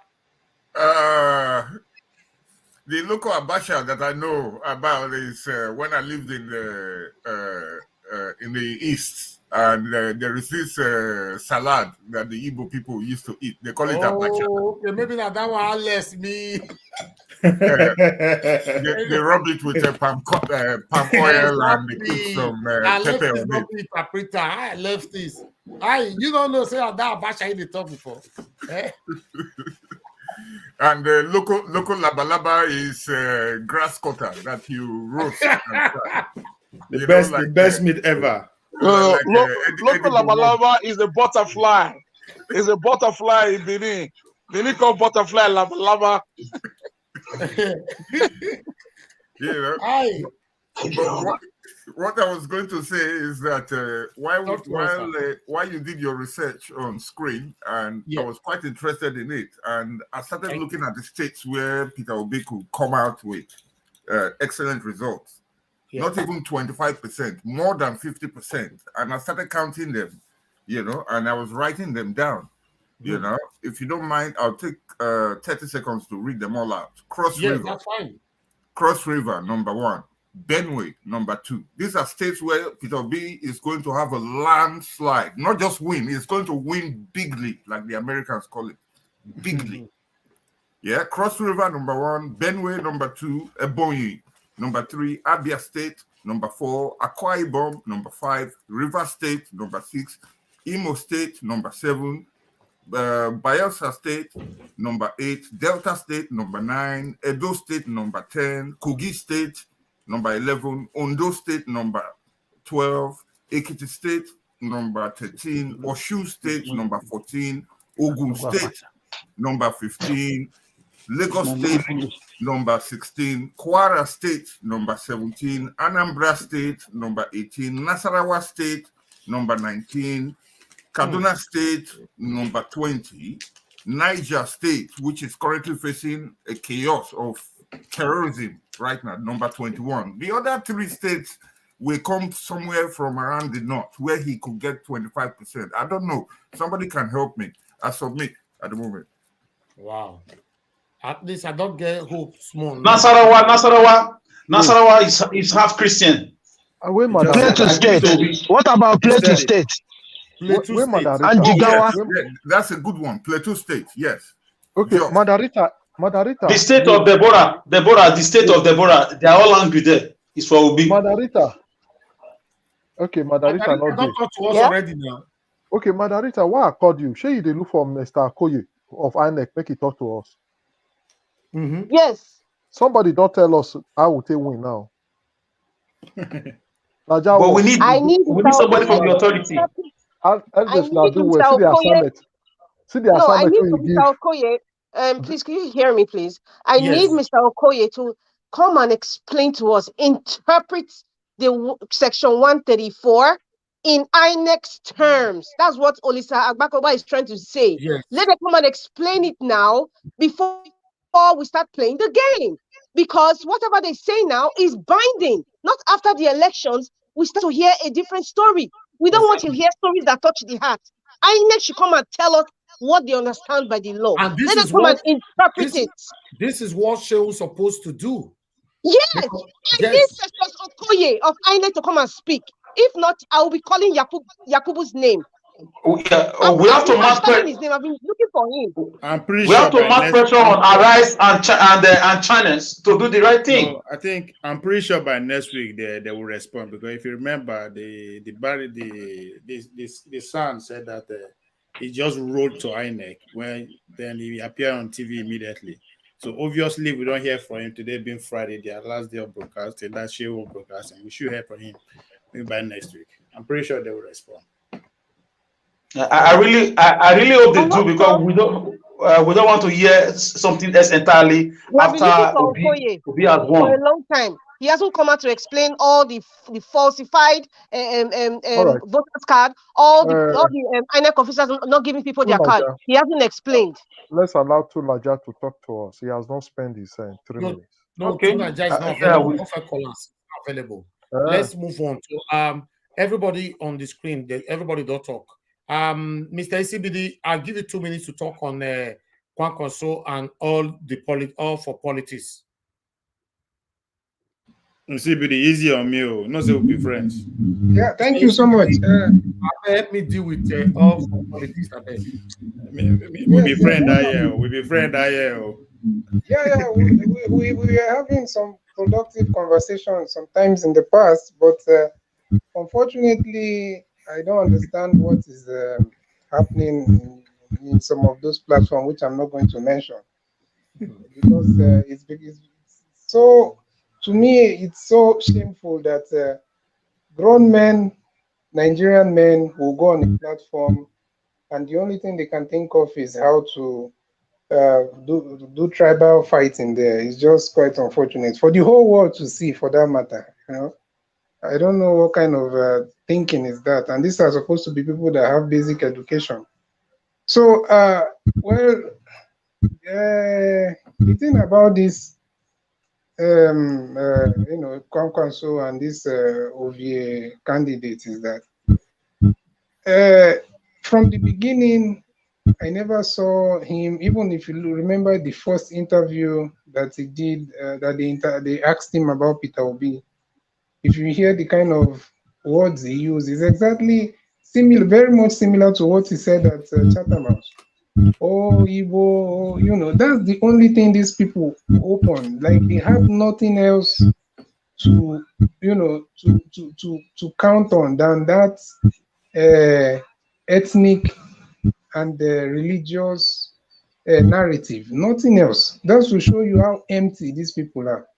The local Abacha that I know about is when I lived in the East, and there is this salad that the Igbo people used to eat. They call it Abacha. Okay, maybe that one less me. They rub it with palm oil and they put some pepper on it. I left this. You don't know, say that Abacha in the talk before. And local labalaba is grass cutter that you roast. The best meat ever. Local labalaba is a butterfly. It's a butterfly in Benin. Benin call butterfly labalaba. But what I was going to say is that while you did your research on screen, and I was quite interested in it, and I started looking at the states where Peter Obi could come out with excellent results. Not even 25%, more than 50%. And I started counting them, and I was writing them down. If you don't mind, I'll take 30 seconds to read them all out. River. That's fine. Cross River, number 1. Benue, number 2. These are states where Peter Obi is going to have a landslide. Not just win, he's going to win bigly, like the Americans call it. Bigly. Cross River, number 1. Benue, number 2. Ebonyi, number 3. Abia State, number 4. Akwa Ibom, number 5. River State, number 6. Imo State, number 7. Bayelsa State, number 8. Delta State, number 9. Edo State, number 10. Kogi State, number 11. Ondo State, number 12. Ekiti State, number 13. Osun State, number 14. Ogun State, number 15. Lagos State, number 16. Kwara State, number 17. Anambra State, number 18. Nasarawa State, number 19. Kaduna State, number 20. Niger State, which is currently facing a chaos of terrorism right now, number 21. The other 3 states will come somewhere from around the north where he could get 25%. I don't know. Somebody can help me. I submit at the moment. Wow. At least I don't get hope small. Nasarawa is half Christian. Plateau State. What about Plateau State? Plateau State. And Jigawa. That's a good one. Plateau State, yes. Okay, Madarita. The state of Deborah, the state of Deborah, they are all angry there. It's for Obi. Madarita. Okay, Madarita. Don't talk to us already now. Okay, Madarita, why I called you? Show you the look for Mr. Akoye of INEC. Make it talk to us. Yes. Somebody don't tell us how we take win now. But we need somebody from the authority. See the assignment. I need Mr. Okoye. Please, can you hear me, please? I need Mr. Okoye to come and explain to us, interpret the section 134 in INEC's terms. That's what Olisa Agbakoba is trying to say. Yes. Let them come and explain it now before we start playing the game. Because whatever they say now is binding. Not after the elections, we start to hear a different story. We don't want to hear stories that touch the heart. INEC should come and tell us what they understand by the law. And let them come and interpret it. This is what Shehu supposed to do. Yes. I need Justice Okoye of INEC to come and speak. If not, I will be calling Yakubu's name. We have to mass pressure. His name. I've been looking for him. I'm pretty we have to mass pressure on Arise and channels to do the right thing. No, I'm pretty sure by next week they will respond, because if you remember, the son said that he just wrote to INEC then he appeared on TV immediately. So obviously we don't hear from him today, being Friday, their last day of broadcasting. That's Shehu broadcasting. We should hear from him maybe by next week. I'm pretty sure they will respond. I really hope they do, because we don't want to hear something else entirely after Obi has won for a long time. He hasn't come out to explain all the falsified voters card, all the INEC officers not giving people their card. He hasn't explained. Let's allow Tulaja to talk to us. He has not spent his 3 minutes. No, Tulaja is not available. Let's move on to everybody on the screen. Everybody don't talk. Mr. ECBD, I'll give you 2 minutes to talk on Kwankwaso and all for politics. ECBD, easy on me. No, say we'll be friends. Yeah, thank you so much. Help me deal with all for politics. We'll be friends. We'll be friends. Yeah, we were having some productive conversations sometimes in the past, but unfortunately, I don't understand what is happening in some of those platforms, which I'm not going to mention, because it's so, to me, it's so shameful that grown men, Nigerian men, will go on a platform, and the only thing they can think of is how to do tribal fighting there. It's just quite unfortunate for the whole world to see, for that matter. You know, I don't know what kind of thinking is that. And these are supposed to be people that have basic education. So, well, the thing about this, you know, Kwankwaso and this OVA candidate is that from the beginning, I never saw him, even if you remember the first interview that he did, that they asked him about Peter Obi. If you hear the kind of words he used, it's exactly similar, very much similar to what he said at Chatham House. Oh, Igbo, you know, that's the only thing these people open. Like, they have nothing else to, you know, to count on than that ethnic and religious narrative. Nothing else. That will show you how empty these people are.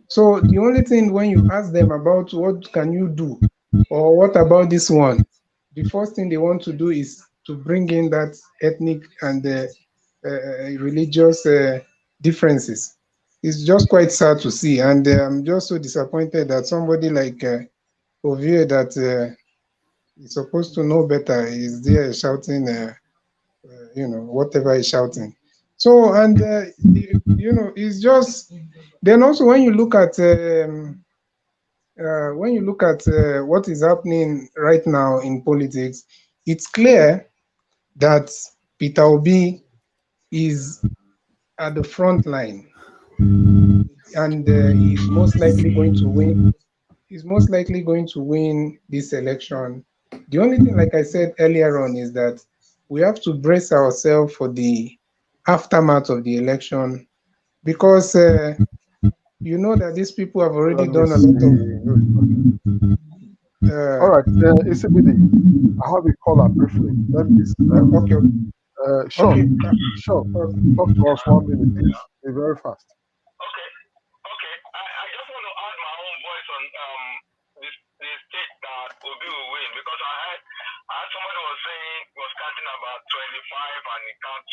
So the only thing, when you ask them about what can you do, or what about this one, the first thing they want to do is to bring in that ethnic and religious differences. It's just quite sad to see, and I'm just so disappointed that somebody like Ovie, that is supposed to know better, is there shouting, you know, whatever he's shouting. So, and you know, it's just, then also when you look at what is happening right now in politics, it's clear that Peter Obi is at the front line, and he's most likely going to win. He's most likely going to win this election. The only thing, like I said earlier on, is that we have to brace ourselves for the aftermath of the election, because you know that these people have already done a lot of. All right, ECBD, I have a caller briefly. Let me okay. Sean, Sean, talk to us 1 minute, please. Be very fast. Okay. I just want to add my own voice on the state that Obi will win, because I heard somebody was counting about 25 and it counts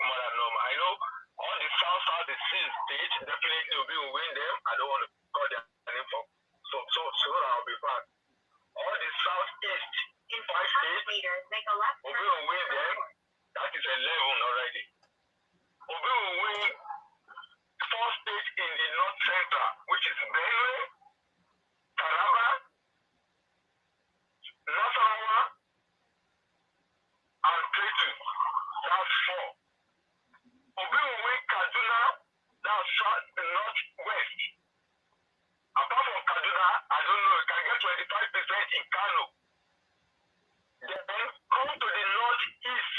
more than normal. I know all the south, the states, definitely Obi will win them. I don't want to call their name for so I'll be fast. All the southeast, 5 states, Obi will win them. That is 11 already. Obi will win 4 states in the north central, which is Benue, Taraba, Nasarawa, and Plateau. That's 4. Obi will win Kaduna, that's northwest. Apart from Kaduna, I don't know, you can get 25% in Kano. Then come to the northeast.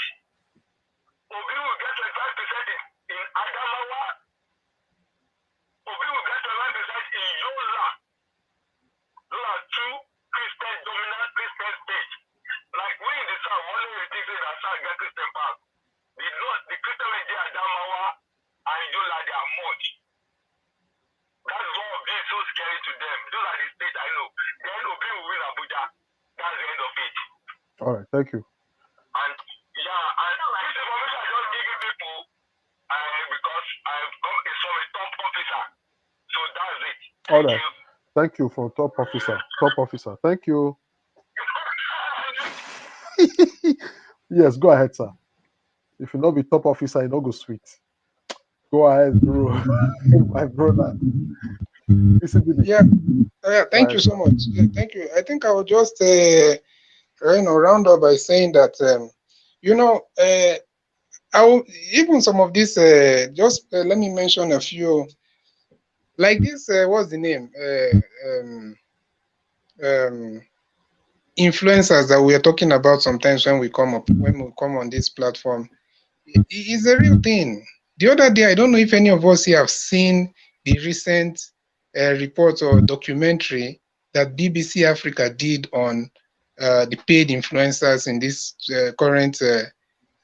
Obi will get 25% in Adamawa. Obi will get 25% in Yola. Those are 2 dominant Christian states. Like we in the south, one of the things that south get Christian power. The north, the Christian in Adamawa and Yola, they are much. That's one of these so scary to them. Those are the states I know. Then Obi will win Abuja. That's the end of it. All right, thank you. And yeah, and this information I just giving people because I've come from a top officer. So that's it. All right. Thank you for top officer. Top officer. Thank you. Yes, go ahead, sir. If you not be top officer, you not go sweet. Go ahead, bro. My brother. Yeah. Thank you so much. Thank you. I think I will just round up by saying that even some of this, just let me mention a few, like this, what's the name? Influencers that we are talking about sometimes when we come on this platform. It's a real thing. The other day, I don't know if any of us here have seen the recent report or documentary that BBC Africa did on the paid influencers in this current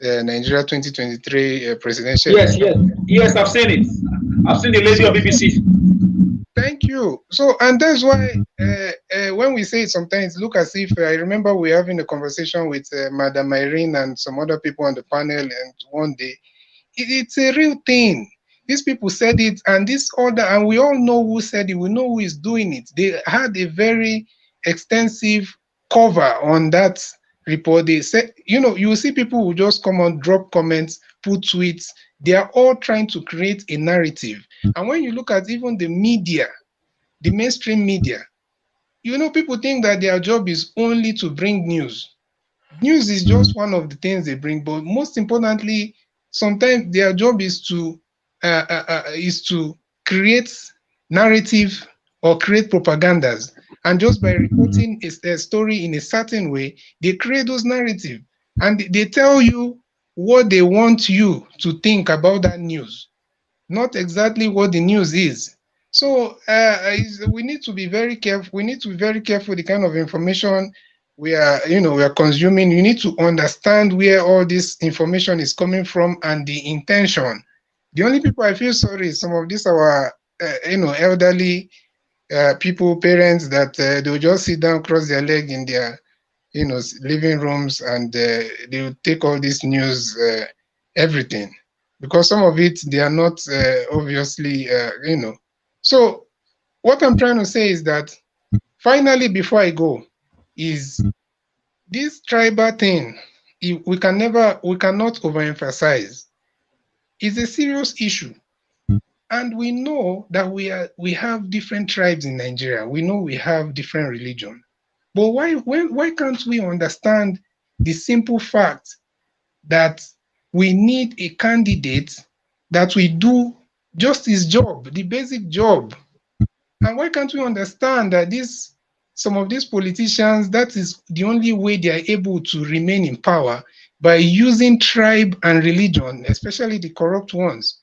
Nigeria 2023 presidential election. Yes, I've seen it. I've seen the lady on BBC. Thank you. So, and that's why when we say it sometimes, look as if I remember we having a conversation with Madam Irene and some other people on the panel, and one day it's a real thing. These people said it, and this order, and we all know who said it. We know who is doing it. They had a very extensive cover on that report. They said, you know, you see people who just come on, drop comments, put tweets. They are all trying to create a narrative. And when you look at even the media, the mainstream media, you know, people think that their job is only to bring news. News is just one of the things they bring, but most importantly, sometimes their job is to create narrative or create propagandas. And just by reporting a story in a certain way, they create those narratives and they tell you what they want you to think about that news, not exactly what the news is. So we need to be very careful. We need to be very careful the kind of information we are, you know, we are consuming. You need to understand where all this information is coming from and the intention. The only people I feel sorry is some of these our, you know, elderly people, parents that they'll just sit down, cross their leg in their, you know, living rooms, and they will take all this news, everything, because some of it they are not obviously, you know. So what I'm trying to say is that finally, before I go, is this tribal thing. We cannot overemphasize. It's a serious issue, and we know that we have different tribes in Nigeria. We know we have different religion, but why can't we understand the simple fact that we need a candidate that will do just his job, the basic job? And why can't we understand that some of these politicians, that is the only way they are able to remain in power, by using tribe and religion, especially the corrupt ones?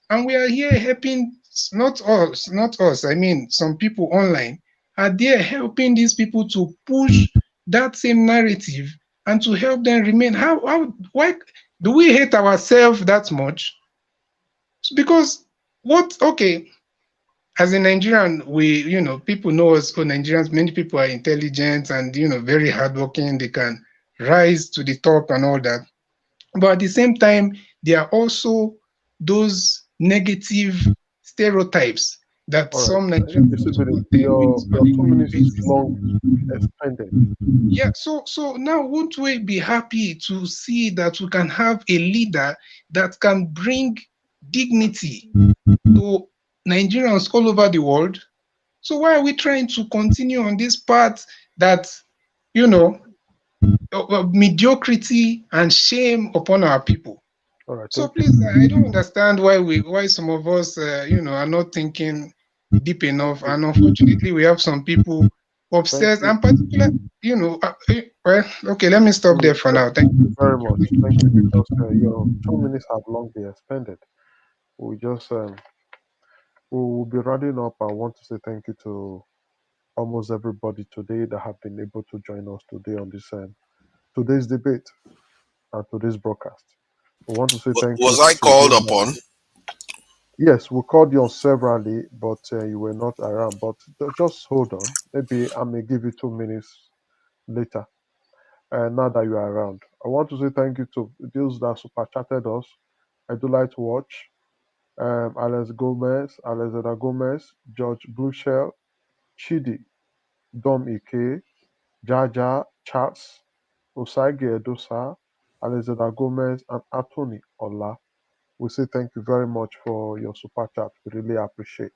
And we are here helping, not us, I mean, some people online are there helping these people to push that same narrative and to help them remain. Why do we hate ourselves that much? Because okay, as a Nigerian, you know, people know us for Nigerians. Many people are intelligent and, you know, very hardworking. They can rise to the top and all that. But at the same time, there are also those negative stereotypes that some Nigerians your 2 minutes is long expanded. Yeah, so now won't we be happy to see that we can have a leader that can bring dignity to Nigerians all over the world? So why are we trying to continue on this path that, you know, mediocrity and shame upon our people? All right, so please, I don't understand why some of us, you know, are not thinking deep enough. And unfortunately, we have some people obsessed, and particularly, you know, well, okay, let me stop there for now. Thank you very much. Thank you, because your 2 minutes have long been expended. We just we will be rounding up. I want to say thank you to almost everybody today that have been able to join us today on this today's debate and today's broadcast. We want to say thank you. Was I called upon? Yes, we called you on severally, but you were not around. But just hold on. Maybe I may give you 2 minutes later. Now that you are around, I want to say thank you to those that super chatted us. I do like to watch. Alexander Gomez, George Blueshell, Chidi, Dom Ike, Jaja, Charles, Osage Edosa, Alexander Gomez, and Anthony Ola. We say thank you very much for your super chat. We really appreciate.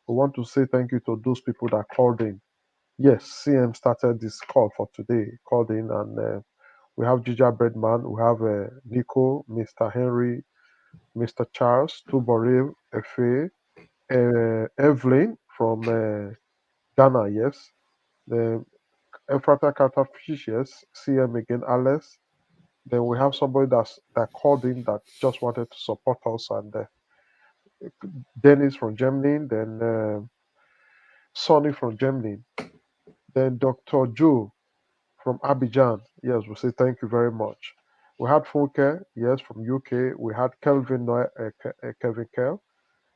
We want to say thank you to those people that called in. Yes, CM started this call for today, called in, and we have Gija Breadman, we have Nico, Mr. Henry, Mr. Charles, Tuboril, Efe, Evelyn from Ghana, yes. The Ephrata Catfish, yes. CM again, Alice. Then we have somebody that called in that just wanted to support us, and Dennis from Germany, then Sonny from Germany, then Dr. Joe from Abidjan. Yes, we say thank you very much. We had Funke, yes, from UK. We had Kelvin Kevin Kell.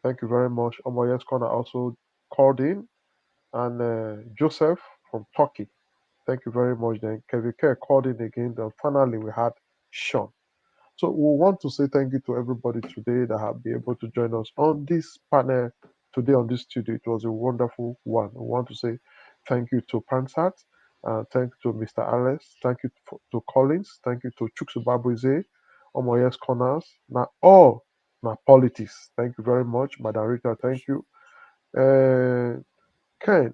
Thank you very much. Omoyes Corner also called in. And Joseph from Turkey. Thank you very much. Then Kevin Kell called in again. Then finally we had Sean. So we want to say thank you to everybody today that have been able to join us on this panel today on this studio. It was a wonderful one. We want to say thank you to Pansat, thank you to Mr. Alex, thank you to Collins, thank you to Chuksubabuze, Omoyes Corners, now all now politics. Thank you very much, Madam Rita. Thank you, Ken,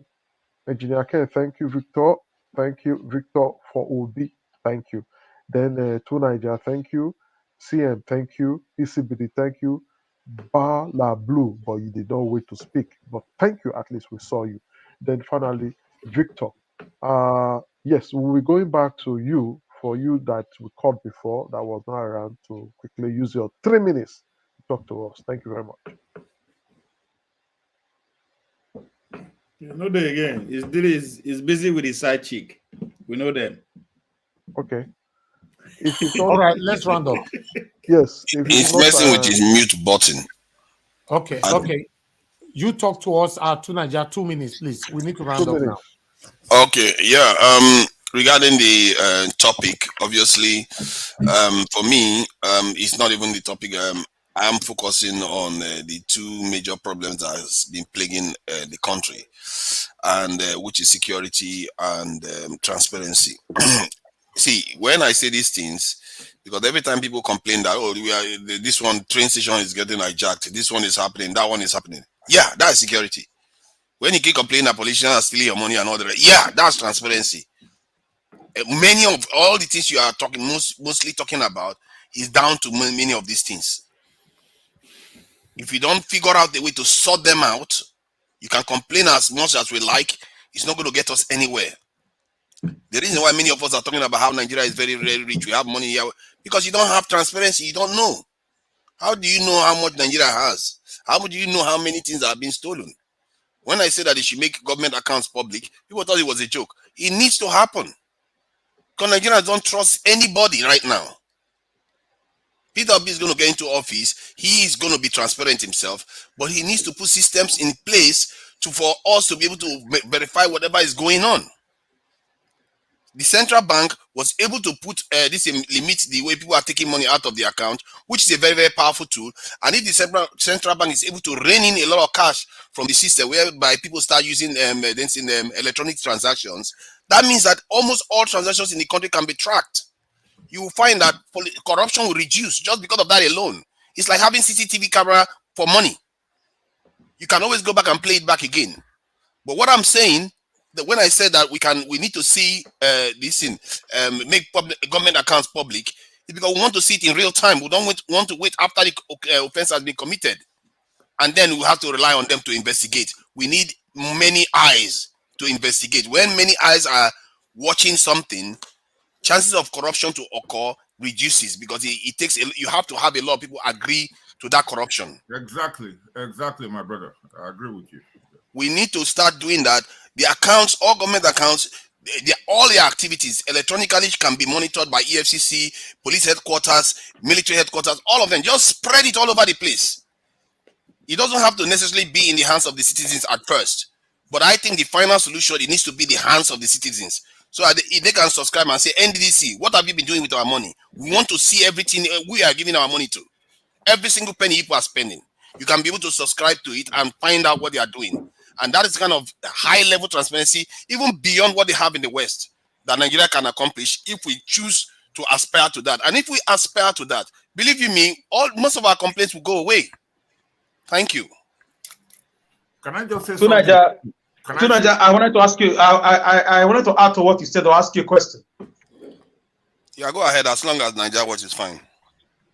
Engineer Ken. Thank you, Victor. Thank you, Victor, for Obi. Thank you. Then to Niger, thank you. CM, thank you. ECBD, thank you. Bala Blue, but you did not wait to speak. But thank you, at least we saw you. Then finally, Victor. Yes, we'll be going back to you for you that we called before that was not around to quickly use your 3 minutes to talk to us. Thank you very much. You know that again. He's busy with his side chick. We know them. Okay. If he's not, all right, let's round up. Yes. He's messing with his mute button. Okay, okay. You talk to us to Nigeria 2 minutes, please. We need to round up now. Okay, yeah. Regarding the topic, obviously, for me, it's not even the topic. I'm focusing on the two major problems that has been plaguing the country, and which is security and transparency. See, when I say these things, because every time people complain that this one train station is getting hijacked, this one is happening, that one is happening. Yeah, that's security. When you keep complaining that politicians are stealing your money and all that, yeah, that's transparency. Many of all the things you are talking, mostly talking about, is down to many of these things. If you don't figure out the way to sort them out, you can complain as much as we like. It's not going to get us anywhere. The reason why many of us are talking about how Nigeria is very, very rich, we have money here, because you don't have transparency. You don't know. How do you know how much Nigeria has? How do you know how many things are being stolen? When I say that they should make government accounts public, people thought it was a joke. It needs to happen. Because Nigerians don't trust anybody right now. Peter Obi is going to get into office. He is going to be transparent himself, but he needs to put systems in place for us to be able to verify whatever is going on. The central bank was able to put this limit the way people are taking money out of the account, which is a very, very powerful tool. And if the central bank is able to rein in a lot of cash from the system, whereby people start using electronic transactions, that means that almost all transactions in the country can be tracked. You will find that corruption will reduce just because of that alone. It's like having CCTV camera for money. You can always go back and play it back again. But what I'm saying, that when I said that we need to see this in make government accounts public, is because we want to see it in real time. We don't want to wait after the offense has been committed, and then we have to rely on them to investigate. We need many eyes to investigate. When many eyes are watching something, chances of corruption to occur reduces, because it takes you have to have a lot of people agree to that corruption. Exactly, my brother. I agree with you. We need to start doing that. The accounts, all government accounts, all their activities electronically can be monitored by EFCC, police headquarters, military headquarters, all of them. Just spread it all over the place. It doesn't have to necessarily be in the hands of the citizens at first, but I think the final solution, it needs to be the hands of the citizens. So they can subscribe and say, NDDC, what have you been doing with our money? We want to see everything we are giving our money to. Every single penny people are spending. You can be able to subscribe to it and find out what they are doing. And that is kind of high-level transparency, even beyond what they have in the West, that Nigeria can accomplish if we choose to aspire to that. And if we aspire to that, believe you me, most of our complaints will go away. Thank you. Can I just say something? I wanted to ask you, I wanted to add to what you said or ask you a question. Yeah, go ahead, as long as Nigeria Watch is fine.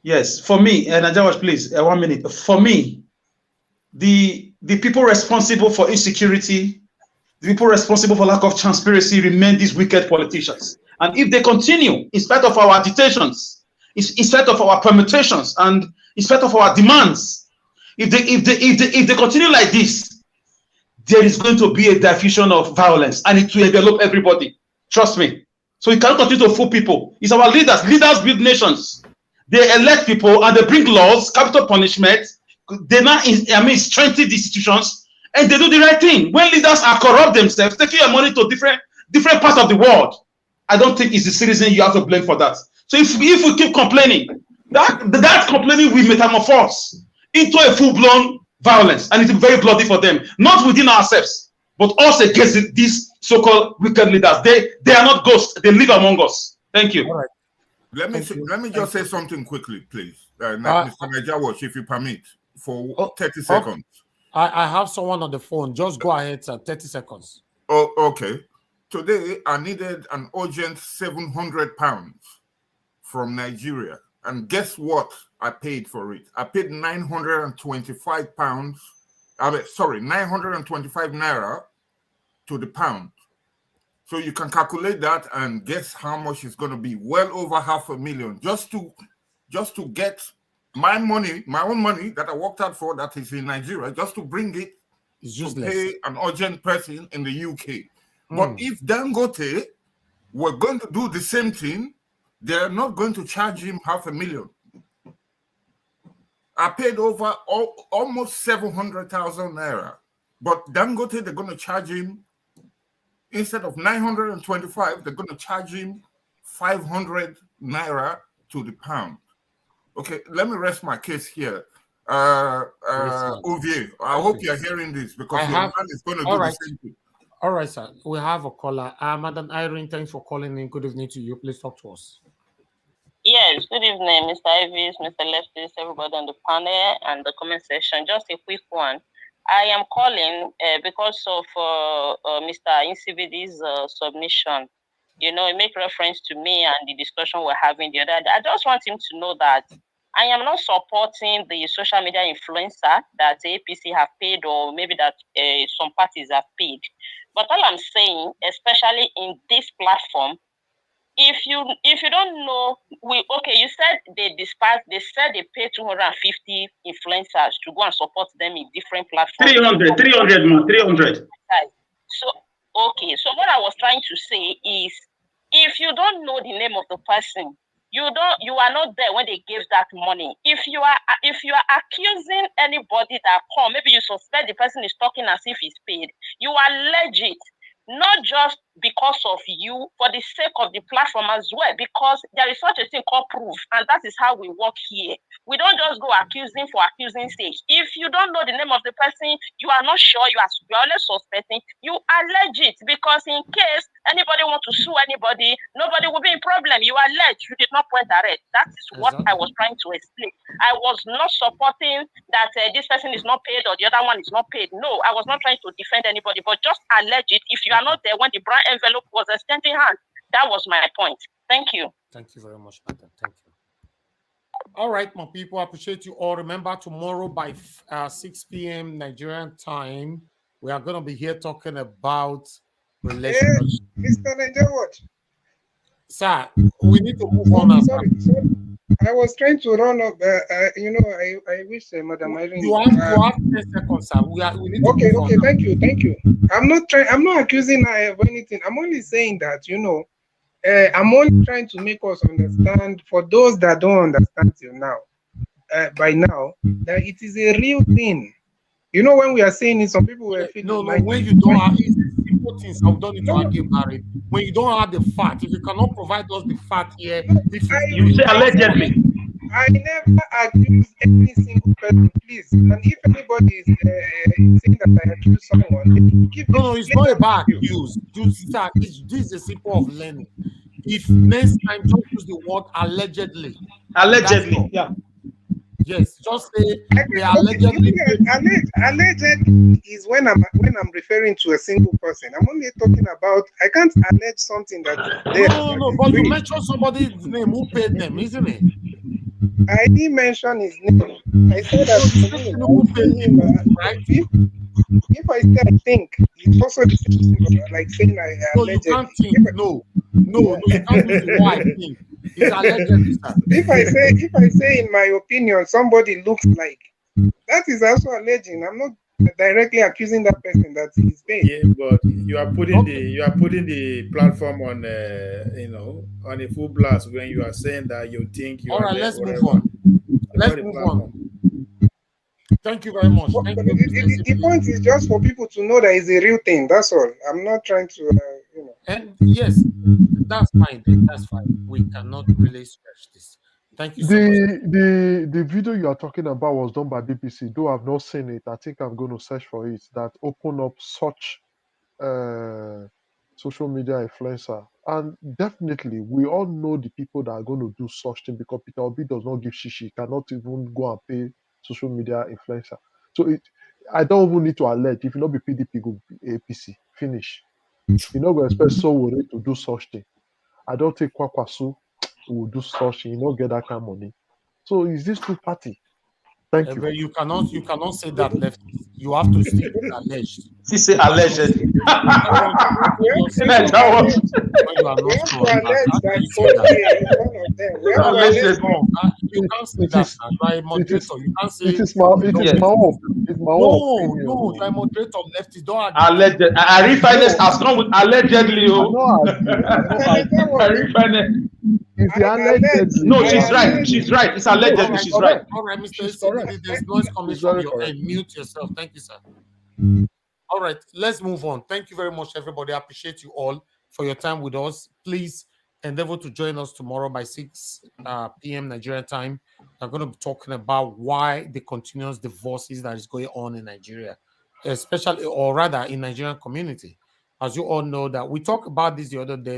Yes, for me, Nigeria Watch, please, 1 minute. For me, the people responsible for insecurity, the people responsible for lack of transparency remain these wicked politicians. And if they continue, in spite of our agitations, in spite of our permutations, and in spite of our demands, if they continue like this, there is going to be a diffusion of violence, and it will envelop everybody. Trust me. So we cannot continue to fool people. It's our leaders. Leaders build nations. They elect people and they bring laws, capital punishment. They now, strengthen the institutions, and they do the right thing. When leaders are corrupt themselves, taking your money to different parts of the world, I don't think it's the citizen you have to blame for that. So if we keep complaining, that complaining will metamorphose into a full-blown violence, and it's very bloody for them, not within ourselves, but also against these so-called wicked leaders. They are not ghosts. They live among us. Thank you. All right. Let me just say something quickly, please, Mr. Najawash, if you permit, for 30 seconds. I have someone on the phone. Just go ahead, sir. 30 seconds. Oh, okay. Today, I needed an urgent £700 from Nigeria. And guess what I paid for it? I paid £925. 925 naira to the pound. So you can calculate that and guess how much it's going to be. Well over $500,000 just to get my money, my own money that I worked out for, that is in Nigeria, just to bring it to pay an urgent person in the UK. But if Dangote were going to do the same thing, they're not going to charge him $500,000. I paid over almost 700,000 naira. But Dangote, they're going to charge him, instead of 925, they're going to charge him 500 naira to the pound. Okay, let me rest my case here. Ovie, I hope you're hearing this, because your man is going to do the same thing. All right, sir. We have a caller. Madam Irene, thanks for calling in. Good evening to you. Please talk to us. Yes, good evening, Mr. Ivis, Mr. Leftis, everybody on the panel and the comment section. Just a quick one. I am calling because of Mr. Insibidi's submission. You know, it makes reference to me and the discussion we're having the other day. I just want him to know that I am not supporting the social media influencer that APC have paid, or maybe that some parties have paid. But all I'm saying, especially in this platform, if you don't know, you said they said they pay 250 influencers to go and support them in different platforms. 300. So what I was trying to say is, if you don't know the name of the person, you are not there when they gave that money. If you are accusing anybody that come, maybe you suspect the person is talking as if he's paid, you allege it. Not just because of you, for the sake of the platform as well, because there is such a thing called proof, and that is how we work here. We don't just go accusing for accusing's sake. If you don't know the name of the person, you are not sure, you are only suspecting, you allege it, because in case anybody wants to sue anybody, nobody will be in problem. You allege, you did not point direct. That is what I was trying to explain. I was not supporting that this person is not paid or the other one is not paid. No, I was not trying to defend anybody, but just allege it. If you are not there when the brown envelope was extending hand, that was my point. Thank you. Thank you very much, madam. Thank you. All right, my people, I appreciate you all. Remember, tomorrow by 6 p.m. Nigerian time, we are going to be here talking about relations. Yes, Mr. Najawash. Sir, we need to move on. Sorry. I was trying to run up. I wish Madam Irene. You have 10 seconds, sir. We need to okay. Thank you. I'm not accusing her of anything. I'm only saying that, I'm only trying to make us understand, for those that don't understand till now, by now, that it is a real thing. When we are saying it, some people were feeling when you don't have simple things, I don't need to argue about it. When you don't have the fact, if you cannot provide us the fact here, you say allegedly. I never accuse any single person, please. And if anybody is saying that I accuse someone, it's not about accuse. This is a simple of learning. If next time, just use the word allegedly. Allegedly, yeah. Yes, just say they allegedly. Allegedly is when I'm referring to a single person. I'm only talking about. I can't allege something that. No, but you mentioned somebody's name who paid them, isn't it? I didn't mention his name. I said that right? If I say I think, it's also the same thing, like saying I allegedly. You can't think. No, you can't use the word I think. It's allegedly, sir. If I say in my opinion somebody looks like, that is also alleging. I'm not directly accusing that person that he's paid. Yeah, but you are putting the platform on on a full blast when you are saying that you think you All are right, there, let's whatever. move on. Let's The move platform. on. Thank you very much. Thank you. The point is just for people to know that it's a real thing. That's all. I'm not trying to, And yes, that's fine. That's fine. We cannot really stretch this. Thank you so much. The video you are talking about was done by BBC. Though I've not seen it, I think I'm going to search for it. That open up such social media influencer, and definitely we all know the people that are going to do such thing because Peter Obi does not give shishi, cannot even go and pay social media influencer. So I don't even need to allege. If you not be PDP, go be APC. Finish. You not going to expect Sowore to do such thing. I don't think Kwakwasu will do such thing. You not get that kind of money. So is this two party? Thank you. But you cannot say that left. You have to stick with alleged. She say alleged. You can't say that. You are a moderator. You can't say it is my own opinion. No, you are a moderator of lefty. Don't alleged. Refinance has come with allegedly. No, she's right. She's right. It's allegedly. She's right. All right, Mr. There's noise coming from your end. Mute yourself. Thank you, sir. All right, let's move on. Thank you very much, everybody. I appreciate you all for your time with us. Please endeavor to join us tomorrow by 6 p.m. Nigeria time. I'm going to be talking about why the continuous divorces that is going on in Nigeria, especially, or rather, in Nigerian community. As you all know, that we talked about this the other day.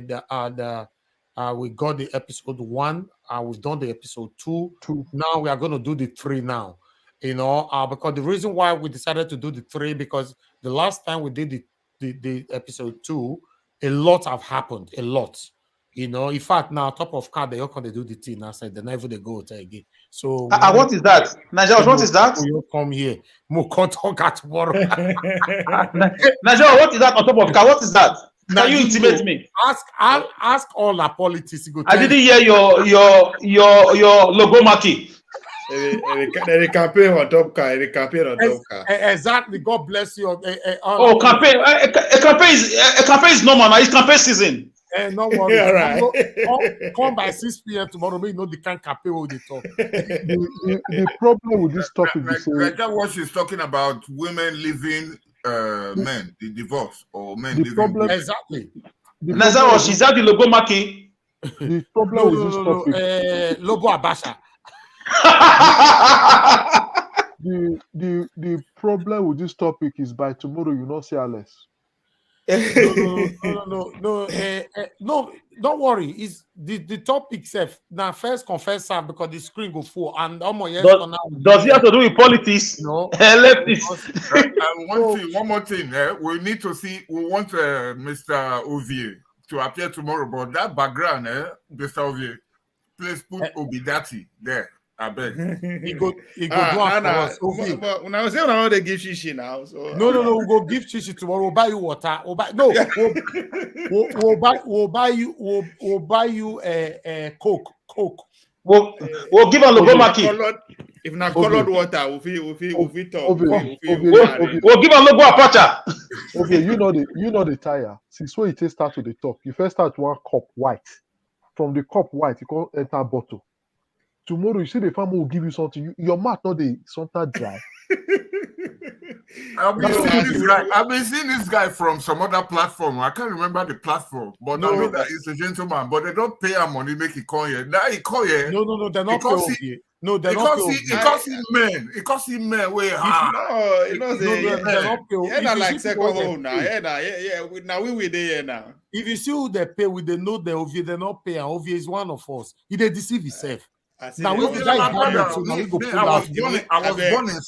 We got the episode 1. We've done the episode 2. Now we are going to do the 3 now. Because the reason why we decided to do the 3, because the last time we did the episode 2, a lot have happened. A lot. In fact, now top of card, they all can do the thing. I said, they never they go again. So what is that? Nigeria, what is that? You come here. Tomorrow. Nigeria, what is that on top of card? What is that? Can you intimate me? Ask all our politics. I didn't hear your logo marking. The campaign on top car. The campaign on top car. Exactly. God bless you. Campaign. A campaign is normal. It's campaign season. No worries. Right. Come by 6 p.m. tomorrow. Maybe the can campaign will they talk. The problem with this topic is that what she's talking about: women leaving men, the divorce, or men leaving problem, women. Exactly. Nazaro, she's at the logo marking. The problem with this topic. Lobo Abasha. The problem with this topic is by tomorrow you not say less. No, don't worry. It's the topic itself. Now first confess because the screen go full and does it have to do with politics? No. One more thing. We need to see. We want Mr. Ovier to appear tomorrow, but that background, Mr. Ovier, please put Obidati there. I beg. He go do us. But when I was saying I want to give Shishi now. So No, we'll go give Shishi tomorrow. We'll buy you water. We'll buy you Coke. We'll give a logo marking. If not colored water, we'll talk. We'll give a logo Apache. Okay, you know the tire. Since when it start to the top, you first start one cup white. From the cup white, you can't enter bottle. Tomorrow, you see the farmer will give you something. Your mouth not the something dry. I've been seeing this guy from some other platform. I can't remember the platform, but I know that he's a gentleman. But they don't pay him money, make it call here. Now he call here. No, they're not paying. No, they're not paying. It costs him men. Wait, like second home now. Yeah. Now we there now. If you see who they pay, with the know they're not paying. Ovie is one of us. He they deceive himself. Now we go I was born in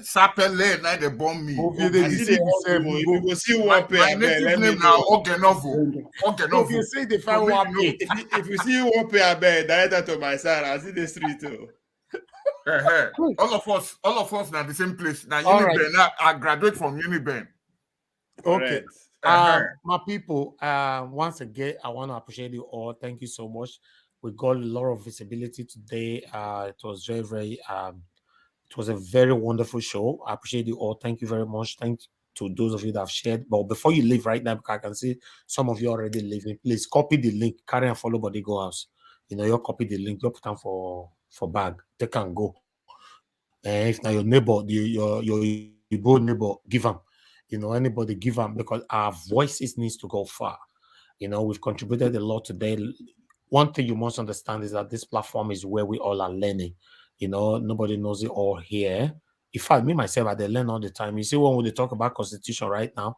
Sapele. Now they born me. We go see one pay. My native name now Ogenovo. If you say they find one pay, if you see one pay, I bet direct to my side. I see the street too. All of us now the same place. Now Uniben. Now I graduate from Uniben. Okay. My people, once again, I want to appreciate you all. Thank you so much. We got a lot of visibility today. It was very, very, it It was a very wonderful show. I appreciate you all. Thank you very much. Thanks to those of you that have shared. But before you leave right now, because I can see some of you already leaving, please copy the link. Carry and follow Body Go House. You know, you copy the link. You put them for bag. They can go. And if now your neighbor, your neighbor, give them. You know, anybody give them, because our voices needs to go far. You know, we've contributed a lot today. One thing you must understand is that this platform is where we all are learning. You know, nobody knows it all here. In fact, me myself, I learn all the time. You see, when they talk about constitution right now,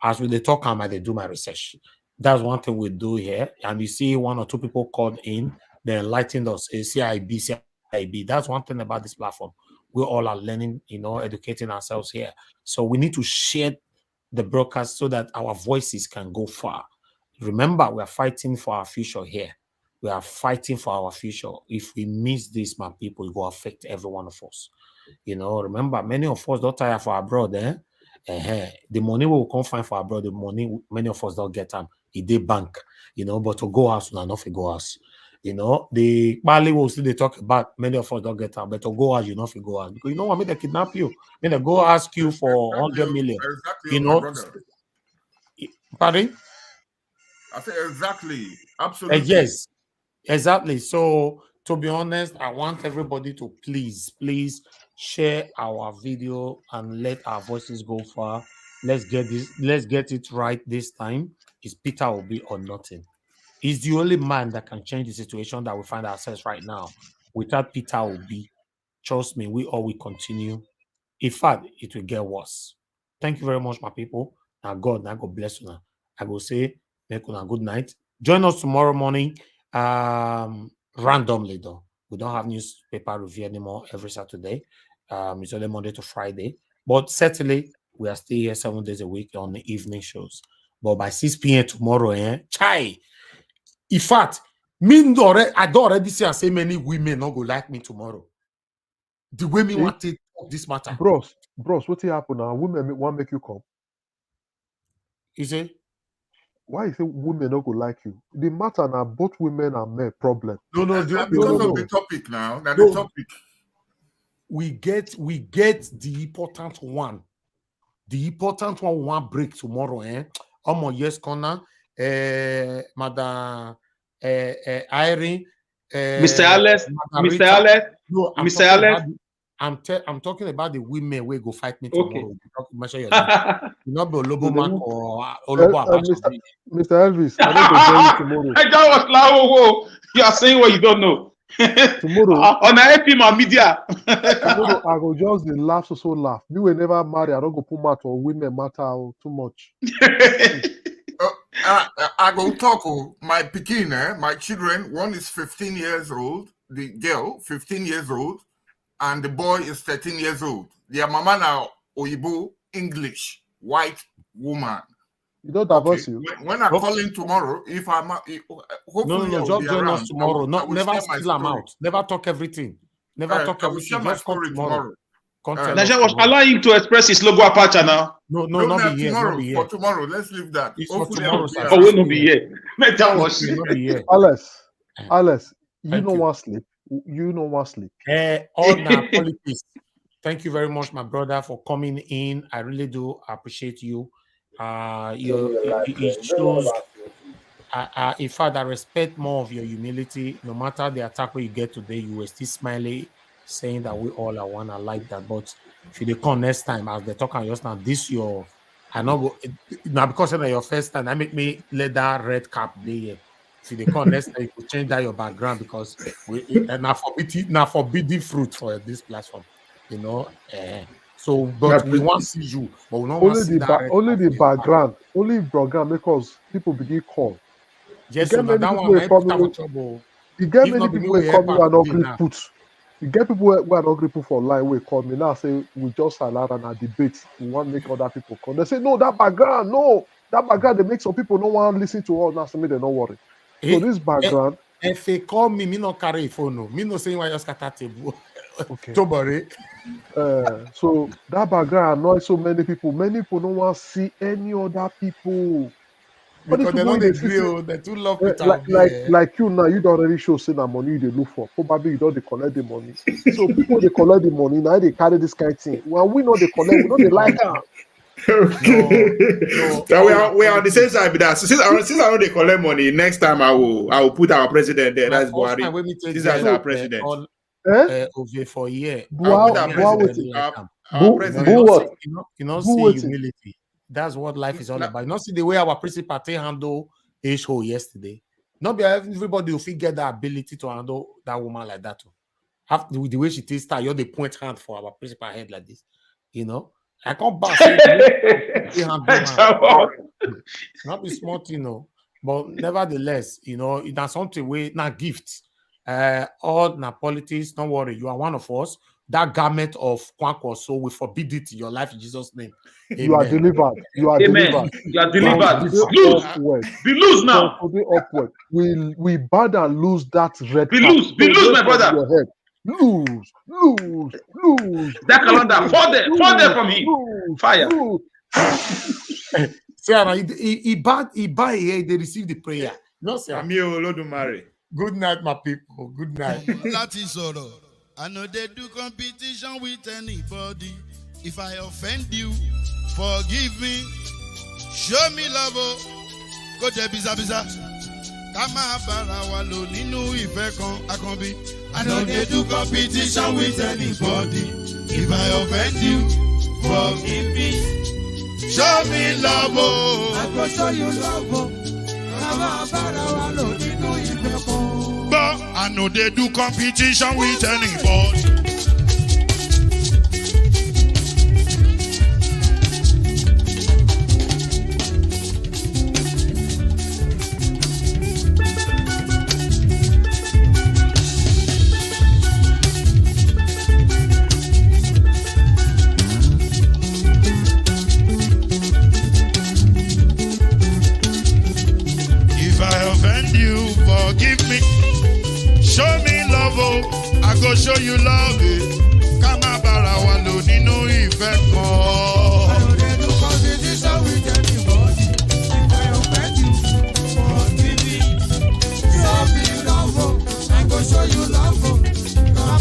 as we they talk, I do my research. That's one thing we do here. And you see one or two people called in, they enlightened us. CIB. That's one thing about this platform. We all are learning, you know, educating ourselves here. So we need to share the broadcast so that our voices can go far. Remember, we are fighting for our future here. We are fighting for our future. If we miss this, my people, it will affect every one of us. You know, remember, many of us don't tire for abroad, the money we will come find for abroad, the money many of us don't get them. It did bank, you know, but to go house, not enough to go house. You know, the Bali will still they talk about many of us don't get them, but to go house, you know, if you go house. Because you know what, I mean, they kidnap you. I mean, they go ask you for 100 million. Exactly, You know, pardon? I say exactly, absolutely. Yes, exactly. So to be honest, I want everybody to please share our video and let our voices go far. Let's get it right this time. Is Peter Obi or nothing? He's the only man that can change the situation that we find ourselves right now. Without Peter Obi, trust me, we all will continue. In fact, it will get worse. Thank you very much, my people. Now God bless you. I will say, make a good night. Join us tomorrow morning. Randomly though. We don't have newspaper review anymore every Saturday. It's only Monday to Friday. But certainly, we are still here 7 days a week on the evening shows. But by 6 p.m. tomorrow, chai. In fact, I don't already see as many women not go like me tomorrow. The way me want to talk this matter. Bros, what happen now? Women want make you come. You say? Why you say women don't go like you? The matter now, both women and men problem. No, because of the topic now. That the topic. We get the important one. The important one we want break tomorrow, yes, corner. Madam Irene. Mr. Alex. Mr. Alex. No, Mr. Alex. I'm talking about the women who go fight me tomorrow. Okay. You not be Olobo Mark or Olobo Mr. Elvis, I don't go tell you tomorrow. That was loud. You are saying what you don't know. Tomorrow on my media. Tomorrow I go just laugh so laugh. Me will never marry. I don't go put matter on women matter too much. I go talk my Pekin, my children. One is 15 years old. The girl, 15 years old. And the boy is 13 years old. Their mama now Oyibo, English, white woman. You don't divorce you. When I call in tomorrow, if I'm hopefully no, just join us tomorrow. Never spill them out. Never talk everything. Never talk everything. I will share my story tomorrow. Allow him to express his logo apache now. No, not be here. Tomorrow, not be here. For tomorrow, let's leave that. It's for tomorrow, sir. Oh, we'll not be here. Alice, you don't want sleep. You don't want sleep. All now politics. Thank you very much, my brother, for coming in. I really do appreciate you. It shows. In fact, I respect more of your humility. No matter the attack you get today, you were still smiling, saying that we all are one. I like that. But if you come next time, as they talk on just now, I know go now because it's your first time. I make me let that red cap there. If you come next time, you could change that your background because we now forbidden fruit for this platform. You know. So, but we want to see you, but we don't want to see that. Only the background, because people begin call. Yes, so that one might put have trouble. You get many people who come who are not agree put. You get people who are not agree put for line who call me now say we just allow and debate. We want to make other people come. They say no, that background they make some people no want to listen to us. Now, so me they don't worry. So this background. If they call me not carry phone. No, me no saying why you scatter table. Okay. Don't worry. So that background annoys so many people. Many people don't want to see any other people. Because they don't agree, they too love Peter. Like you now, you don't already show say that money they look for. Probably you don't they collect the money. So people they collect the money, now they carry this kind of thing. Well, we know they collect, we know they like her. No, we are on the same side with that. So since I know they collect money, next time I will put our president there. That's Buhari. This is our president. Over for a year. You know, see humility. That's what life is all about. You know, see the way our principal handle H-Ho yesterday. Not be everybody will get that ability to handle that woman like that. The way she takes that, you're the point hand for our principal head like this. You know, I can't bounce. Not be smart, you know, but nevertheless, you know, that's something we not gifts. All na politics, don't worry, you are one of us. That garment of Kwankwo, so we forbid it in your life in Jesus' name. Amen. You are delivered. You are delivered. You are delivered. Be loose now. Upward. We bad and lose that red. Be loose, my brother. Your head. Lose. That calendar, fall there from him. Fire. He buy here, they receive the prayer. No, sir. Good night, my people. Good night. I know they do competition with anybody. If I offend you, forgive me. Show me love. Go to biza. Kama bara walo ninu ife kan akanbi. I know they do competition with anybody. If I offend you, forgive me. Show me love. I go show you love. Kama bara walo ninu ife kan. But I know they do competition with anybody. If I offend you, forgive me. Show me love, I go show you love. Kama bara walo ninu ife kan. I know they do competition with anybody. If I offend you, forgive me. Show me love, I go show you love.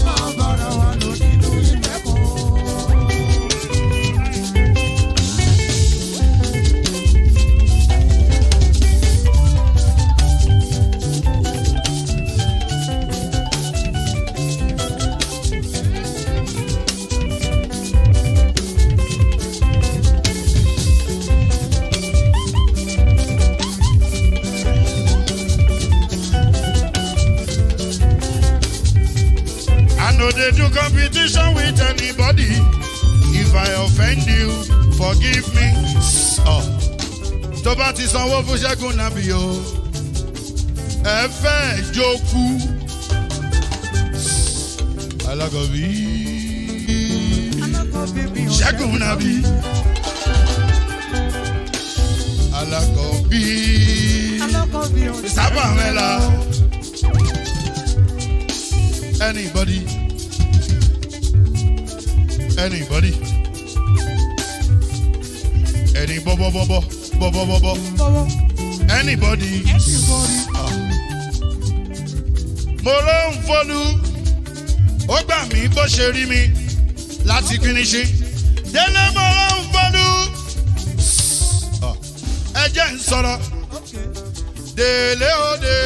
Kama bara walo ninu ife kan. No, they do competition with anybody. If I offend you, forgive me. Tó bá ti sanwó fún Ṣẹ́gun nàbí o. Ẹ fẹ́ jókù. Alákọ̀bí. Ṣẹ́gun nàbí. Alákọ̀bí. Sábà mẹ́la. Anybody? Any bobo. Anybody? Mo ló ń fọlú, ó gbà mí bó ṣe rí mi láti kíníṣí. Délé mo ló ń fọlú, ẹ jẹ́ ń sọ̀rọ̀. Délé ó dé.